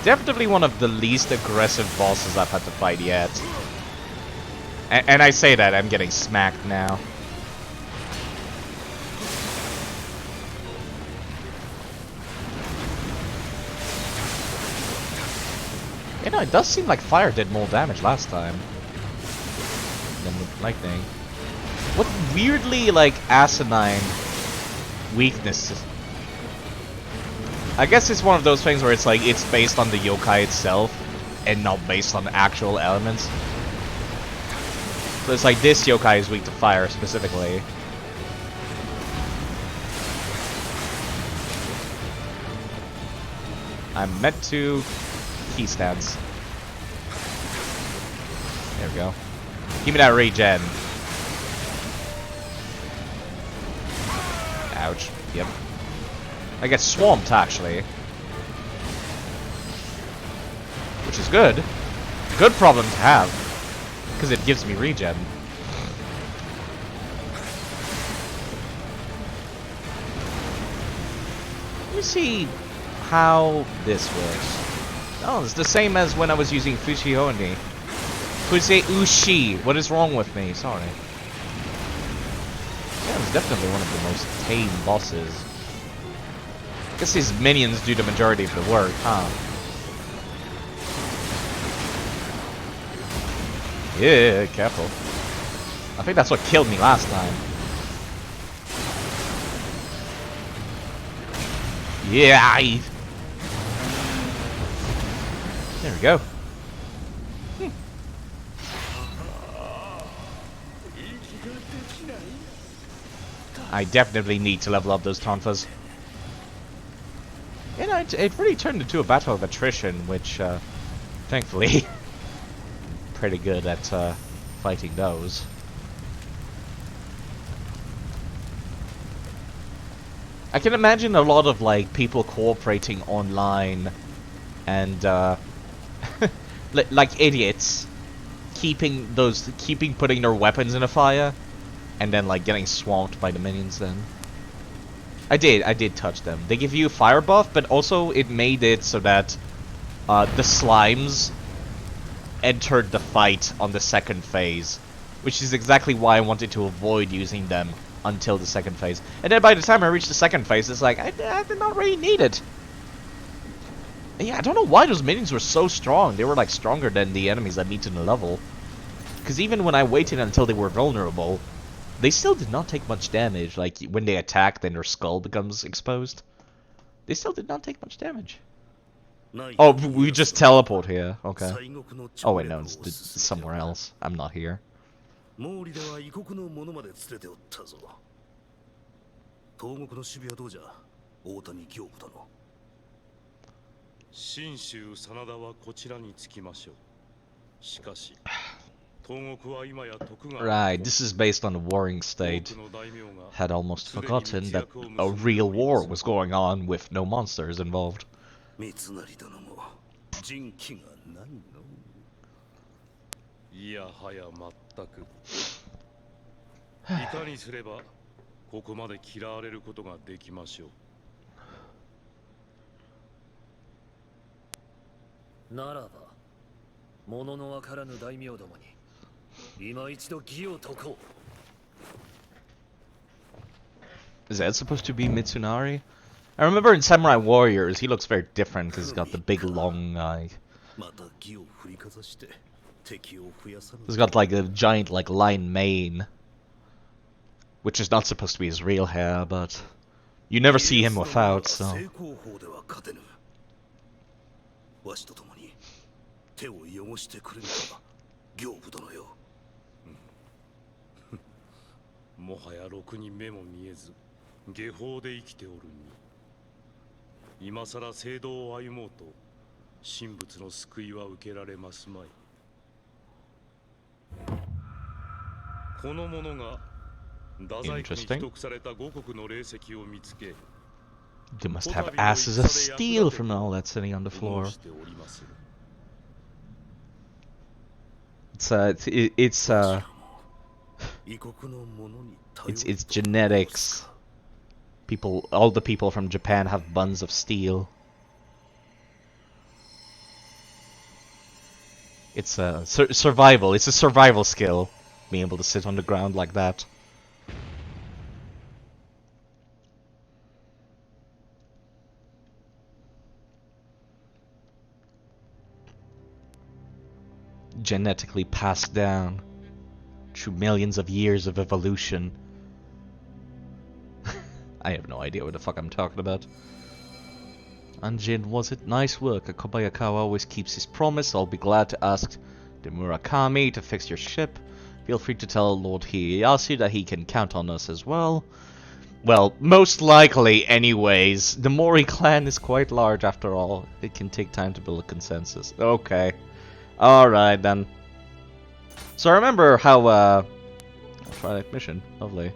Definitely one of the least aggressive bosses I've had to fight yet. And I say that, I'm getting smacked now. You know, it does seem like fire did more damage last time than with lightning. What weirdly, like, asinine weaknesses. I guess it's one of those things where it's like, it's based on the yokai itself and not based on actual elements. So it's like this yokai is weak to fire specifically. I'm meant to key stance. There we go. Give me that regen. Ouch. Yep. I get swamped actually. Which is good. Good problem to have. Because it gives me regen. me see how this works. Oh, it's the same as when I was using Fushihoni. Fuse Ushi. What is wrong with me? Sorry. Yeah, it's definitely one of the most tame bosses. I guess his minions do the majority of the work, huh? Yeah, careful. I think that's what killed me last time. Yeah! There we go. I definitely need to level up those Tonfas. You know, it really turned into a battle of attrition, which, thankfully, pretty good at fighting those. I can imagine a lot of like people cooperating online and like idiots keeping putting their weapons in a fire and then like getting swamped by the minions then. I did touch them. They give you fire buff, but also it made it so that the slimes entered the fight on the second phase, which is exactly why I wanted to avoid using them until the second phase. And then by the time I reached the second phase, it's like, I did not really need it. And yeah, I don't know why those minions were so strong. They were like stronger than the enemies that needed the level. Because even when I waited until they were vulnerable, they still did not take much damage. Like when they attack, then their skull becomes exposed. They still did not take much damage. Oh, we just teleport here. Okay. Oh wait, no, it's somewhere else. I'm not here. Right, this is based on the warring state. Had almost forgotten that a real war was going on with no monsters involved. Is that supposed to be Mitsunari? I remember in Samurai Warriors, he looks very different because he's got the big long he's got like a giant like lion mane, which is not supposed to be his real hair, but you never see him without, so. Interesting. They must have asses of steel from all that sitting on the floor. It's genetics. All the people from Japan have buns of steel. It's survival. It's a survival skill, being able to sit on the ground like that. Genetically passed down through millions of years of evolution. I have no idea what the fuck I'm talking about. Anjin, was it? Nice work. Kobayakawa always keeps his promise. I'll be glad to ask the Murakami to fix your ship. Feel free to tell Lord Hiyasu that he can count on us as well. Well, most likely anyways. The Mori clan is quite large after all. It can take time to build a consensus. Okay. Alright then. So I remember how, I'll try that mission. Lovely.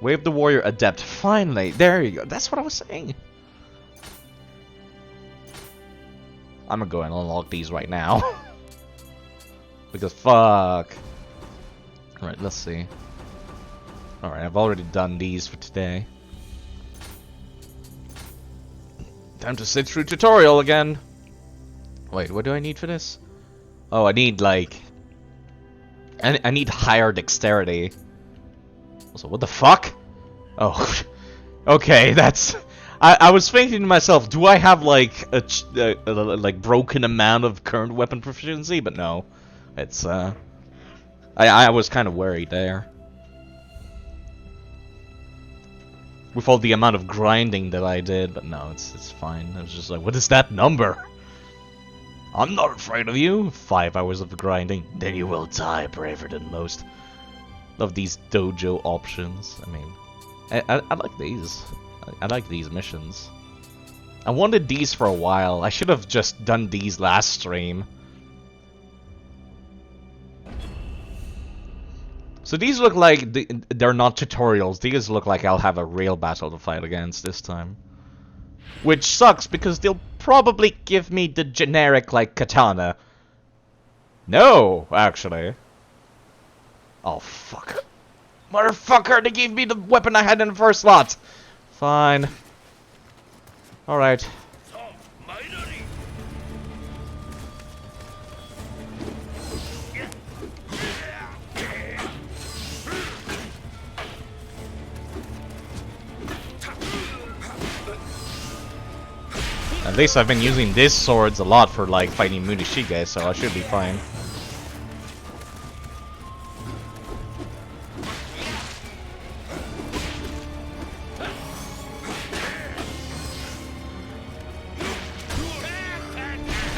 Wave the Warrior Adept. Finally! There you go. That's what I was saying. I'm gonna go and unlock these right now. Because fuck. Alright, let's see. Alright, I've already done these for today. Time to sit through tutorial again. Wait, what do I need for this? Oh, I need, like... I need higher dexterity. Also, what the fuck? Oh, okay, that's... I was thinking to myself, do I have, like, a like, broken amount of current weapon proficiency? But no. It's, I was kind of worried there. With all the amount of grinding that I did, but no, it's fine. I was just like, what is that number? I'm not afraid of you. 5 hours of grinding, then you will die braver than most. Love these dojo options. I mean, I like these. I like these missions. I wanted these for a while. I should have just done these last stream. So these look like they're not tutorials. These look like I'll have a real battle to fight against this time. Which sucks because they'll probably give me the generic, like, katana. No, actually. Oh, fuck. Motherfucker, they gave me the weapon I had in the first slot. Fine. Alright. At least I've been using these swords a lot for, like, fighting Murashige, so I should be fine.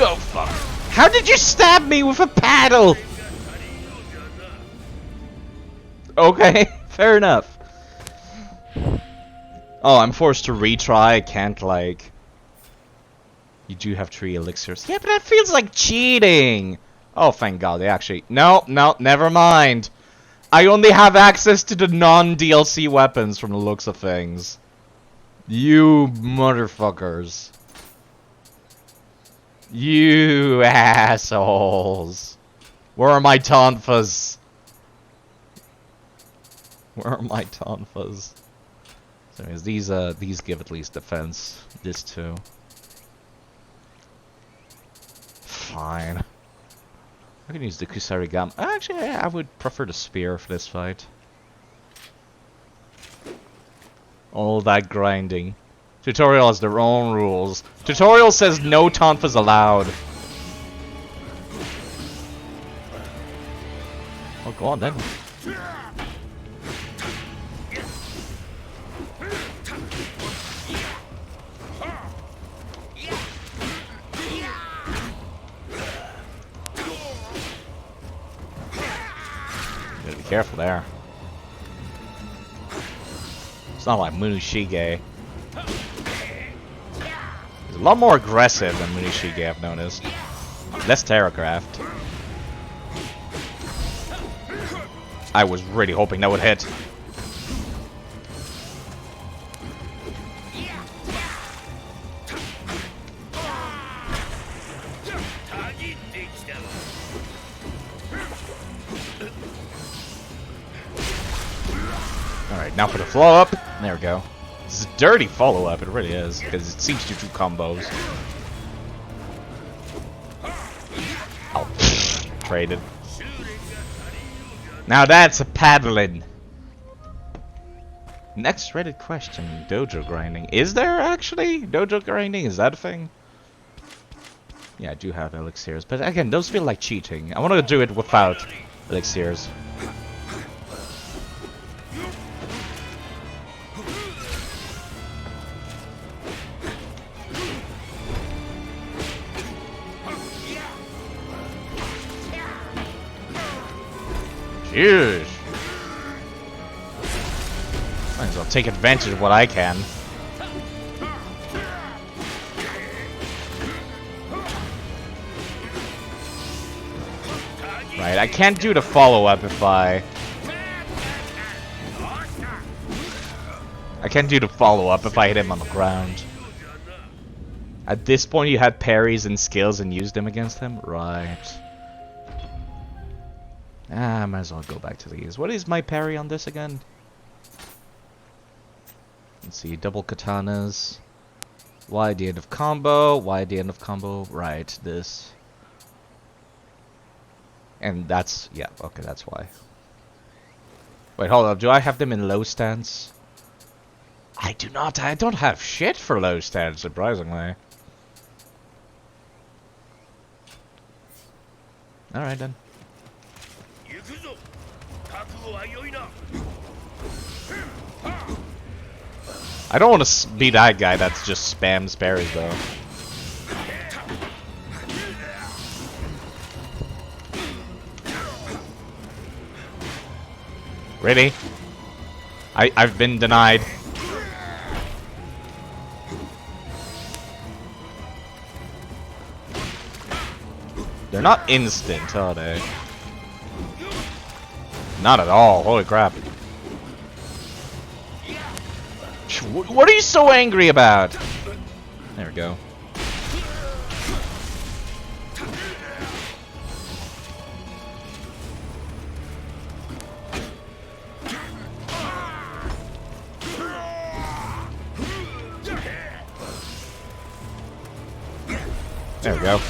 Oh, fuck. How did you stab me with a paddle? Okay, fair enough. Oh, I'm forced to retry. I can't, like... You do have 3 elixirs. Yeah, but that feels like cheating! Oh, thank God, they actually... No, never mind. I only have access to the non-DLC weapons from the looks of things. You motherfuckers. You assholes. Where are my tonfas? Where are my tonfas? So anyways, these give at least defense. This too. Fine. I can use the Kusarigama. Actually, I would prefer the spear for this fight. All that grinding. Tutorial has their own rules. Tutorial says no tonfas allowed. Oh, go on then. Gotta be careful there. It's not like Murashige. He's a lot more aggressive than Murashige, I've noticed. Less Terracraft. I was really hoping that would hit. Alright, now for the follow-up. There we go. This is a dirty follow-up, it really is, because it seems to do 2 combos. Oh, traded. Now that's a paddling. Next Reddit question, dojo grinding. Is there actually dojo grinding? Is that a thing? Yeah, I do have elixirs, but again, those feel like cheating. I want to do it without elixirs. Jeez. Might as well take advantage of what I can. Right, I can't do the follow-up if I can't do the follow-up if I hit him on the ground. At this point you had parries and skills and used them against him? Right. Ah, I might as well go back to these. What is my parry on this again? Let's see, double katanas. Y at the end of combo, Y at the end of combo, right, this. And that's, yeah, okay, that's why. Wait, hold up, do I have them in low stance? I do not, I don't have shit for low stance, surprisingly. Alright then. I don't want to be that guy that's just spams parries though. Really? I've been denied. They're not instant, are they? Not at all. Holy crap. What are you so angry about? There we go. There we go.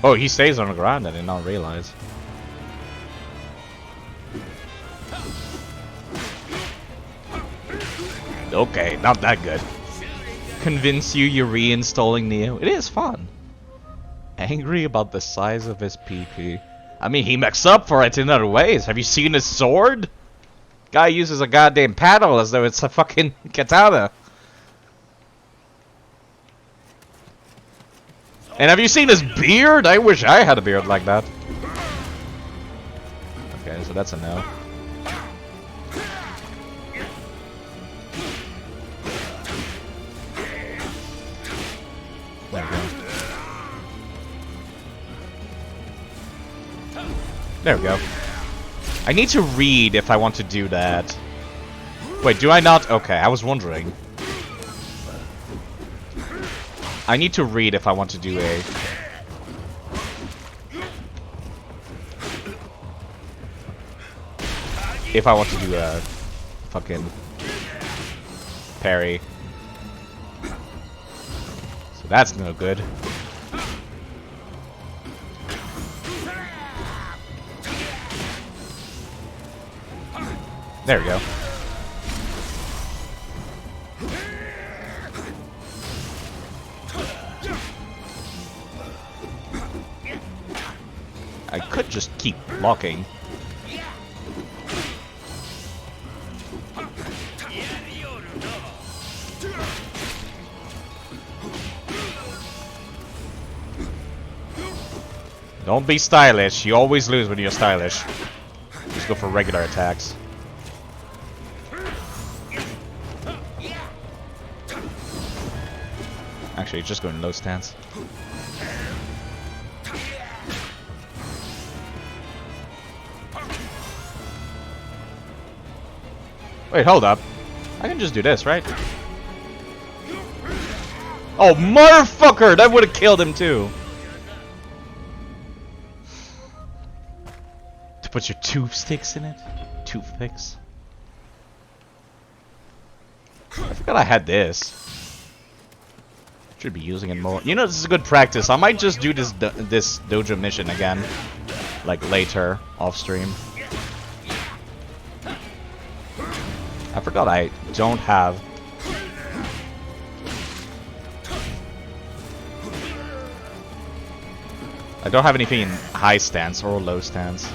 Oh, he stays on the ground. I did not realize. Okay, not that good. Convince you you're reinstalling Nioh. It is fun. Angry about the size of his PP. I mean, he makes up for it in other ways. Have you seen his sword? Guy uses a goddamn paddle as though it's a fucking katana. And have you seen his beard? I wish I had a beard like that. Okay, so that's a no. There we go. There we go. I need to read if I want to do that. Wait, do I not? Okay, I was wondering. I need to read if I want to do a... If I want to do a... fucking... parry. So that's no good. There we go. I could just keep blocking. Don't be stylish. You always lose when you're stylish. Just go for regular attacks. Actually, just go in low stance. Wait, hold up. I can just do this, right? Oh, motherfucker! That would have killed him, too. To put your toothsticks in it? Toothpicks? I forgot I had this. Should be using it more. You know, this is good practice. I might just do this dojo mission again. Like, later, off-stream. I forgot I don't have... I don't have anything in high stance or low stance.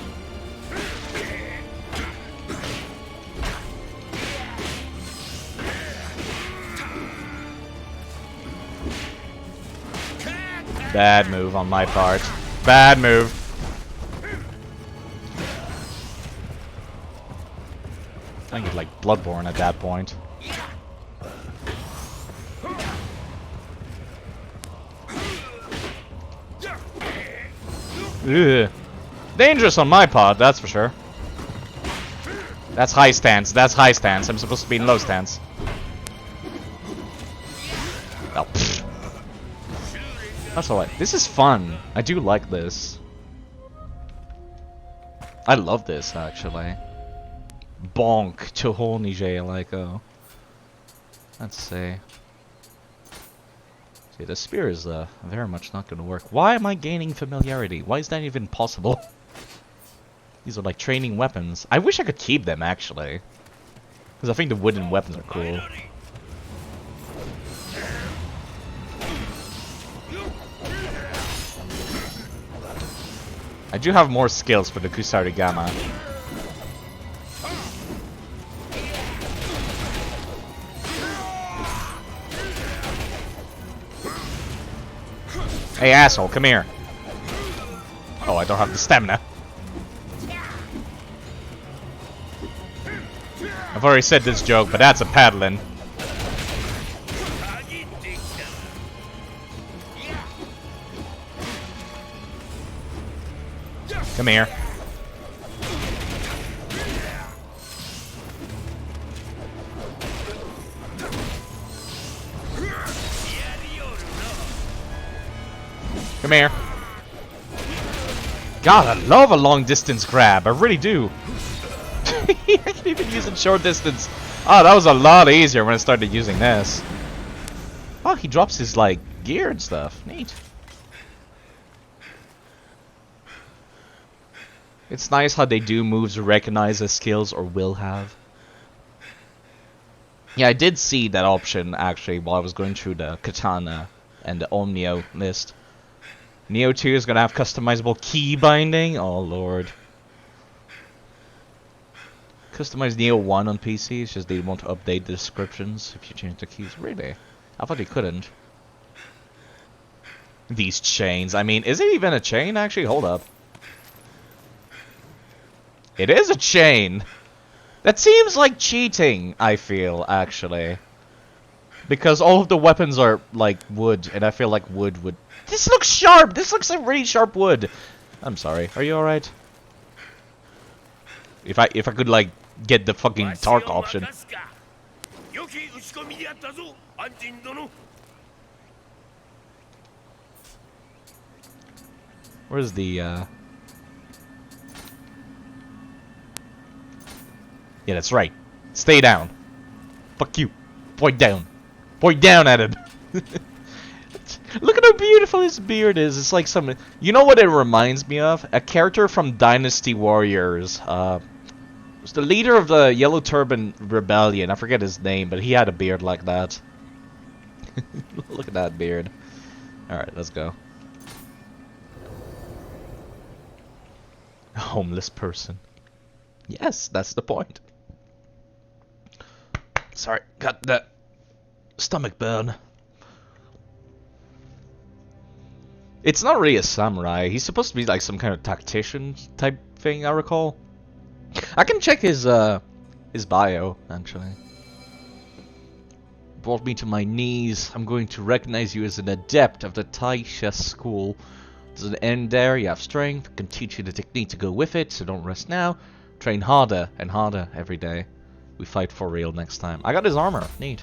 Bad move on my part. Bad move. I think it's like Bloodborne at that point. Ugh. Dangerous on my part, that's for sure. That's high stance. That's high stance. I'm supposed to be in low stance. Oh, pfft. That's alright. This is fun. I do like this. I love this, actually. bonk to Honije, like, oh. Let's see. See, the spear is very much not gonna work. Why am I gaining familiarity? Why is that even possible? These are like training weapons. I wish I could keep them, actually. Because I think the wooden weapons are cool. I do have more skills for the Kusarigama. Hey asshole, come here. Oh, I don't have the stamina. I've already said this joke, but that's a paddling. Come here. Come here. God, I love a long distance grab. I really do. I can even use it short distance. Oh, that was a lot easier when I started using this. Oh, he drops his, like, gear and stuff. Neat. It's nice how they do moves recognize as skills or will have. Yeah, I did see that option, actually, while I was going through the Katana and the Nioh list. Nioh 2 is going to have customizable key binding? Oh, lord. Customize Nioh 1 on PC, it's just they won't update the descriptions if you change the keys. Really? I thought they couldn't. These chains. I mean, is it even a chain, actually? Hold up. It is a chain! That seems like cheating, I feel, actually. Because all of the weapons are, like, wood, and I feel like wood would... This looks sharp! This looks like really sharp wood! I'm sorry, are you alright? If I could, like, get the fucking Tark option. Where's the, Yeah, that's right. Stay down. Fuck you. Point down. Point down at him. Look at how beautiful his beard is. It's like some... You know what it reminds me of? A character from Dynasty Warriors. Was the leader of the Yellow Turban Rebellion. I forget his name, but he had a beard like that. Look at that beard. Alright, let's go. A homeless person. Yes, that's the point. Sorry, got that stomach burn. It's not really a samurai. He's supposed to be like some kind of tactician type thing, I recall. I can check his bio, actually. Brought me to my knees. I'm going to recognize you as an adept of the Taisha school. There's an end there. You have strength. I can teach you the technique to go with it, so don't rest now. Train harder and harder every day. We fight for real next time. I got his armor. Neat.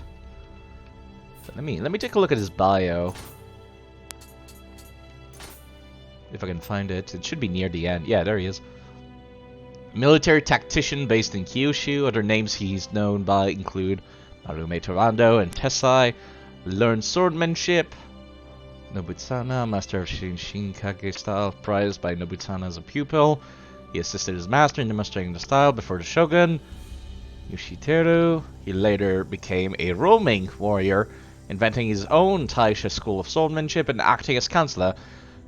But let me take a look at his bio. If I can find it. It should be near the end. Yeah, there he is. Military tactician based in Kyushu. Other names he's known by include Narume Torando and Tessai. Learned swordsmanship. Nobutsana, master of Shinkage style, prized by Nobutsana as a pupil. He assisted his master in demonstrating the style before the shogun, Yoshiteru. He later became a roaming warrior, inventing his own Taisha school of swordsmanship and acting as counselor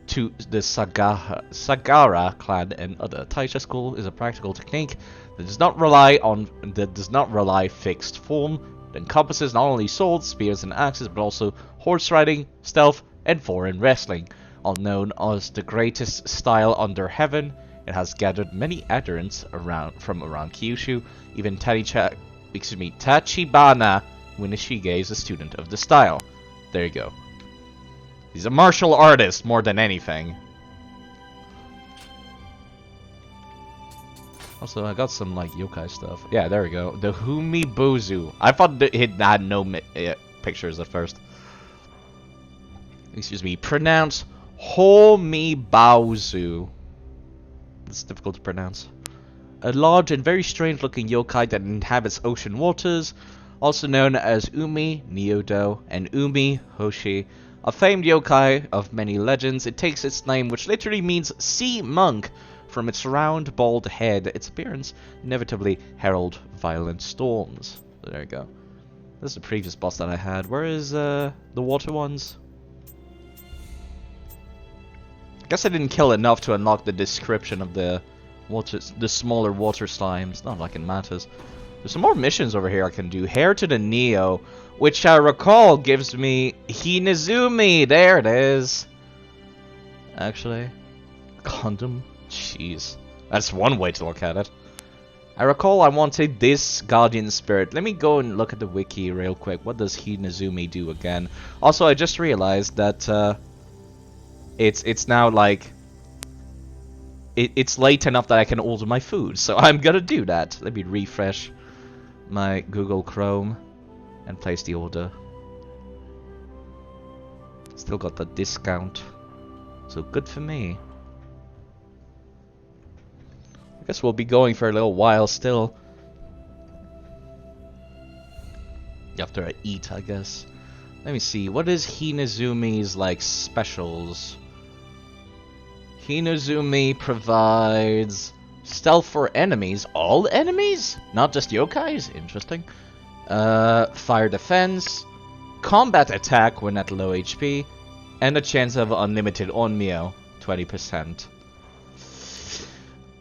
to the Sagara clan and other. Taisha school is a practical technique that does not rely fixed form. It encompasses not only swords, spears, and axes, but also horse riding, stealth, and foreign wrestling. All known as the greatest style under heaven, it has gathered many adherents from around Kyushu. Even Tachibana Winishige is a student of the style. There you go. He's a martial artist more than anything. Also, I got some like yokai stuff. Yeah, there we go. The Humibozu. I thought it had no pictures at first. Excuse me. Pronounce Homibaozu. It's difficult to pronounce. a large and very strange looking yokai that inhabits ocean waters, also known as Umi Nioh and Umi Hoshi. A famed yokai of many legends, it takes its name, which literally means sea monk, from its round, bald head. Its appearance inevitably herald violent storms. So there you go. This is the previous boss that I had. Where is the water ones? I guess I didn't kill enough to unlock the description of the smaller water slimes. Not like it matters. There's some more missions over here I can do. Hair to the Nioh, which I recall gives me Hinazumi. There it is. Actually, condom. Jeez, that's one way to look at it. I recall I wanted this guardian spirit. Let me go and look at the wiki real quick. What does Hinazumi do again? Also, I just realized that it's now like it's late enough that I can order my food, so I'm gonna do that. Let me refresh my Google Chrome and place the order. Still got the discount, so good for me. I guess we'll be going for a little while still. After I eat, I guess. Let me see, what is Hinazumi's like specials? Hinazumi provides stealth for enemies. All enemies? Not just yokais? Interesting. Fire defense, combat attack when at low HP, and a chance of unlimited onmyo, 20%.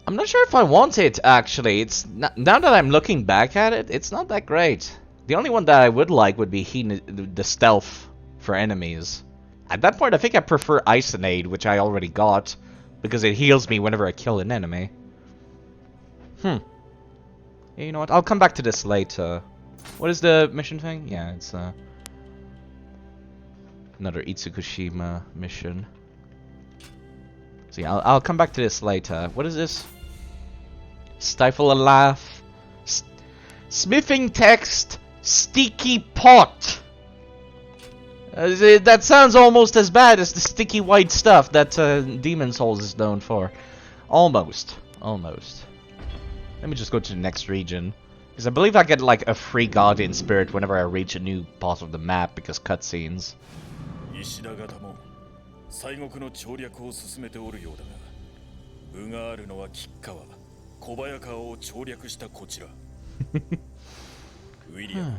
I'm not sure if I want it, actually. It's not, now that I'm looking back at it, it's not that great. The only one that I would like would be the stealth for enemies. At that point, I think I prefer Icinade, which I already got, because it heals me whenever I kill an enemy. Yeah, you know what? I'll come back to this later. What is the mission thing? Yeah, it's another Itsukushima mission. So yeah, I'll come back to this later. What is this? Stifle a laugh. Smithing text. Sticky pot. That sounds almost as bad as the sticky white stuff that Demon Souls is known for. Almost. Almost. Let me just go to the next region. Because I believe I get like a free Guardian Spirit whenever I reach a new part of the map because cutscenes. 西国の調略を進めておるようだが、分があるのは吉川、小早川を調略したこちら。ウィリアム、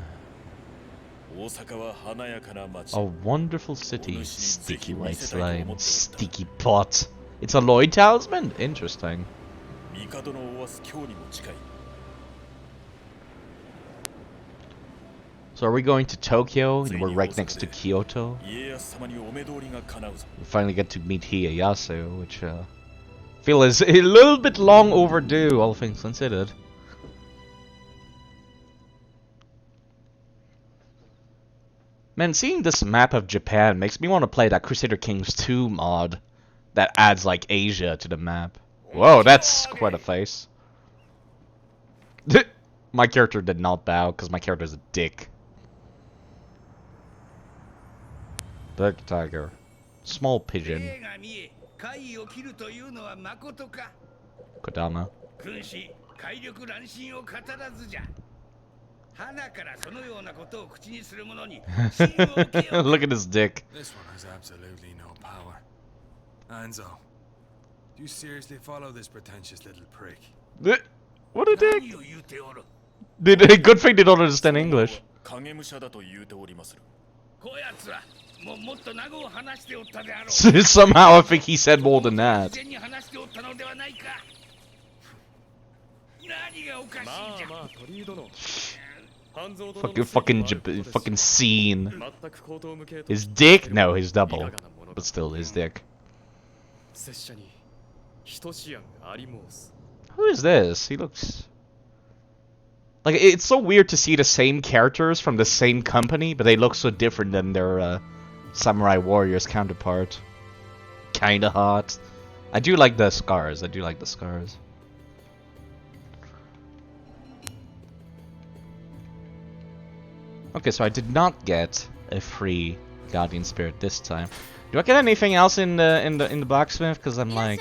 大阪は華やかな街。A wonderful city, sticky white slime, sticky pot. It's a Lloyd talisman? Interesting. 帝のおわす京にも近い。 So are we going to Tokyo? And we're right next to Kyoto. We finally get to meet Ieyasu, which I feel is a little bit long overdue, all things considered. Man, seeing this map of Japan makes me want to play that Crusader Kings 2 mod that adds like Asia to the map. Whoa, that's quite a face. My character did not bow because my character is a dick. Big tiger. Small pigeon. Kodama. Look at his dick. This one has absolutely no power. Anzo, do you seriously follow this pretentious little prick? What a dick! Good thing they don't understand English. Somehow I think he said more than that. Fucking scene. His dick? No, his double. But still, his dick. Who is this? He looks... Like, it's so weird to see the same characters from the same company, but they look so different than their Samurai Warriors counterpart. Kinda hot. I do like the scars. I do like the scars. Okay, so I did not get a free Guardian Spirit this time. Do I get anything else in the blacksmith? Because I'm like...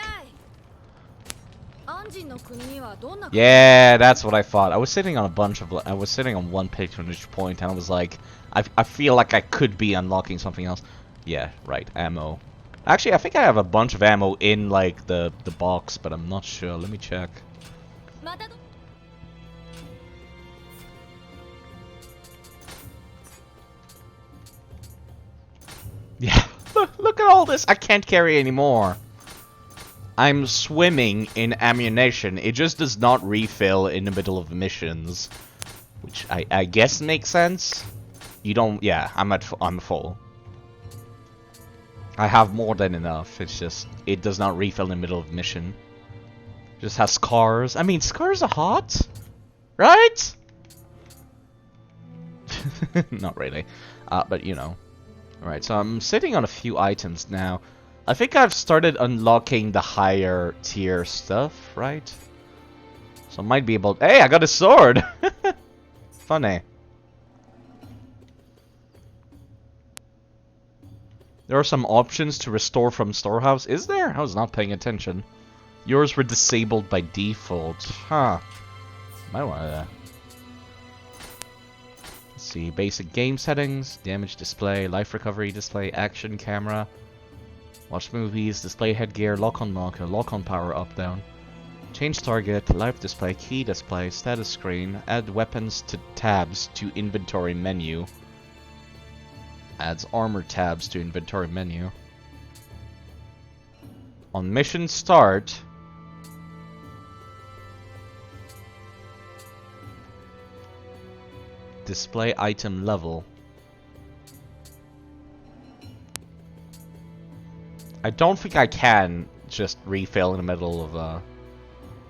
Yeah, that's what I thought. I was sitting on one patronage point, and I was like, I feel like I could be unlocking something else. Yeah, right, ammo. Actually, I think I have a bunch of ammo in, like, the box, but I'm not sure. Let me check. Yeah, look at all this. I can't carry anymore. I'm swimming in ammunition. It just does not refill in the middle of missions. Which I guess makes sense. You don't... Yeah, I'm full. I have more than enough. It's just... It does not refill in the middle of mission. Just has scars. I mean, scars are hot. Right? Not really. But, you know. Alright, so I'm sitting on a few items now. I think I've started unlocking the higher tier stuff, right? So I might be able... Hey, I got a sword! Funny. There are some options to restore from storehouse. Is there? I was not paying attention. Yours were disabled by default. Huh. Might want to... Let's see. Basic game settings. Damage display. Life recovery display. Action camera. Watch movies, display headgear, lock on power up down. Change target, live display, key display, status screen, add weapons to tabs to inventory menu. Adds armor tabs to inventory menu. On mission start, display item level. I don't think I can just refill in the middle of,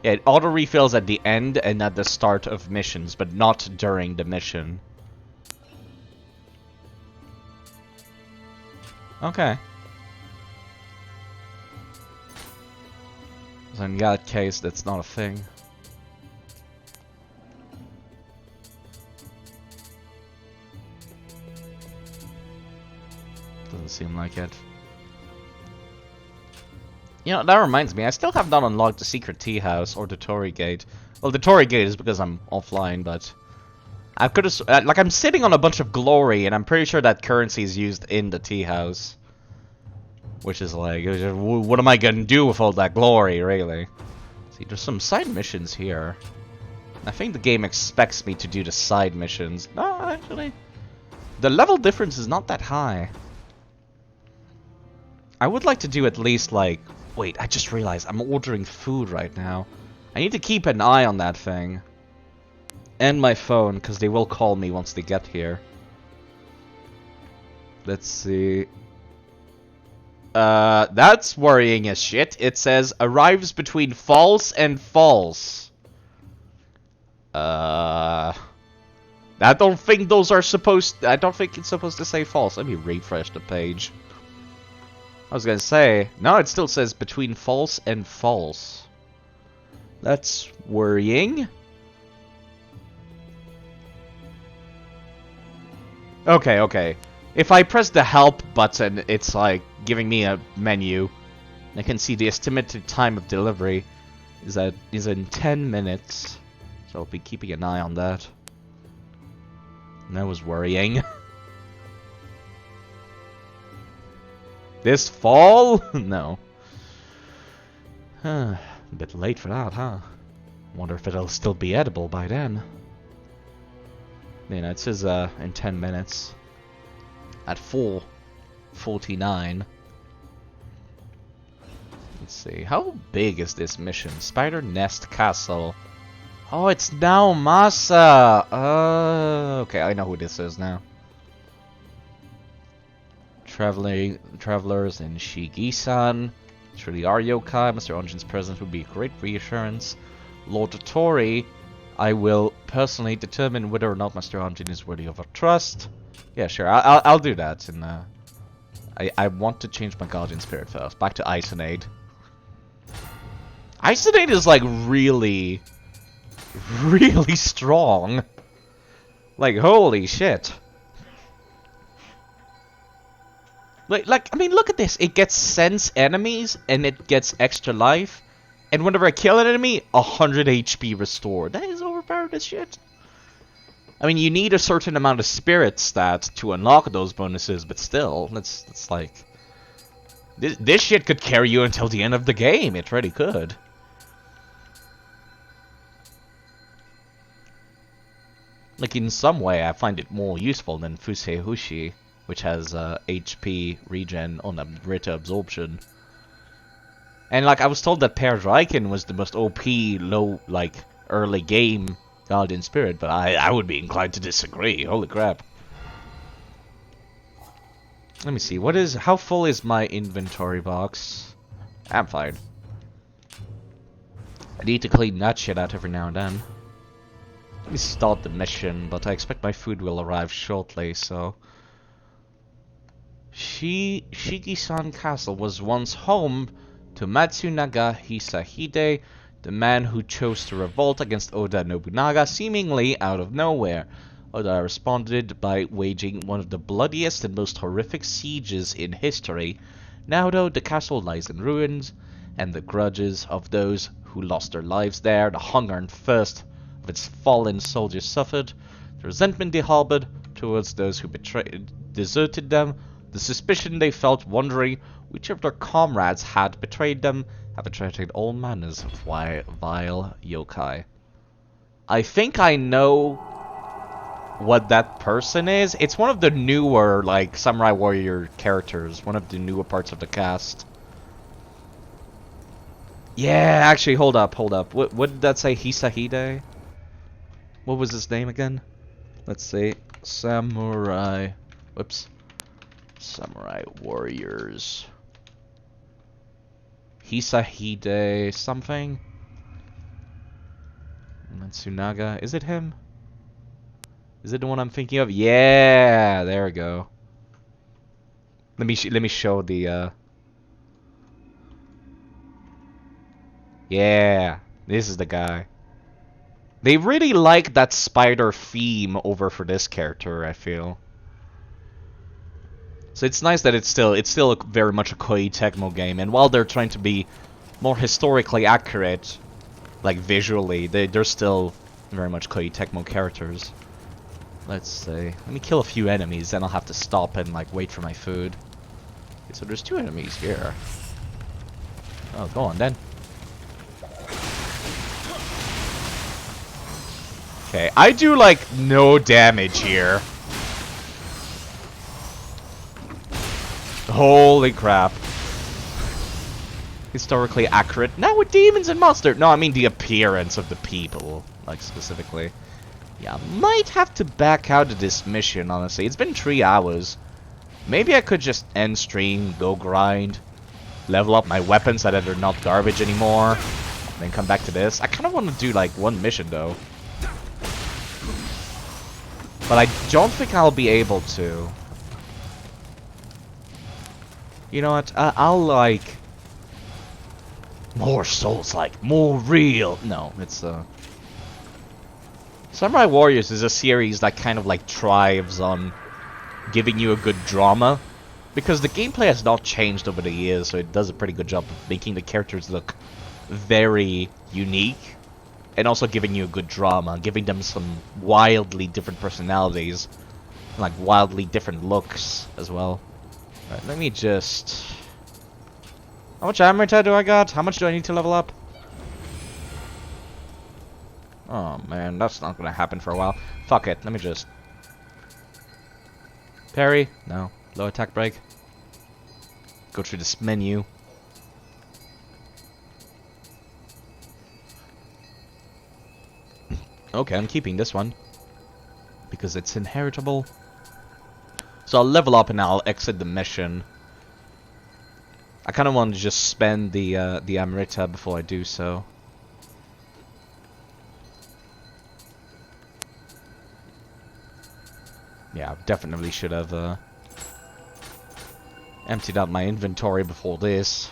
Yeah, it auto-refills at the end and at the start of missions, but not during the mission. Okay. So in that case, that's not a thing. Doesn't seem like it. You know, that reminds me, I still have not unlocked the secret tea house or the Torii gate. Well, the Torii gate is because I'm offline, but... I could have... like, I'm sitting on a bunch of glory, and I'm pretty sure that currency is used in the tea house. Which is like, what am I gonna do with all that glory, really? See, there's some side missions here. I think the game expects me to do the side missions. No, actually. The level difference is not that high. I would like to do at least, like... Wait, I just realized I'm ordering food right now. I need to keep an eye on that thing. And my phone, because they will call me once they get here. Let's see. That's worrying as shit. It says, arrives between false and false. I don't think those are supposed... I don't think it's supposed to say false. Let me refresh the page. I was gonna say, no, it still says between false and false. That's worrying. Okay, okay. If I press the help button, it's like giving me a menu. I can see the estimated time of delivery is in 10 minutes. So I'll be keeping an eye on that. And that was worrying. This fall? No. A bit late for that, huh? Wonder if it'll still be edible by then. You know, it says in 10 minutes. At 4:49. Let's see. How big is this mission? Spider Nest Castle. Oh, it's Naomasa! Okay, I know who this is now. Travelers in Shigisan. Through the Aryokai, Mr. Onjin's presence would be a great reassurance. Lord Torii, I will personally determine whether or not Mr. Onjin is worthy of our trust. Yeah, sure, I'll do that. And I want to change my Guardian Spirit first. Back to Isonade. Isonade is like really strong. Like, holy shit. Like, I mean, look at this. It gets sense enemies, and it gets extra life, And whenever I kill an enemy, 100 HP restored. That is overpowered as shit. I mean, you need a certain amount of spirit stat to unlock those bonuses, but still, that's like... This shit could carry you until the end of the game. It really could. Like, in some way, I find it more useful than Fusehushi, which has HP regen on Amrita absorption. And, like, I was told that Per Riken was the most OP, low, like, early game Guardian Spirit, but I would be inclined to disagree. Holy crap. Let me see, how full is my inventory box? I'm fine. I need to clean that shit out every now and then. Let me start the mission, but I expect my food will arrive shortly, so... Shiki-san Castle was once home to Matsunaga Hisahide, the man who chose to revolt against Oda Nobunaga seemingly out of nowhere. Oda responded by waging one of the bloodiest and most horrific sieges in history. Now though, the castle lies in ruins, and the grudges of those who lost their lives there, the hunger and thirst of its fallen soldiers suffered, the resentment they harbored towards those who deserted them, the suspicion they felt wondering which of their comrades had betrayed them, have attracted all manners of vile yokai. I think I know what that person is. It's one of the newer, like, Samurai Warrior characters. One of the newer parts of the cast. Yeah, actually, hold up. What did that say? Hisahide? What was his name again? Let's see. Samurai... Whoops. Samurai Warriors. Hisahide something? Matsunaga. Is it him? Is it the one I'm thinking of? Yeah, there we go. Let me show the yeah, this is the guy. They really like that spider theme over for this character, I feel. So it's nice that it's still very much a Koei Tecmo game, and while they're trying to be more historically accurate, like visually, they're still very much Koei Tecmo characters. Let's see. Let me kill a few enemies, then I'll have to stop and like wait for my food. Okay, so there's 2 enemies here. Oh, go on then. Okay, I do like no damage here. Holy crap. Historically accurate. Now with demons and monsters. No, I mean the appearance of the people, like specifically. Yeah, might have to back out of this mission, honestly. It's been 3 hours. Maybe I could just end stream, go grind, level up my weapons so that they're not garbage anymore, then come back to this. I kind of want to do like 1 mission though. But I don't think I'll be able to. You know what? I'll like... more Souls-like, more real. No, it's Samurai Warriors is a series that kind of like thrives on giving you a good drama, because the gameplay has not changed over the years, so it does a pretty good job of making the characters look very unique, and also giving you a good drama, giving them some wildly different personalities, like wildly different looks as well. Alright, let me just... How much Amrita do I got? How much do I need to level up? Oh man, that's not gonna happen for a while. Fuck it, let me just... Parry? No. Low attack break? Go through this menu. Okay, I'm keeping this one. Because it's inheritable. So I'll level up and I'll exit the mission. I kind of want to just spend the Amrita before I do so. Yeah, definitely should have emptied out my inventory before this.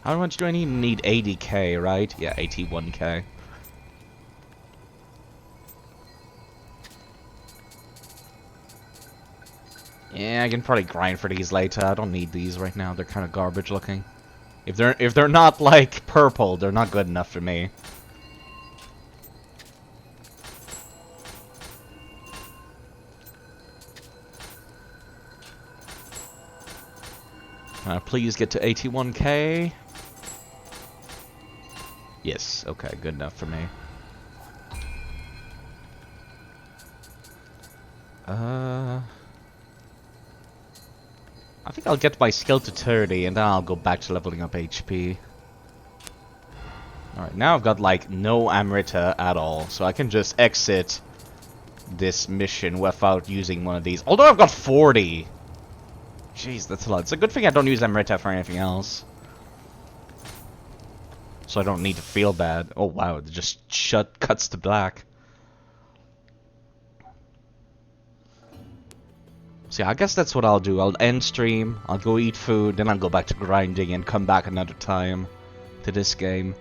How much do I need? Need 80k, right? Yeah, 81k. Yeah, I can probably grind for these later. I don't need these right now. They're kind of garbage looking. If they're not like purple, they're not good enough for me. Please get to 81k. Yes, okay, good enough for me. I think I'll get my skill to 30 and then I'll go back to leveling up HP. Alright, now I've got like no Amrita at all, so I can just exit this mission without using one of these. Although I've got 40! Jeez, that's a lot. It's a good thing I don't use Amrita for anything else. So I don't need to feel bad. Oh wow, it just cuts to black. So yeah, I guess that's what I'll do. I'll end stream, I'll go eat food, then I'll go back to grinding and come back another time to this game.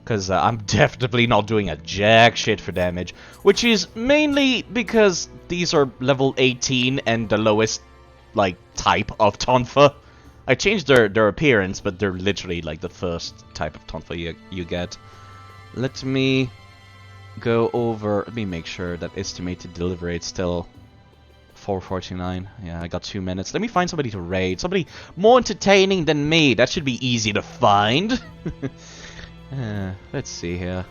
Because I'm definitely not doing a jack shit for damage. Which is mainly because these are level 18 and the lowest, like, type of Tonfa. I changed their appearance, but they're literally, like, the first type of Tonfa you get. Let me go over... Let me make sure that estimated delivery is still 4:49. Yeah, I got 2 minutes. Let me find somebody to raid. Somebody more entertaining than me. That should be easy to find. Let's see here.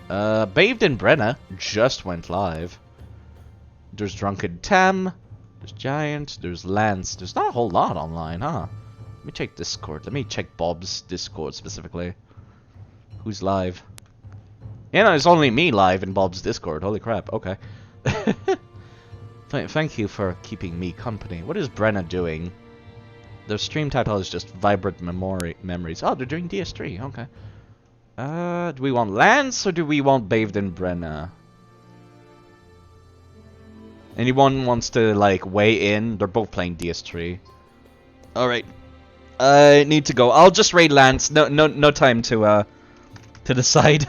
Bathed in Brenna just went live. There's Drunken Tam. There's Giant. There's Lance. There's not a whole lot online, huh? Let me check Discord. Let me check Bob's Discord specifically. Who's live? Yeah, no, it's only me live in Bob's Discord. Holy crap. Okay. Thank you for keeping me company. What is Brenna doing? The stream title is just Vibrant Memories. Oh, they're doing DS3. Okay. Do we want Lance or do we want Bathed in Brenna? Anyone wants to, like, weigh in? They're both playing DS3. Alright. I need to go. I'll just raid Lance. No time to decide.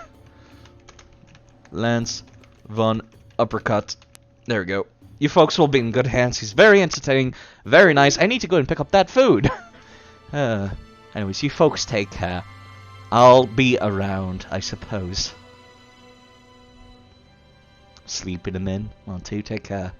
Lance Von Uppercut. There we go. You folks will be in good hands. He's very entertaining, very nice. I need to go and pick up that food. Anyways, you folks take care. I'll be around, I suppose. Sleeping them in. Well, too, take care.